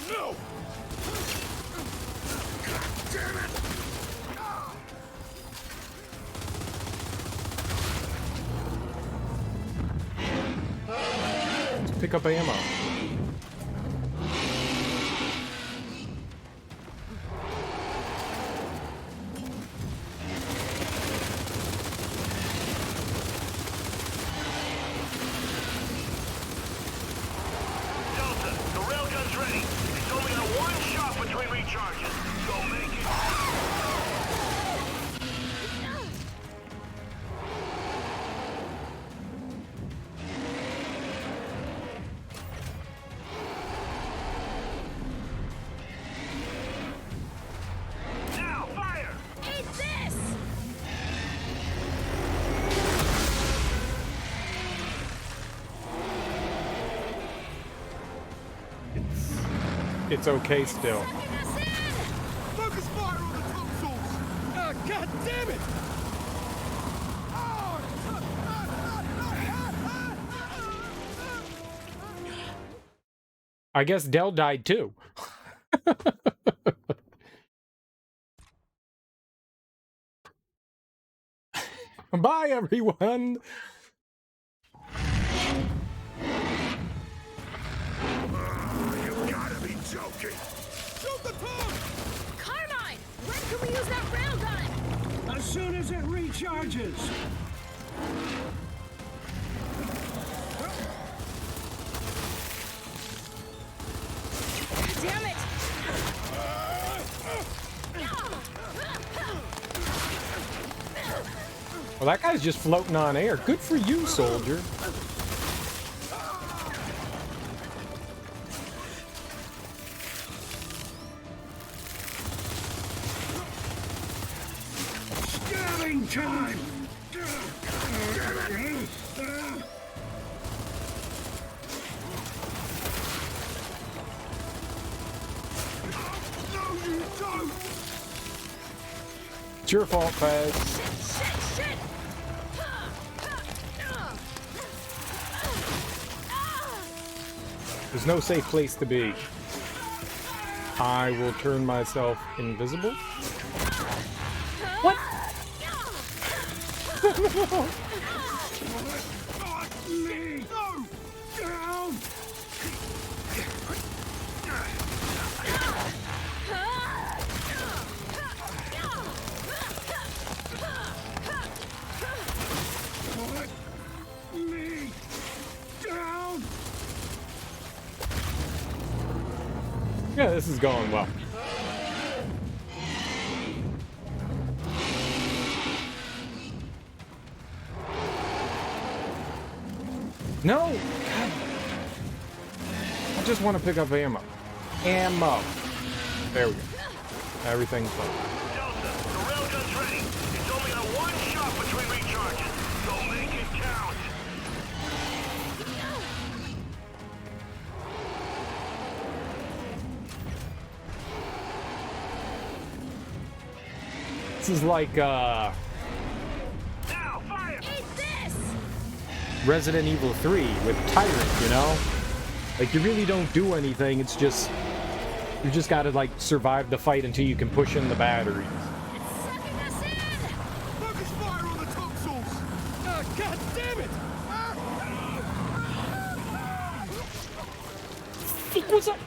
No! Damn it! Let's pick up ammo. Delta, the railgun's ready. It's only got one shot between recharges, so make it. Now, fire! Eat this! It's okay still. Sucking us in! Focus fire on the consoles! Ah, God damn it! I guess Dell died too. Bye, everyone. You gotta be joking! Shoot the tongue! Carmine! When can we use that railgun? As soon as it recharges! Damn it! Well, that guy's just floating on air. Good for you, soldier. Scabbing time! No, you don't! It's your fault, Faz. Shit! There's no safe place to be. I will turn myself invisible. What? Fuck me! No! Down! Put me down! Yeah, this is going well. No! God. I just want to pick up ammo. Ammo. There we go. Everything's fine. Delta, the railgun's ready. It's only got one shot between recharges, so make it count. This is like, Now, fire! Eat this! Resident Evil 3 with Tyrant, you know? Like, you really don't do anything, it's just... You just gotta, like, survive the fight until you can push in the batteries. It's sucking us in! Focus fire on the tonsils! God damn it! What was that?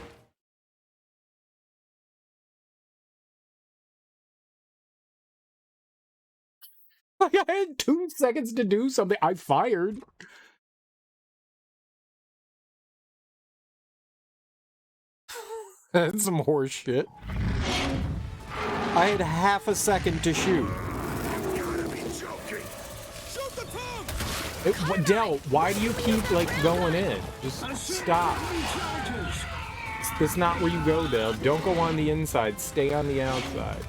I had 2 seconds to do something. I fired. That's some horse shit. I had half a second to shoot. You gotta be joking! Shoot the tongue! Dell, why do you keep, like, going in? Just stop. That's not where you go, Dell. Don't go on the inside. Stay on the outside.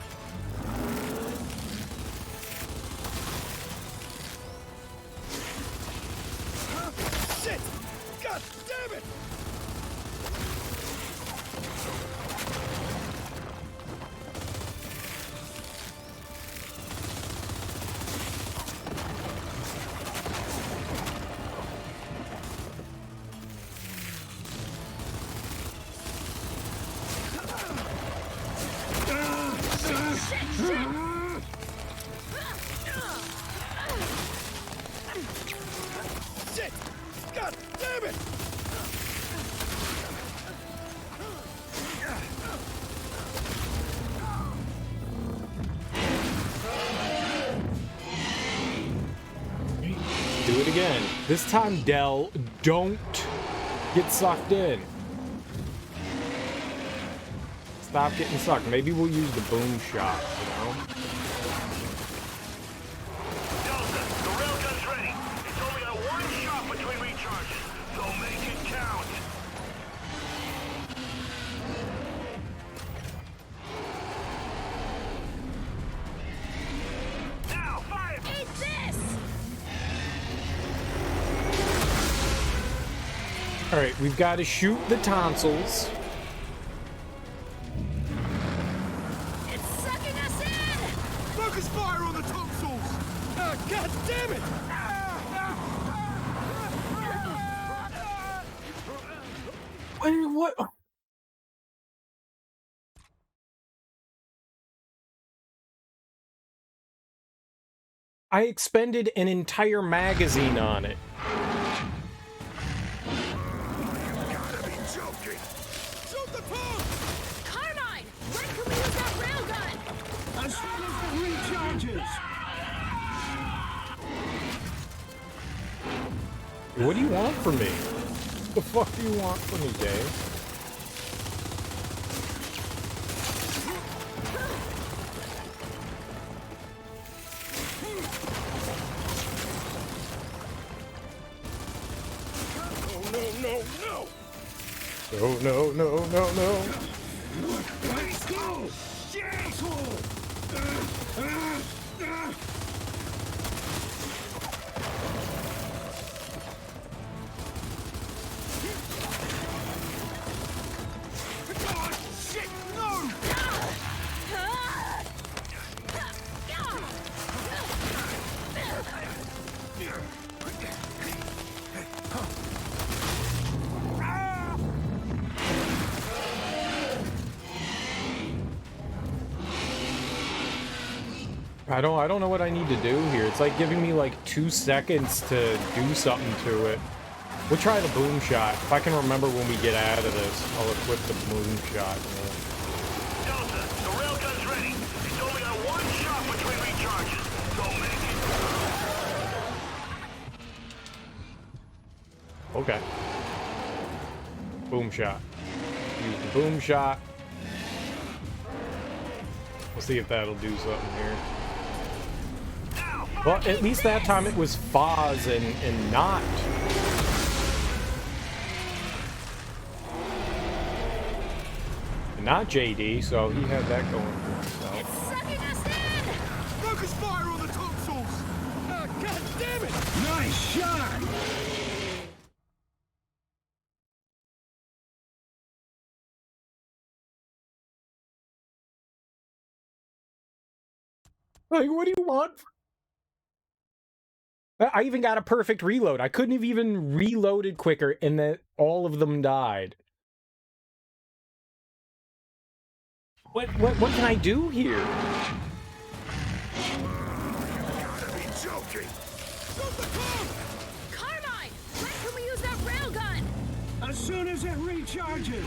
Shit! God damn it! Shit! God damn it! Do it again. This time, Dell, don't get sucked in. Stop getting sucked. Maybe we'll use the boom shot, you know? Delta, the railgun's ready. It's only got one shot between recharges, so make it count. Now, fire! Eat this! Alright, we've got to shoot the tonsils. It's sucking us in! Focus fire on the tonsils! God damn it! What? I expended an entire magazine on it. Gotta be joking! Shoot the tongue! Carmine! When can we use that railgun? As soon as it recharges! What do you want from me? The fuck do you want from me, Dave? No, no, no! No. Let's go! Asshole! Oh, shit! No! I don't know what I need to do here. It's like giving me like 2 seconds to do something to it. We'll try the boom shot. If I can remember when we get out of this, I'll equip the boom shot. Delta, the railgun's ready. It's only got one shot between recharges, so make it. Okay. Boom shot. Use the boom shot. We'll see if that'll do something here. Well, at least that time it was Foz and not... not JD, so he had that going for himself. It's sucking us in! Focus fire on the tonsils! God damn it! Nice shot! Like, what do you want? I even got a perfect reload. I couldn't have even reloaded quicker, and then all of them died. What can I do here? You gotta be joking! Shoot the car! Carmine! When can we use that railgun? As soon as it recharges!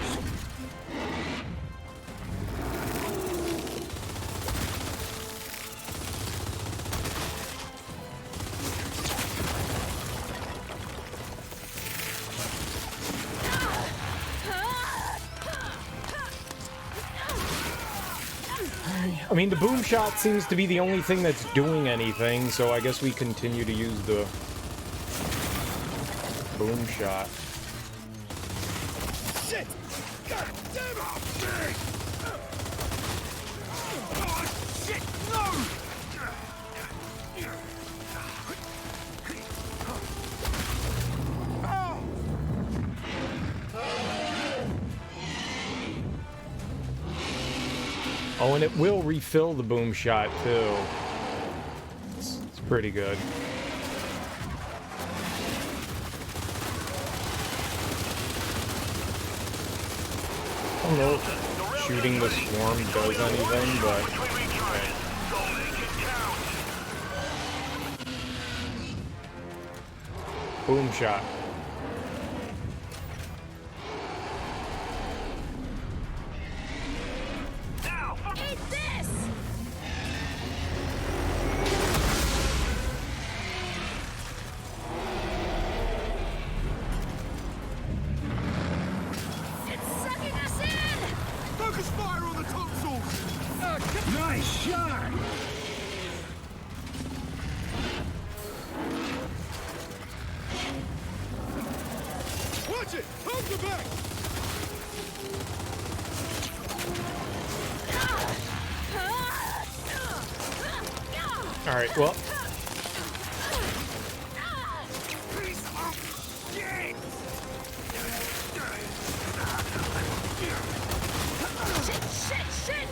I mean, the boom shot seems to be the only thing that's doing anything, so I guess we continue to use the boom shot. Shit! God damn it! Oh, shit! No! Oh, and it will refill the boom shot, too. It's pretty good. I don't know if shooting the swarm does anything, but... boom shot. Eat this! It's sucking us in! Focus fire on the tonsils! Nice shot! Watch it! Hold the back! All right, well... Piece of shit! Shit!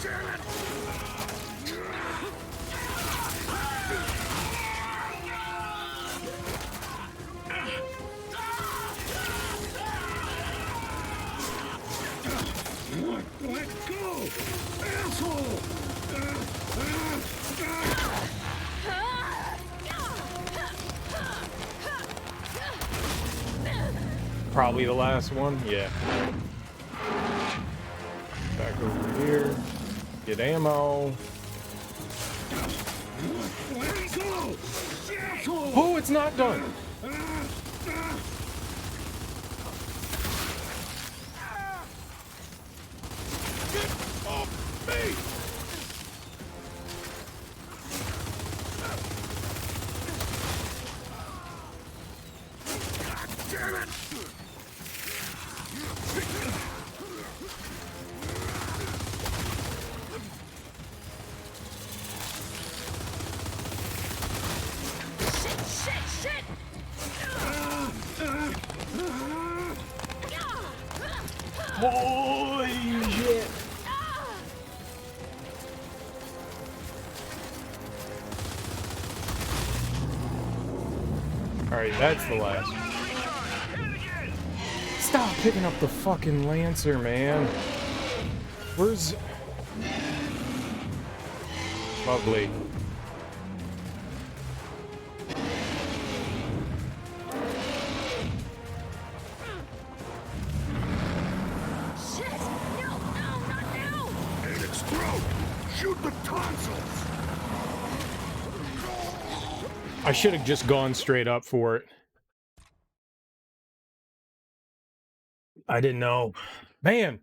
Damn it! Let go! Asshole! Probably the last one, yeah. Back over here. Get ammo. Let go! Asshole! Oh, it's not done! Get off me! God damn it! Shit! Holy shit! Alright, that's the last. Stop picking up the fucking Lancer, man. Where's... lovely. Shit! No, not now! In its throat! Shoot the tonsils! I should have just gone straight up for it. I didn't know. Man.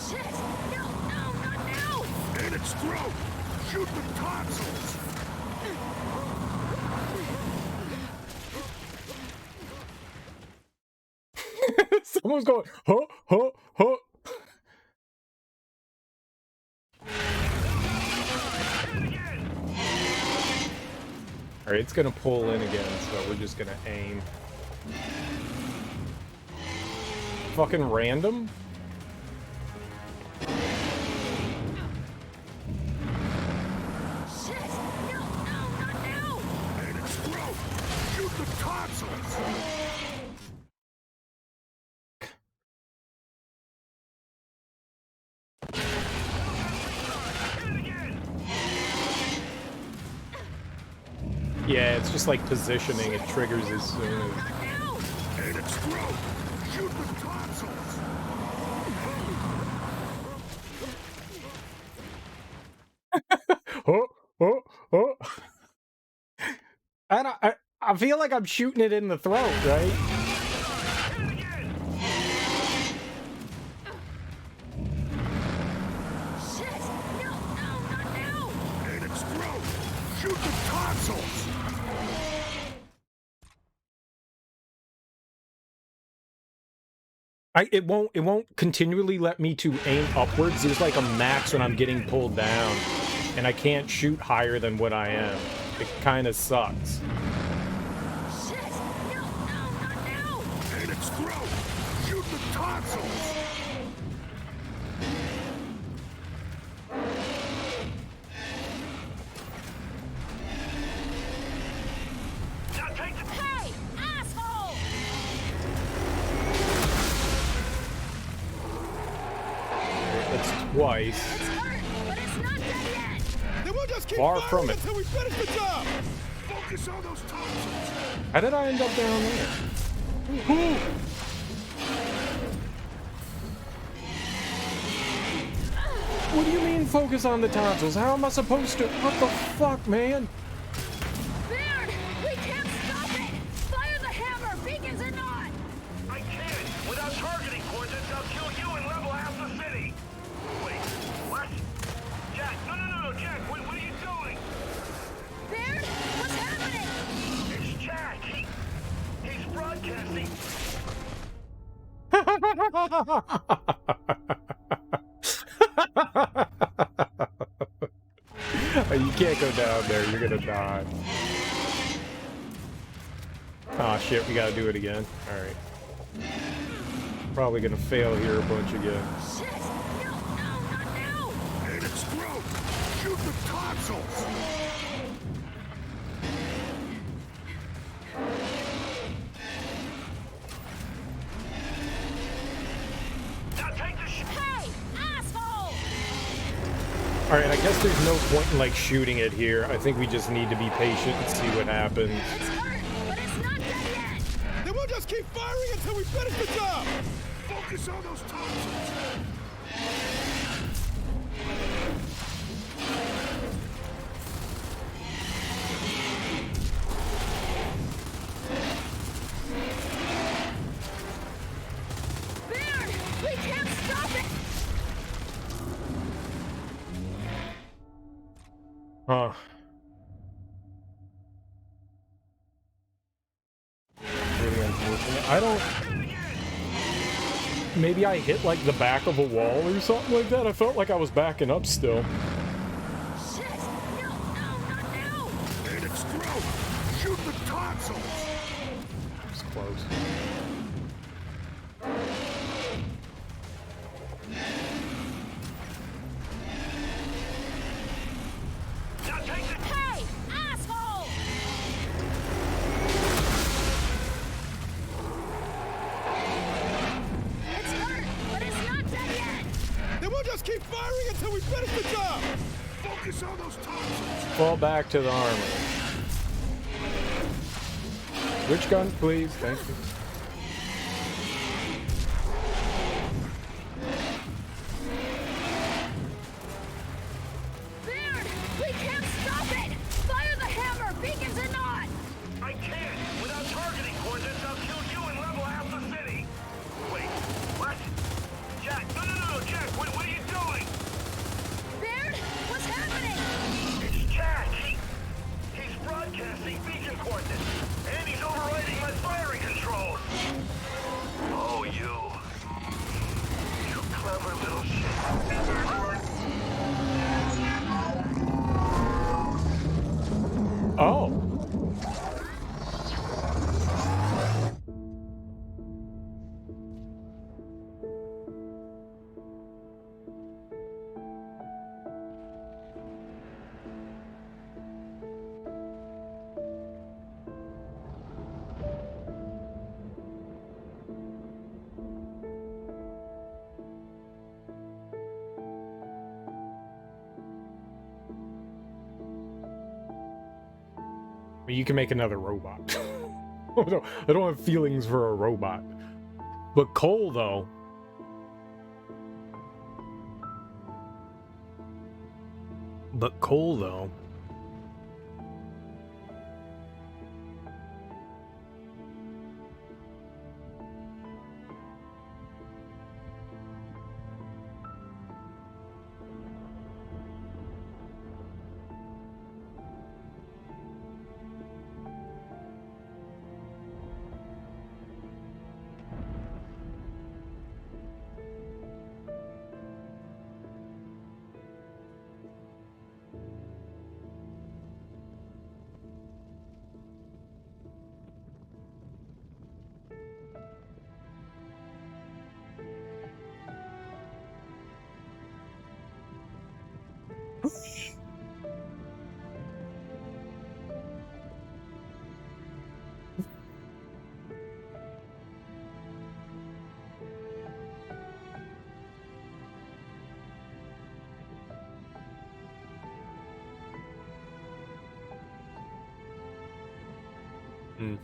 Shit! No, not now! In its throat! Shoot the tonsils! Someone's going, huh, huh, huh. All right, it's gonna pull in again, so we're just gonna aim. Fucking random? Shit! No, not now! In its throat! Shoot the tonsils! Yeah, it's just like positioning. It triggers as soon as... In its throat! Shoot the tonsils! Oh, oh, oh. I feel like I'm shooting it in the throat, right? Shit! No, not now! In its throat! Shoot the tonsils! It won't continually let me to aim upwards. There's like a max when I'm getting pulled down, and I can't shoot higher than what I am. It kind of sucks. Shit! No, not now! In its throat! Shoot the tonsils! Hey, asshole! It's twice. It's hurt, but it's not dead yet! Then we'll just keep Far firing from it. until we finish the job! Focus on those tonsils! How did I end up down there? Ooh. What do you mean focus on the tonsils? How am I supposed to? What the fuck, man? Baird, we can't stop it! Fire the hammer, beacons or not! I can't! Without targeting coordinates, I'll kill you and level half the city! Wait, what? Jack, no, Jack, what are you doing? Baird, what's happening? It's Jack! He's broadcasting! You can't go down there, you're gonna die. Aw, shit, we gotta do it again. Alright. Probably gonna fail here a bunch again. Shit! No, not now! In its throat! Shoot the tonsils! Hey, asshole! Alright, I guess there's no point in, like, shooting it here. I think we just need to be patient and see what happens. It's hurt, but it's not dead yet! Then we'll just keep firing until we finish the job! Focus on those tonsils! Baird, we can't stop it! Huh. Really unfortunate. I don't... Maybe I hit, like, the back of a wall or something like that? I felt like I was backing up still. Shit! No, not now! In its throat! Shoot the tonsils! It's close. Hey, asshole! It's hurt, but it's not dead yet! Then we'll just keep firing until we finish the job! Focus on those tonsils! Fall back to the armor. Which gun, please? Thank you. Baird, we can't stop it! Fire the hammer! Oh. You can make another robot. I don't have feelings for a robot. But Cole, though. Hmm.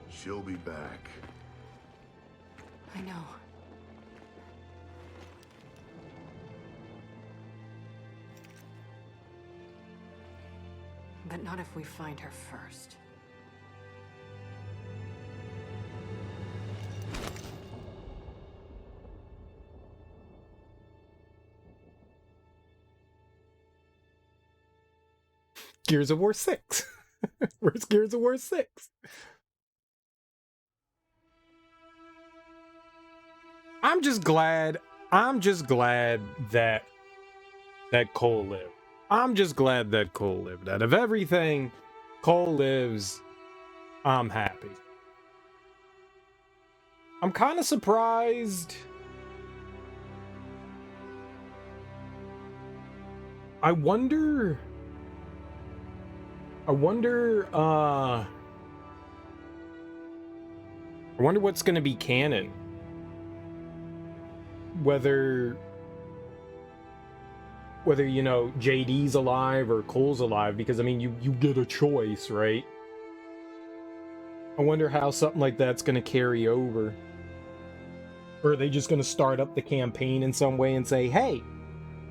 She'll be back. I know. But not if we find her first. Gears of War 6. Where's Gears of War 6? I'm just glad that Cole lived. I'm just glad that Cole lived. Out of everything, Cole lives. I'm happy. I'm kind of surprised. I wonder what's going to be canon. Whether you know JD's alive or Cole's alive, because I mean you get a choice, right? I wonder how something like that's going to carry over. Or are they just going to start up the campaign in some way and say, hey,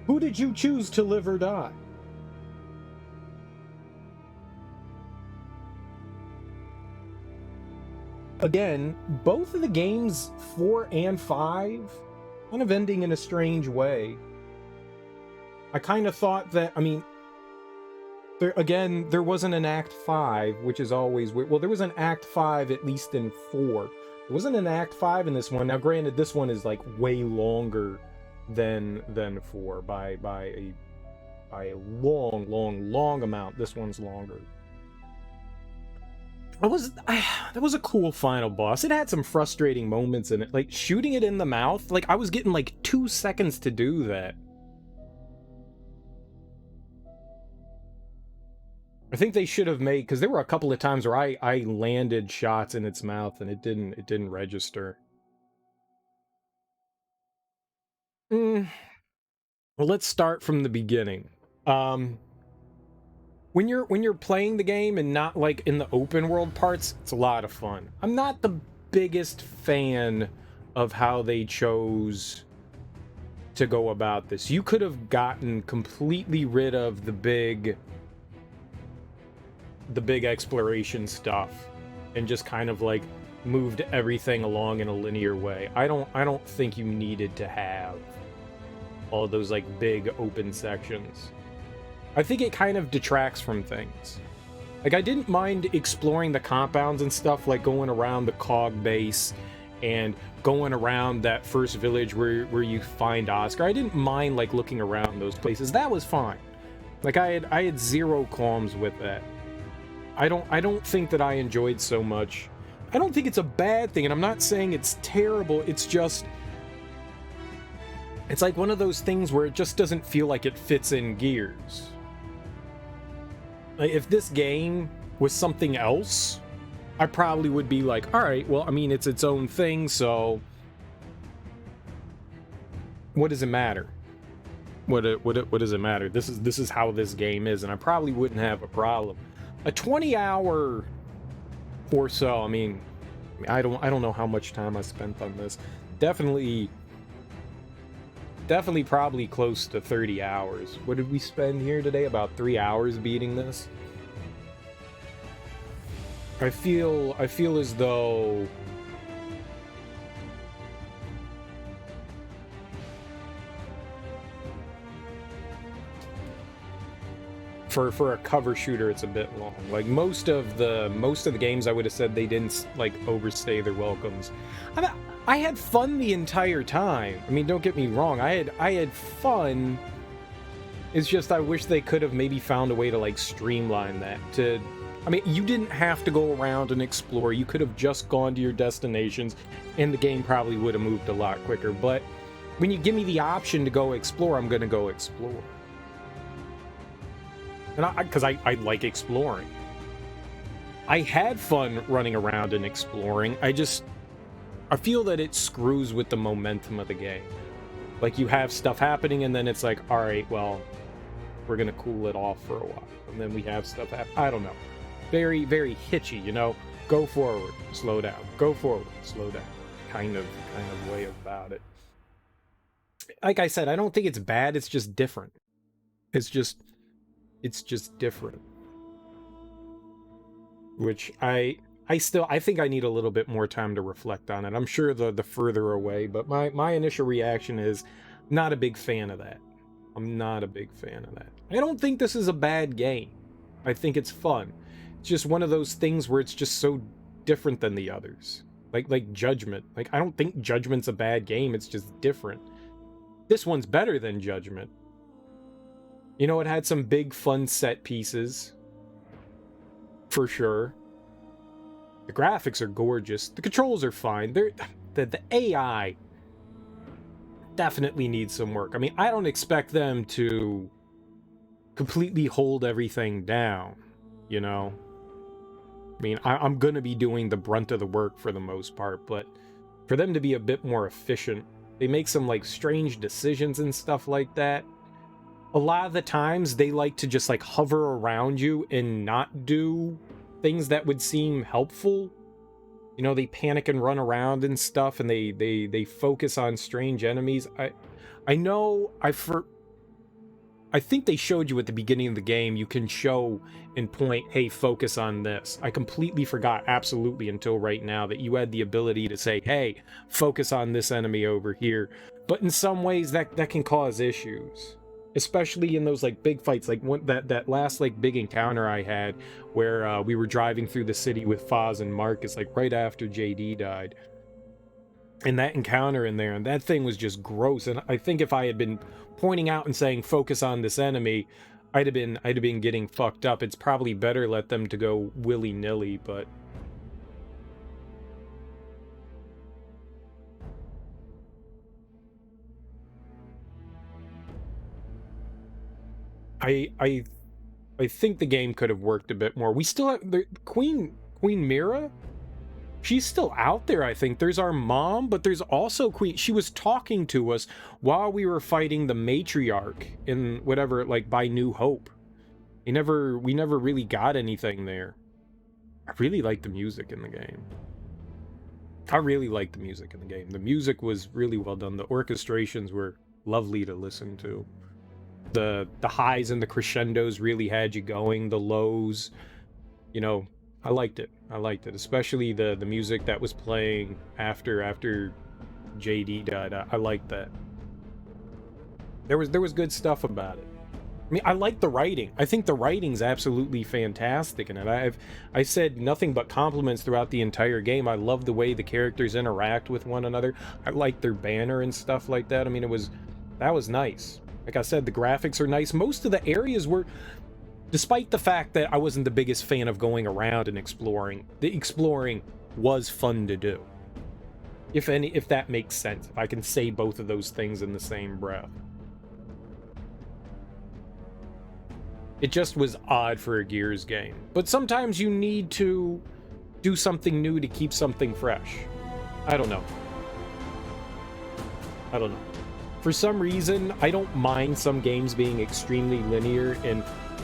who did you choose to live or die? Again, both of the games 4 and 5 kind of ending in a strange way. I kind of thought that, I mean, there wasn't an Act 5, which is always weird. Well, there was an Act 5 at least in 4. There wasn't an Act 5 in this one. Now, granted, this one is like way longer than 4 by a long amount. This one's longer. That was a cool final boss. It had some frustrating moments in it, like shooting it in the mouth. Like I was getting like 2 seconds to do that. I think they should have made, because there were a couple of times where I landed shots in its mouth and it didn't register. Well, let's start from the beginning. When you're playing the game and not like in the open world parts, it's a lot of fun. I'm not the biggest fan of how they chose to go about this. You could have gotten completely rid of the big exploration stuff and just kind of like moved everything along in a linear way. I don't think you needed to have all those like big open sections. I think it kind of detracts from things. Like, I didn't mind exploring the compounds and stuff, like going around the cog base and going around that first village where you find Oscar. I didn't mind like looking around those places. That was fine. Like, I had zero qualms with that. I don't think that I enjoyed so much. I don't think it's a bad thing, and I'm not saying it's terrible. It's just, it's like one of those things where it just doesn't feel like it fits in Gears. Like, if this game was something else, I probably would be like, all right, well, I mean, it's its own thing, so what does it matter? What does it matter? This is how this game is, and I probably wouldn't have a problem. A 20-hour or so, I mean, I don't know how much time I spent on this. Definitely probably close to 30 hours. What did we spend here today? About 3 hours beating this. I feel as though for a cover shooter, it's a bit long. Like most of the games, I would have said they didn't like overstay their welcomes. I had fun the entire time. I mean, don't get me wrong. I had fun. It's just I wish they could have maybe found a way to like streamline that. I mean, you didn't have to go around and explore. You could have just gone to your destinations, and the game probably would have moved a lot quicker. But when you give me the option to go explore, I'm gonna go explore. And because I like exploring. I had fun running around and exploring. I feel that it screws with the momentum of the game. Like, you have stuff happening, and then it's like, all right, well, we're gonna cool it off for a while, and then we have stuff happen. I don't know. Very, very hitchy, you know? Go forward, slow down. Go forward, slow down. Kind of way about it. Like I said, I don't think it's bad, it's just different. It's just different. Which I think I need a little bit more time to reflect on it. I'm sure the further away, but my initial reaction is not a big fan of that. I'm not a big fan of that. I don't think this is a bad game. I think it's fun. It's just one of those things where it's just so different than the others. Like Judgment. Like, I don't think Judgment's a bad game, it's just different. This one's better than Judgment. You know, it had some big fun set pieces. For sure. The graphics are gorgeous. The controls are fine. The AI definitely needs some work. I mean, I don't expect them to completely hold everything down, you know? I mean, I'm gonna be doing the brunt of the work for the most part, but for them to be a bit more efficient, they make some, like, strange decisions and stuff like that. A lot of the times, they like to just, like, hover around you and not do things that would seem helpful. You know, they panic and run around and stuff, and they focus on strange enemies. I think they showed you at the beginning of the game, you can show and point, hey, focus on this. I completely forgot, absolutely, until right now, that you had the ability to say, hey, focus on this enemy over here. But in some ways, that can cause issues. Especially in those, like, big fights, like that last, like, big encounter I had where we were driving through the city with Foz and Marcus, like, right after JD died. And that encounter in there, and that thing was just gross. And I think if I had been pointing out and saying, focus on this enemy, I'd have been getting fucked up. It's probably better let them to go willy-nilly, but... I think the game could have worked a bit more. We still have the Queen Mira. She's still out there, I think. There's our mom, but there's also Queen. She was talking to us while we were fighting the matriarch in whatever, like, by New Hope. We never really got anything there. I really like the music in the game. I really like the music in the game. The music was really well done. The orchestrations were lovely to listen to. The highs and the crescendos really had you going. The lows, you know, I liked it. I liked it, especially the music that was playing after JD died. I liked that. There was good stuff about it. I mean, I like the writing. I think the writing's absolutely fantastic in it. I said nothing but compliments throughout the entire game. I love the way the characters interact with one another. I like their banner and stuff like that. I mean, that was nice. Like I said, the graphics are nice. Most of the areas were, despite the fact that I wasn't the biggest fan of going around and exploring, the exploring was fun to do. If that makes sense. If I can say both of those things in the same breath. It just was odd for a Gears game. But sometimes you need to do something new to keep something fresh. I don't know. For some reason, I don't mind some games being extremely linear and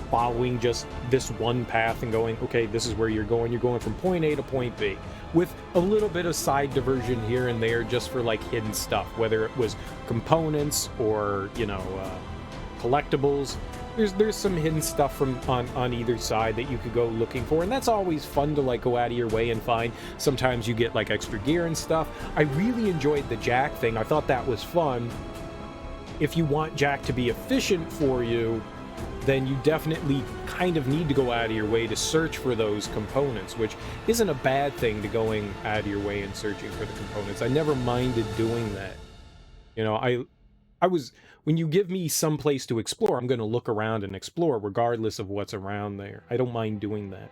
following just this one path and going, okay, this is where you're going. You're going from point A to point B. With a little bit of side diversion here and there just for, like, hidden stuff. Whether it was components or, you know, collectibles. There's some hidden stuff from on either side that you could go looking for, and that's always fun to, like, go out of your way and find. Sometimes you get, like, extra gear and stuff. I really enjoyed the Jack thing. I thought that was fun. If you want Jack to be efficient for you, then you definitely kind of need to go out of your way to search for those components, which isn't a bad thing, to going out of your way and searching for the components. I never minded doing that. You know, I was, when you give me some place to explore, I'm going to look around and explore regardless of what's around there. I don't mind doing that.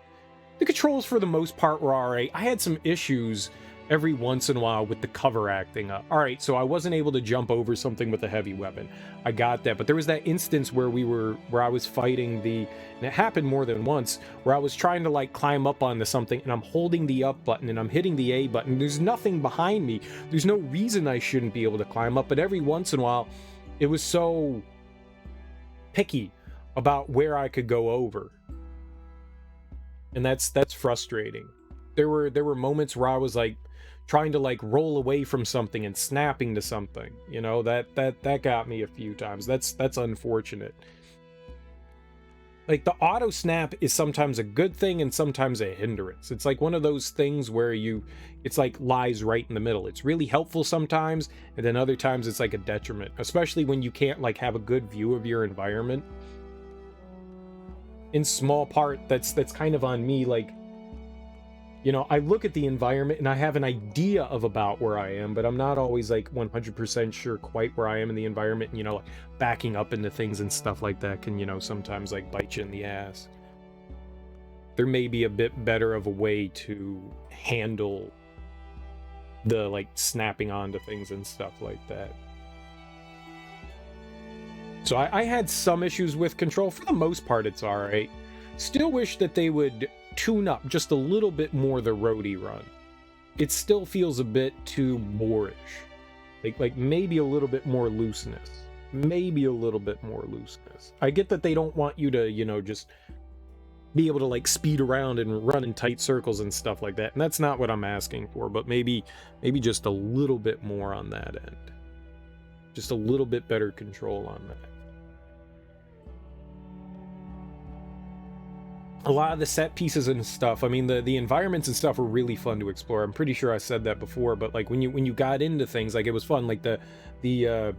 The controls for the most part were alright. I had some issues every once in a while with the cover acting up. Alright, so I wasn't able to jump over something with a heavy weapon. I got that, but there was that instance where I was fighting and it happened more than once, where I was trying to, like, climb up onto something and I'm holding the up button and I'm hitting the A button. There's nothing behind me. There's no reason I shouldn't be able to climb up, but every once in a while, it was so picky about where I could go over. And that's frustrating. There were moments where I was, like, trying to, like, roll away from something and snapping to something. You know, that got me a few times. That's unfortunate. Like, the auto snap is sometimes a good thing and sometimes a hindrance. It's like one of those things where it's like lies right in the middle. It's really helpful sometimes, and then other times it's like a detriment, especially when you can't, like, have a good view of your environment. In small part, that's kind of on me. Like, you know, I look at the environment and I have an idea of about where I am, but I'm not always, like, 100% sure quite where I am in the environment. And, you know, like, backing up into things and stuff like that can, you know, sometimes, like, bite you in the ass. There may be a bit better of a way to handle the, like, snapping onto things and stuff like that. So I had some issues with control. For the most part, it's alright. Still wish that they would tune up just a little bit more the roadie run. It still feels a bit too boorish. Like maybe a little bit more looseness. Maybe a little bit more looseness. I get that they don't want you to, you know, just be able to, like, speed around and run in tight circles and stuff like that. And that's not what I'm asking for, but maybe just a little bit more on that end. Just a little bit better control on that. A lot of the set pieces and stuff, I mean, the environments and stuff were really fun to explore. I'm pretty sure I said that before, but, like, when you got into things, like, it was fun. Like the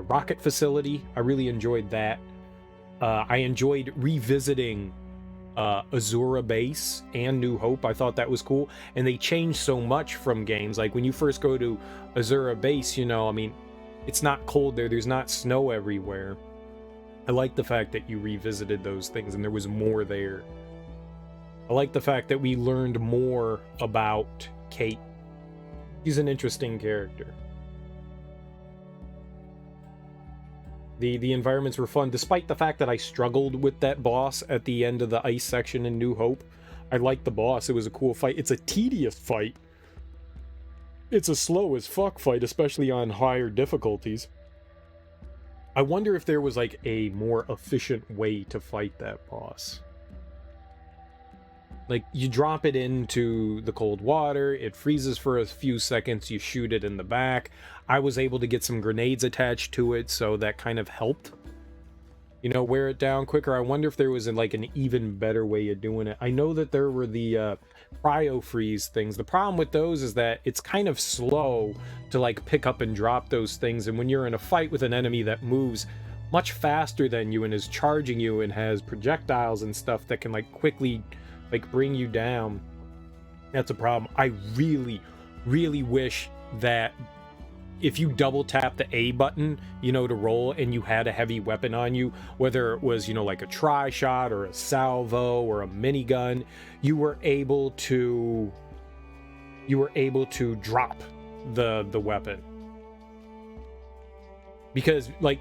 rocket facility, I really enjoyed that. I enjoyed revisiting Azura Base and New Hope. I thought that was cool, and they changed so much from games. Like, when you first go to Azura Base, you know, I mean, it's not cold there. There's not snow everywhere. I like the fact that you revisited those things and there was more there. I like the fact that we learned more about Kait. He's an interesting character. The environments were fun, despite the fact that I struggled with that boss at the end of the ice section in New Hope. I liked the boss. It was a cool fight. It's a tedious fight. It's a slow as fuck fight, especially on higher difficulties. I wonder if there was like a more efficient way to fight that boss. Like, you drop it into the cold water, it freezes for a few seconds, you shoot it in the back. I was able to get some grenades attached to it, so that kind of helped, you know, wear it down quicker. I wonder if there was like an even better way of doing it. I know that there were the cryo freeze things. The problem with those is that it's kind of slow to like pick up and drop those things, and when you're in a fight with an enemy that moves much faster than you and is charging you and has projectiles and stuff that can like quickly like bring you down, that's a problem. I really wish that if you double tap the A button, you know, to roll, and you had a heavy weapon on you, whether it was, you know, like a tri-shot or a salvo or a minigun, you were able to drop the weapon. Because like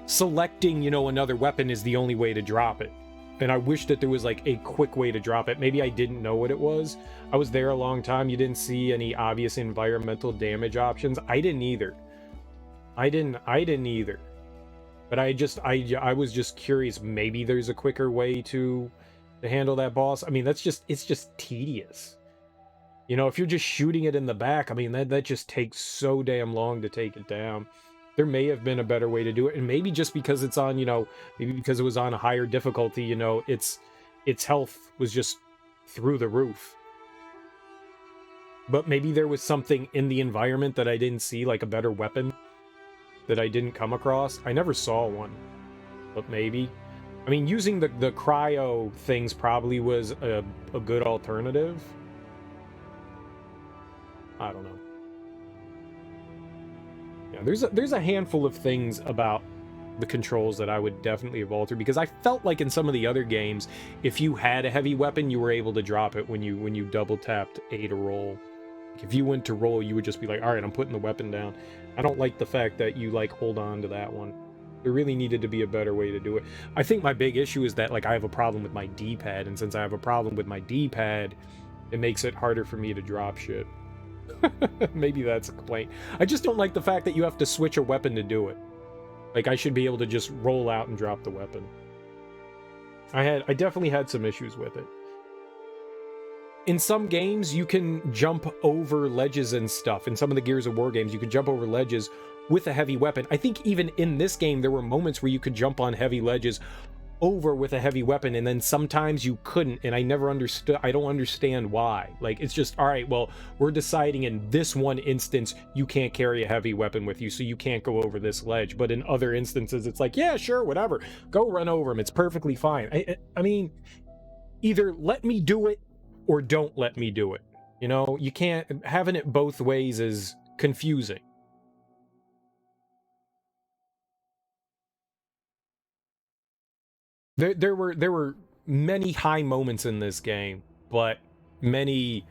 selecting, you know, another weapon is the only way to drop it. And I wish that there was like a quick way to drop it. Maybe I didn't know what it was. I was there a long time. You didn't see any obvious environmental damage options. I didn't either. I didn't either. But I was just curious. Maybe there's a quicker way to handle that boss. I mean, it's just tedious. You know, if you're just shooting it in the back, I mean, that just takes so damn long to take it down. There may have been a better way to do it, and maybe just because it's on, you know, maybe because it was on a higher difficulty, you know, its health was just through the roof. But maybe there was something in the environment that I didn't see, like a better weapon that I didn't come across. I never saw one, but maybe. I mean, using the cryo things probably was a good alternative. I don't know. Yeah, there's a handful of things about the controls that I would definitely have altered, because I felt like in some of the other games, if you had a heavy weapon, you were able to drop it when you double tapped A to roll. Like if you went to roll, you would just be like, all right, I'm putting the weapon down. I don't like the fact that you like hold on to that one. There really needed to be a better way to do it. I think my big issue is that like I have a problem with my D-pad, and since I have a problem with my D-pad, it makes it harder for me to drop shit. Maybe that's a complaint. I just don't like the fact that you have to switch a weapon to do it. Like, I should be able to just roll out and drop the weapon. I definitely had some issues with it. In some games, you can jump over ledges and stuff. In some of the Gears of War games, you can jump over ledges with a heavy weapon. I think even in this game, there were moments where you could jump on heavy ledges over with a heavy weapon, and then sometimes you couldn't, and I never understood. I don't understand why. Like, it's just, all right, well, we're deciding in this one instance you can't carry a heavy weapon with you, so you can't go over this ledge. But in other instances, it's like, yeah, sure, whatever, go run over him, it's perfectly fine. I mean, either let me do it or don't let me do it. You know, you can't, having it both ways is confusing. There were many high moments in this game, but many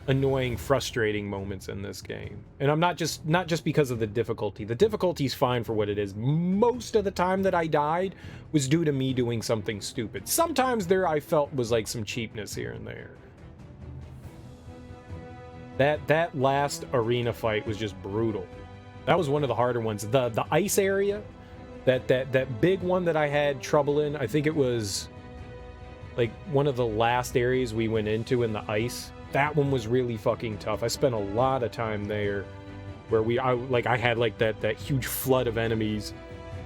annoying, frustrating moments in this game. And I'm not just because of the difficulty. The difficulty's fine for what it is. Most of the time that I died was due to me doing something stupid. Sometimes there I felt was like some cheapness here and there. That last arena fight was just brutal. That was one of the harder ones. The ice area, that big one that I had trouble in, I think it was like one of the last areas we went into in the ice. That one was really fucking tough. I spent a lot of time there where I had like that huge flood of enemies.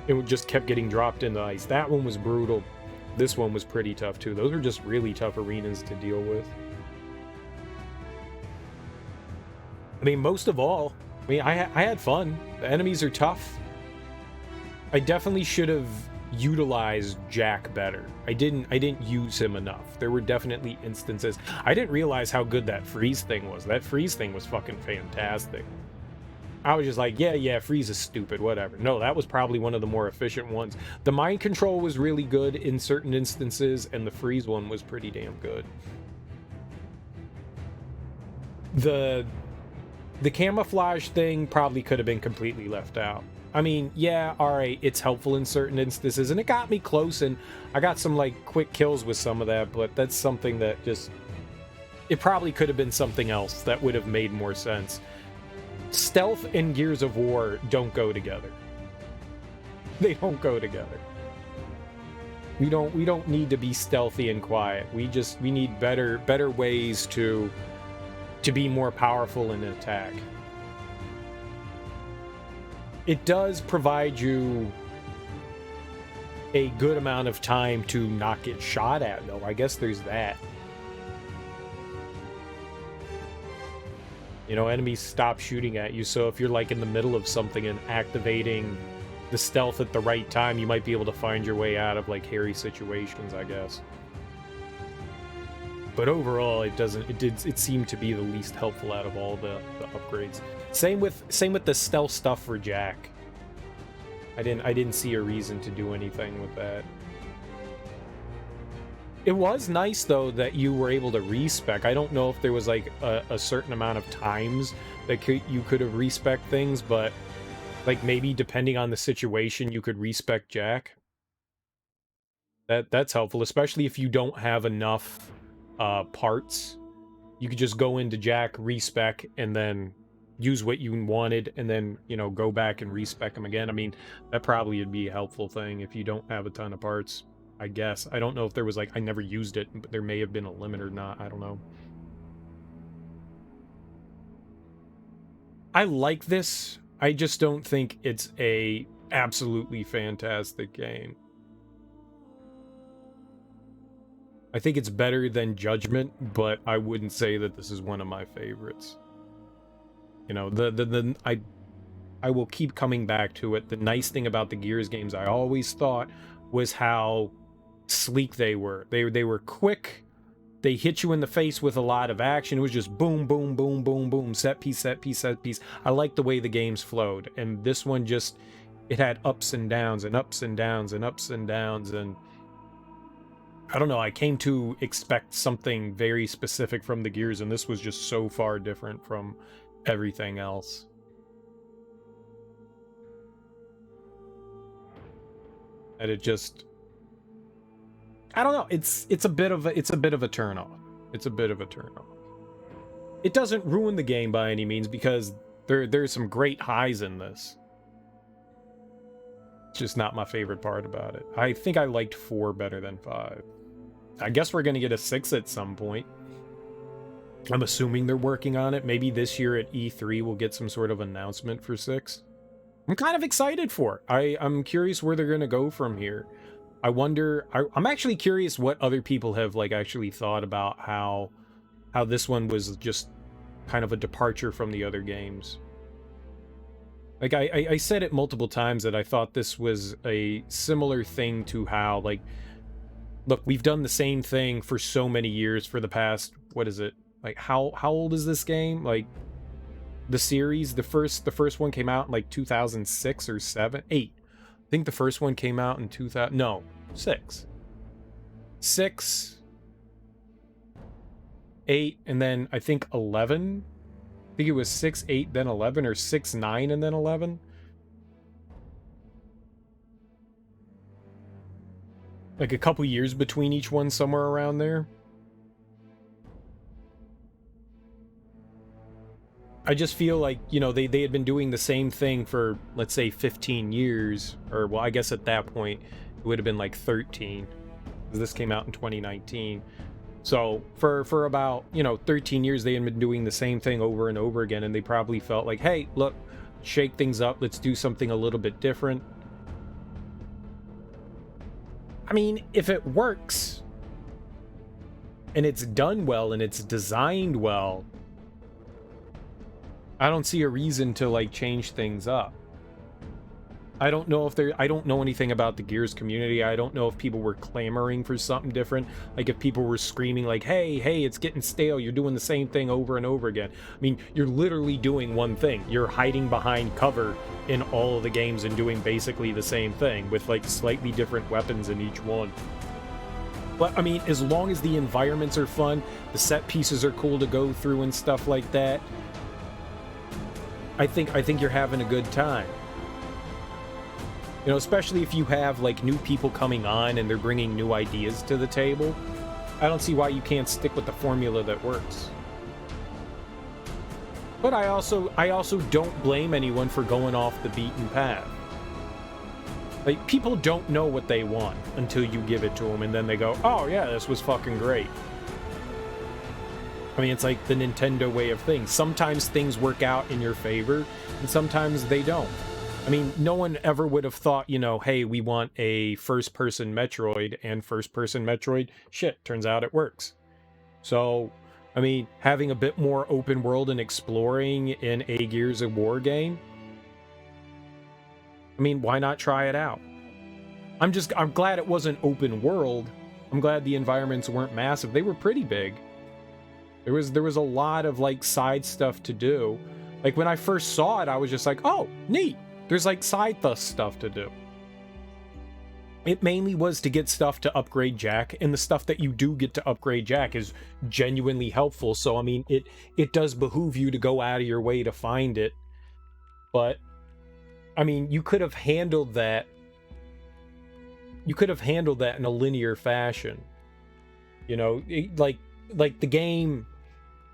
It just kept getting dropped into ice. That one was brutal. This one was pretty tough too. Those are just really tough arenas to deal with. I mean, most of all, I mean, I had fun. The enemies are tough. I definitely should have utilized Jack better. I didn't use him enough. There were definitely instances. I didn't realize how good that freeze thing was. That freeze thing was fucking fantastic. I was just like, yeah, freeze is stupid, whatever. No, that was probably one of the more efficient ones. The mind control was really good in certain instances, and the freeze one was pretty damn good. The camouflage thing probably could have been completely left out. I mean, yeah, alright, it's helpful in certain instances, and it got me close, and I got some, like, quick kills with some of that, but that's something that just... It probably could have been something else that would have made more sense. Stealth and Gears of War don't go together. They don't go together. We don't need to be stealthy and quiet. We need better ways to be more powerful in an attack. It does provide you a good amount of time to not get shot at, though. I guess there's that. You know, enemies stop shooting at you, so if you're like in the middle of something and activating the stealth at the right time, you might be able to find your way out of like hairy situations, I guess. But overall, it seemed to be the least helpful out of all the upgrades. Same with the stealth stuff for Jack. I didn't see a reason to do anything with that. It was nice though that you were able to respec. I don't know if there was like a certain amount of times that you could have respec things, but like maybe depending on the situation, you could respec Jack. That's helpful, especially if you don't have enough parts. You could just go into Jack, respec, and then use what you wanted, and then, you know, go back and respec them again. I mean, that probably would be a helpful thing if you don't have a ton of parts, I guess. I don't know if there was like, I never used it, but there may have been a limit or not. I don't know. I like this. I just don't think it's a absolutely fantastic game. I think it's better than Judgment, but I wouldn't say that this is one of my favorites. You know, I will keep coming back to it. The nice thing about the Gears games, I always thought, was how sleek they were. They were quick. They hit you in the face with a lot of action. It was just boom, boom, boom, boom, boom, set piece, set piece, set piece. I like the way the games flowed. And this one just, it had ups and downs and ups and downs and ups and downs. And I don't know, I came to expect something very specific from the Gears, and this was just so far different from everything else. And it just, I don't know, it's a bit of a turnoff. It's a bit of a turnoff. It doesn't ruin the game by any means, because there's some great highs in this. It's just not my favorite part about it. I think I liked 4 better than 5. I guess we're gonna get a 6 at some point. I'm assuming they're working on it. Maybe this year at E3 we'll get some sort of announcement for 6. I'm kind of excited for it. I'm curious where they're gonna go from here. I wonder, I'm actually curious what other people have like actually thought about how this one was just kind of a departure from the other games. Like I said it multiple times that I thought this was a similar thing to how, like, look, we've done the same thing for so many years for the past, what is it? Like, how old is this game? Like, the series, the first one came out in like 2006 or 7, 8. I think the first one came out in 2000, no, 6. 6, 8, and then I think 11. I think it was 6, 8, then 11, or 6, 9, and then 11. Like a couple years between each one, somewhere around there. I just feel like, you know, they had been doing the same thing for, let's say, 15 years. Or, well, I guess at that point, it would have been like 13. Because this came out in 2019. So, for about, you know, 13 years, they had been doing the same thing over and over again. And they probably felt like, hey, look, shake things up. Let's do something a little bit different. I mean, if it works, and it's done well, and it's designed well, I don't see a reason to, like, change things up. I don't know if I don't know anything about the Gears community. I don't know if people were clamoring for something different. Like, if people were screaming, like, hey, it's getting stale. You're doing the same thing over and over again. I mean, you're literally doing one thing. You're hiding behind cover in all of the games and doing basically the same thing with, like, slightly different weapons in each one. But, I mean, as long as the environments are fun, the set pieces are cool to go through and stuff like that, I think you're having a good time. You know, especially if you have like new people coming on and they're bringing new ideas to the table. I don't see why you can't stick with the formula that works. But I also don't blame anyone for going off the beaten path. Like, people don't know what they want until you give it to them, and then they go, oh yeah, this was fucking great. I mean, it's like the Nintendo way of things. Sometimes things work out in your favor, and sometimes they don't. I mean, no one ever would have thought, you know, hey, we want a first-person Metroid, and first-person Metroid, shit, turns out it works. So, I mean, having a bit more open world and exploring in a Gears of War game, I mean, why not try it out? I'm glad it wasn't open world. I'm glad the environments weren't massive. They were pretty big. There was a lot of like side stuff to do. Like when I first saw it, I was just like, oh, neat. There's like side stuff to do. It mainly was to get stuff to upgrade Jack, and the stuff that you do get to upgrade Jack is genuinely helpful. So I mean, it does behoove you to go out of your way to find it. But I mean, you could have handled that. You could have handled that in a linear fashion. You know, like the game,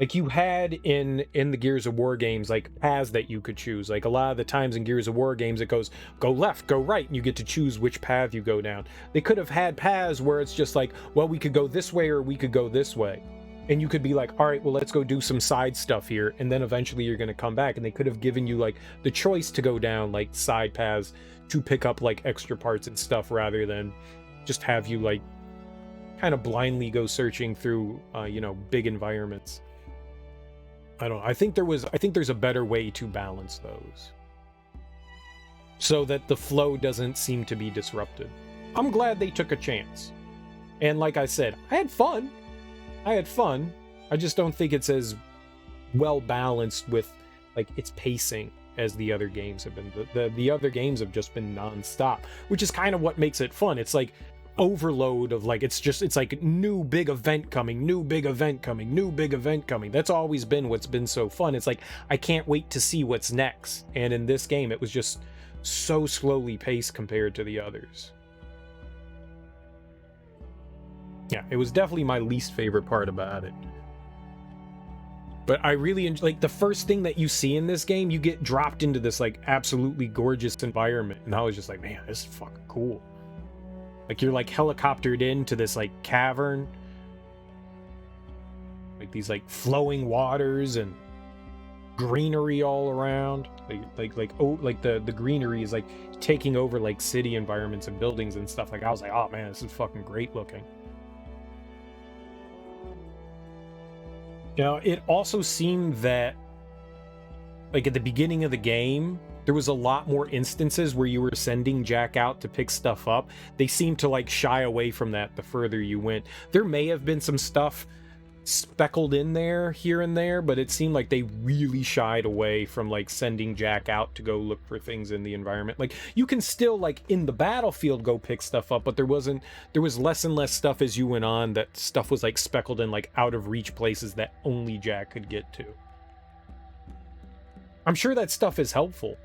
like you had in the Gears of War games, like paths that you could choose. Like a lot of the times in Gears of War games, it goes go left, go right, and you get to choose which path you go down. They could have had paths where it's just like, well, we could go this way or we could go this way. And you could be like, all right, well, let's go do some side stuff here. And then eventually you're going to come back. And they could have given you like the choice to go down like side paths to pick up like extra parts and stuff rather than just have you like kind of blindly go searching through, you know, big environments. I don't know. I think there's a better way to balance those so that the flow doesn't seem to be disrupted. I'm glad they took a chance. And like I said, I had fun. I just don't think it's as well balanced with like its pacing as the other games have been. The other games have just been non-stop, which is kind of what makes it fun. It's like overload of like, it's like new big event coming. That's always been what's been so fun. It's like, I can't wait to see what's next. And in this game, it was just so slowly paced compared to the others. Yeah, it was definitely my least favorite part about it. But I really enjoy, like, the first thing that you see in this game, you get dropped into this, like, absolutely gorgeous environment. And I was just like, man, this is fucking cool. Like, you're, like, helicoptered into this, like, cavern. Like, these, like, flowing waters and greenery all around. The greenery is, like, taking over, like, city environments and buildings and stuff. Like, I was like, oh, man, this is fucking great looking. You know, it also seemed that, like, at the beginning of the game, there was a lot more instances where you were sending Jack out to pick stuff up. They seemed to, like, shy away from that the further you went. There may have been some stuff speckled in there, here and there, but it seemed like they really shied away from, like, sending Jack out to go look for things in the environment. Like, you can still, like, in the battlefield go pick stuff up, but there was less and less stuff as you went on. That stuff was, like, speckled in, like, out of reach places that only Jack could get to. I'm sure that stuff is helpful,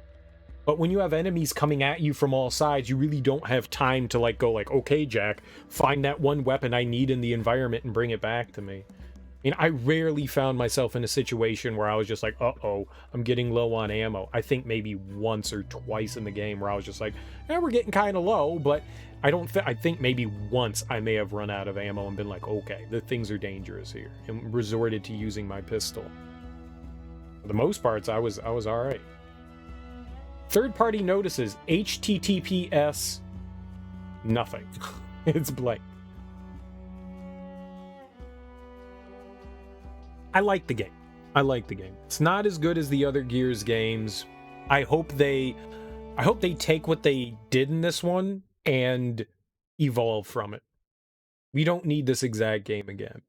but when you have enemies coming at you from all sides, you really don't have time to, like, go like, okay, Jack, find that one weapon I need in the environment and bring it back to me. I mean, I rarely found myself in a situation where I was just like, uh-oh, I'm getting low on ammo. I think maybe once or twice in the game where I was just like, we're getting kind of low, but I think maybe once I may have run out of ammo and been like, okay, the things are dangerous here, and resorted to using my pistol. For the most parts, I was all right. Third-party notices, HTTPS, nothing. It's blank. I like the game. It's not as good as the other Gears games. I hope they take what they did in this one and evolve from it. We don't need this exact game again.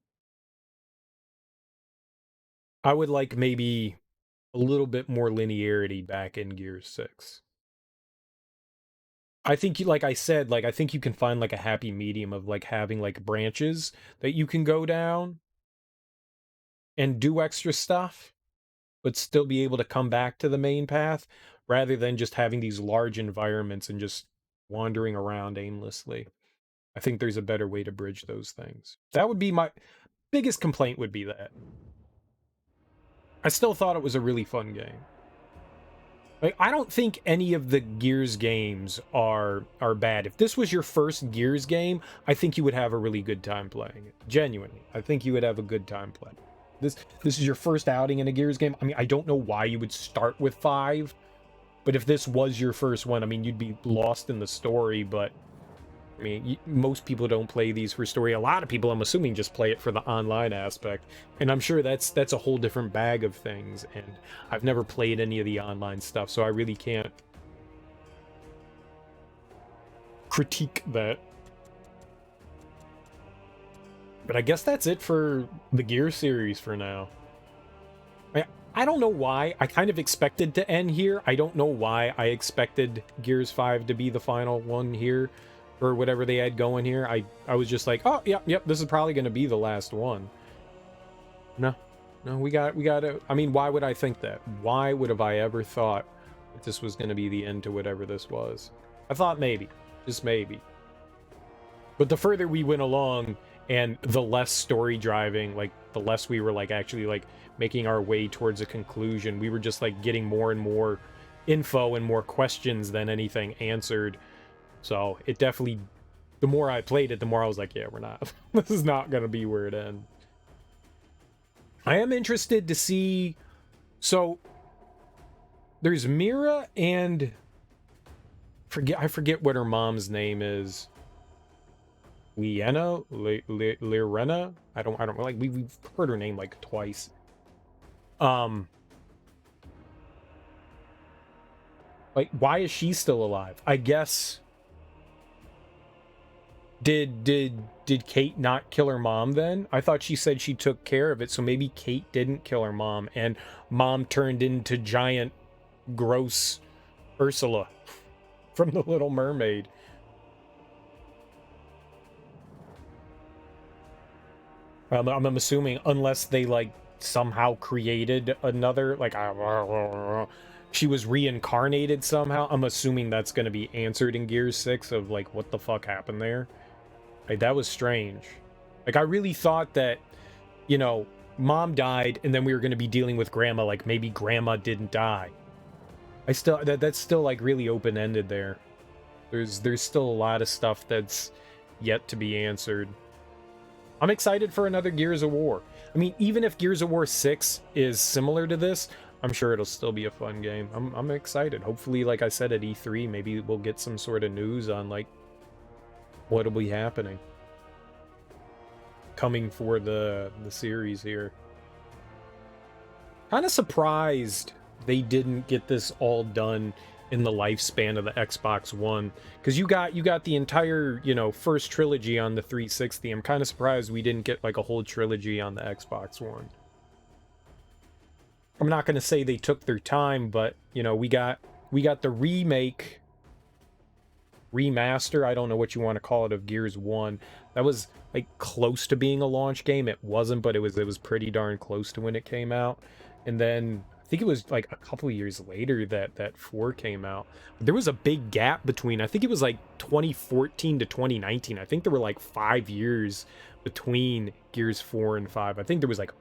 I would like maybe a little bit more linearity back in Gears 6. I think, like I said, like, I think you can find, like, a happy medium of, like, having, like, branches that you can go down and do extra stuff, but still be able to come back to the main path, rather than just having these large environments and just wandering around aimlessly. I think there's a better way to bridge those things. That would be my biggest complaint, would be that. I still thought it was a really fun game. Like, I don't think any of the Gears games are bad. If this was your first Gears game, I think you would have a really good time playing it. Genuinely, I think you would have a good time playing it. This is your first outing in a Gears game. I mean, I don't know why you would start with 5, but if this was your first one, I mean, you'd be lost in the story, but I mean, most people don't play these for story. A lot of people, I'm assuming, just play it for the online aspect. And I'm sure that's a whole different bag of things. And I've never played any of the online stuff, so I really can't critique that. But I guess that's it for the Gear series for now. I don't know why. I kind of expected to end here. I don't know why I expected Gears 5 to be the final one here. Or whatever they had going here. I was just like, oh, yep, this is probably going to be the last one. No, we got to, I mean, why would I think that? Why would have I ever thought that this was going to be the end to whatever this was? I thought maybe, just maybe. But the further we went along and the less story driving, like the less we were like actually like making our way towards a conclusion, we were just like getting more and more info and more questions than anything answered. So it definitely, the more I played it, the more I was like, yeah, we're not, this is not going to be where it ends. I am interested to see, so there's Mira and I forget what her mom's name is. Lirena? I don't like, we've heard her name like twice. Like, why is she still alive? I guess, Did Kait not kill her mom then? I thought she said she took care of it, so maybe Kait didn't kill her mom, and mom turned into giant, gross Ursula from The Little Mermaid. I'm assuming, unless they, like, somehow created another, like, she was reincarnated somehow. I'm assuming that's going to be answered in Gears 6 of, like, what the fuck happened there. Like, that was strange. Like, I really thought that, you know, mom died, and then we were going to be dealing with grandma, like, maybe grandma didn't die. That's still, like, really open-ended there. There's still a lot of stuff that's yet to be answered. I'm excited for another Gears of War. I mean, even if Gears of War 6 is similar to this, I'm sure it'll still be a fun game. I'm excited. Hopefully, like I said at E3, maybe we'll get some sort of news on, like, what'll be happening. Coming for the series here. Kind of surprised they didn't get this all done in the lifespan of the Xbox One, because you got the entire, you know, first trilogy on the 360. I'm kind of surprised we didn't get like a whole trilogy on the Xbox One. I'm not going to say they took their time, but you know, we got the remake, remaster, I don't know what you want to call it, of Gears 1. That was like close to being a launch game. It wasn't, but it was pretty darn close to when it came out. And then I think it was like a couple of years later that 4 came out. There was a big gap between, I think it was like 2014 to 2019. I think there were like 5 years between Gears 4 and 5. I think there was like a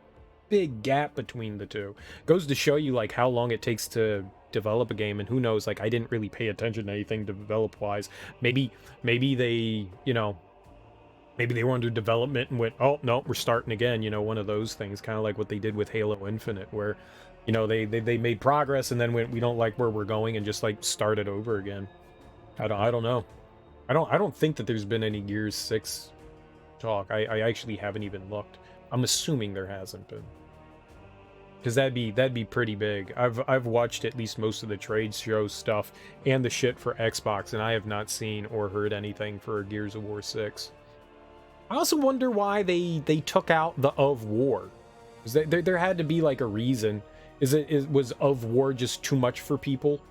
big gap between the two. Goes to show you like how long it takes to develop a game, and who knows, like I didn't really pay attention to anything develop wise. Maybe they, you know, maybe they were under development and went, oh no, we're starting again, you know, one of those things, kind of like what they did with Halo Infinite, where, you know, they made progress and then went, we don't like where we're going, and just like started over again. I don't know. I don't think that there's been any Gears 6 talk. I actually haven't even looked. I'm assuming there hasn't been, because that'd be pretty big. I've watched at least most of the trade show stuff and the shit for Xbox, and I have not seen or heard anything for Gears of War 6. I also wonder why they took out the Of War. There had to be like a reason. Was Of War just too much for people?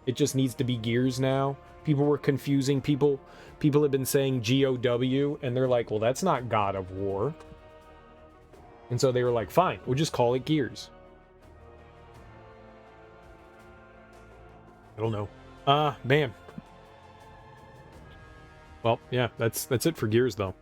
It just needs to be Gears now. People were confusing people. People have been saying GOW, and they're like, well, that's not God of War. And so they were like, fine, we'll just call it Gears. I don't know. Man. Well, yeah, that's it for gears, though.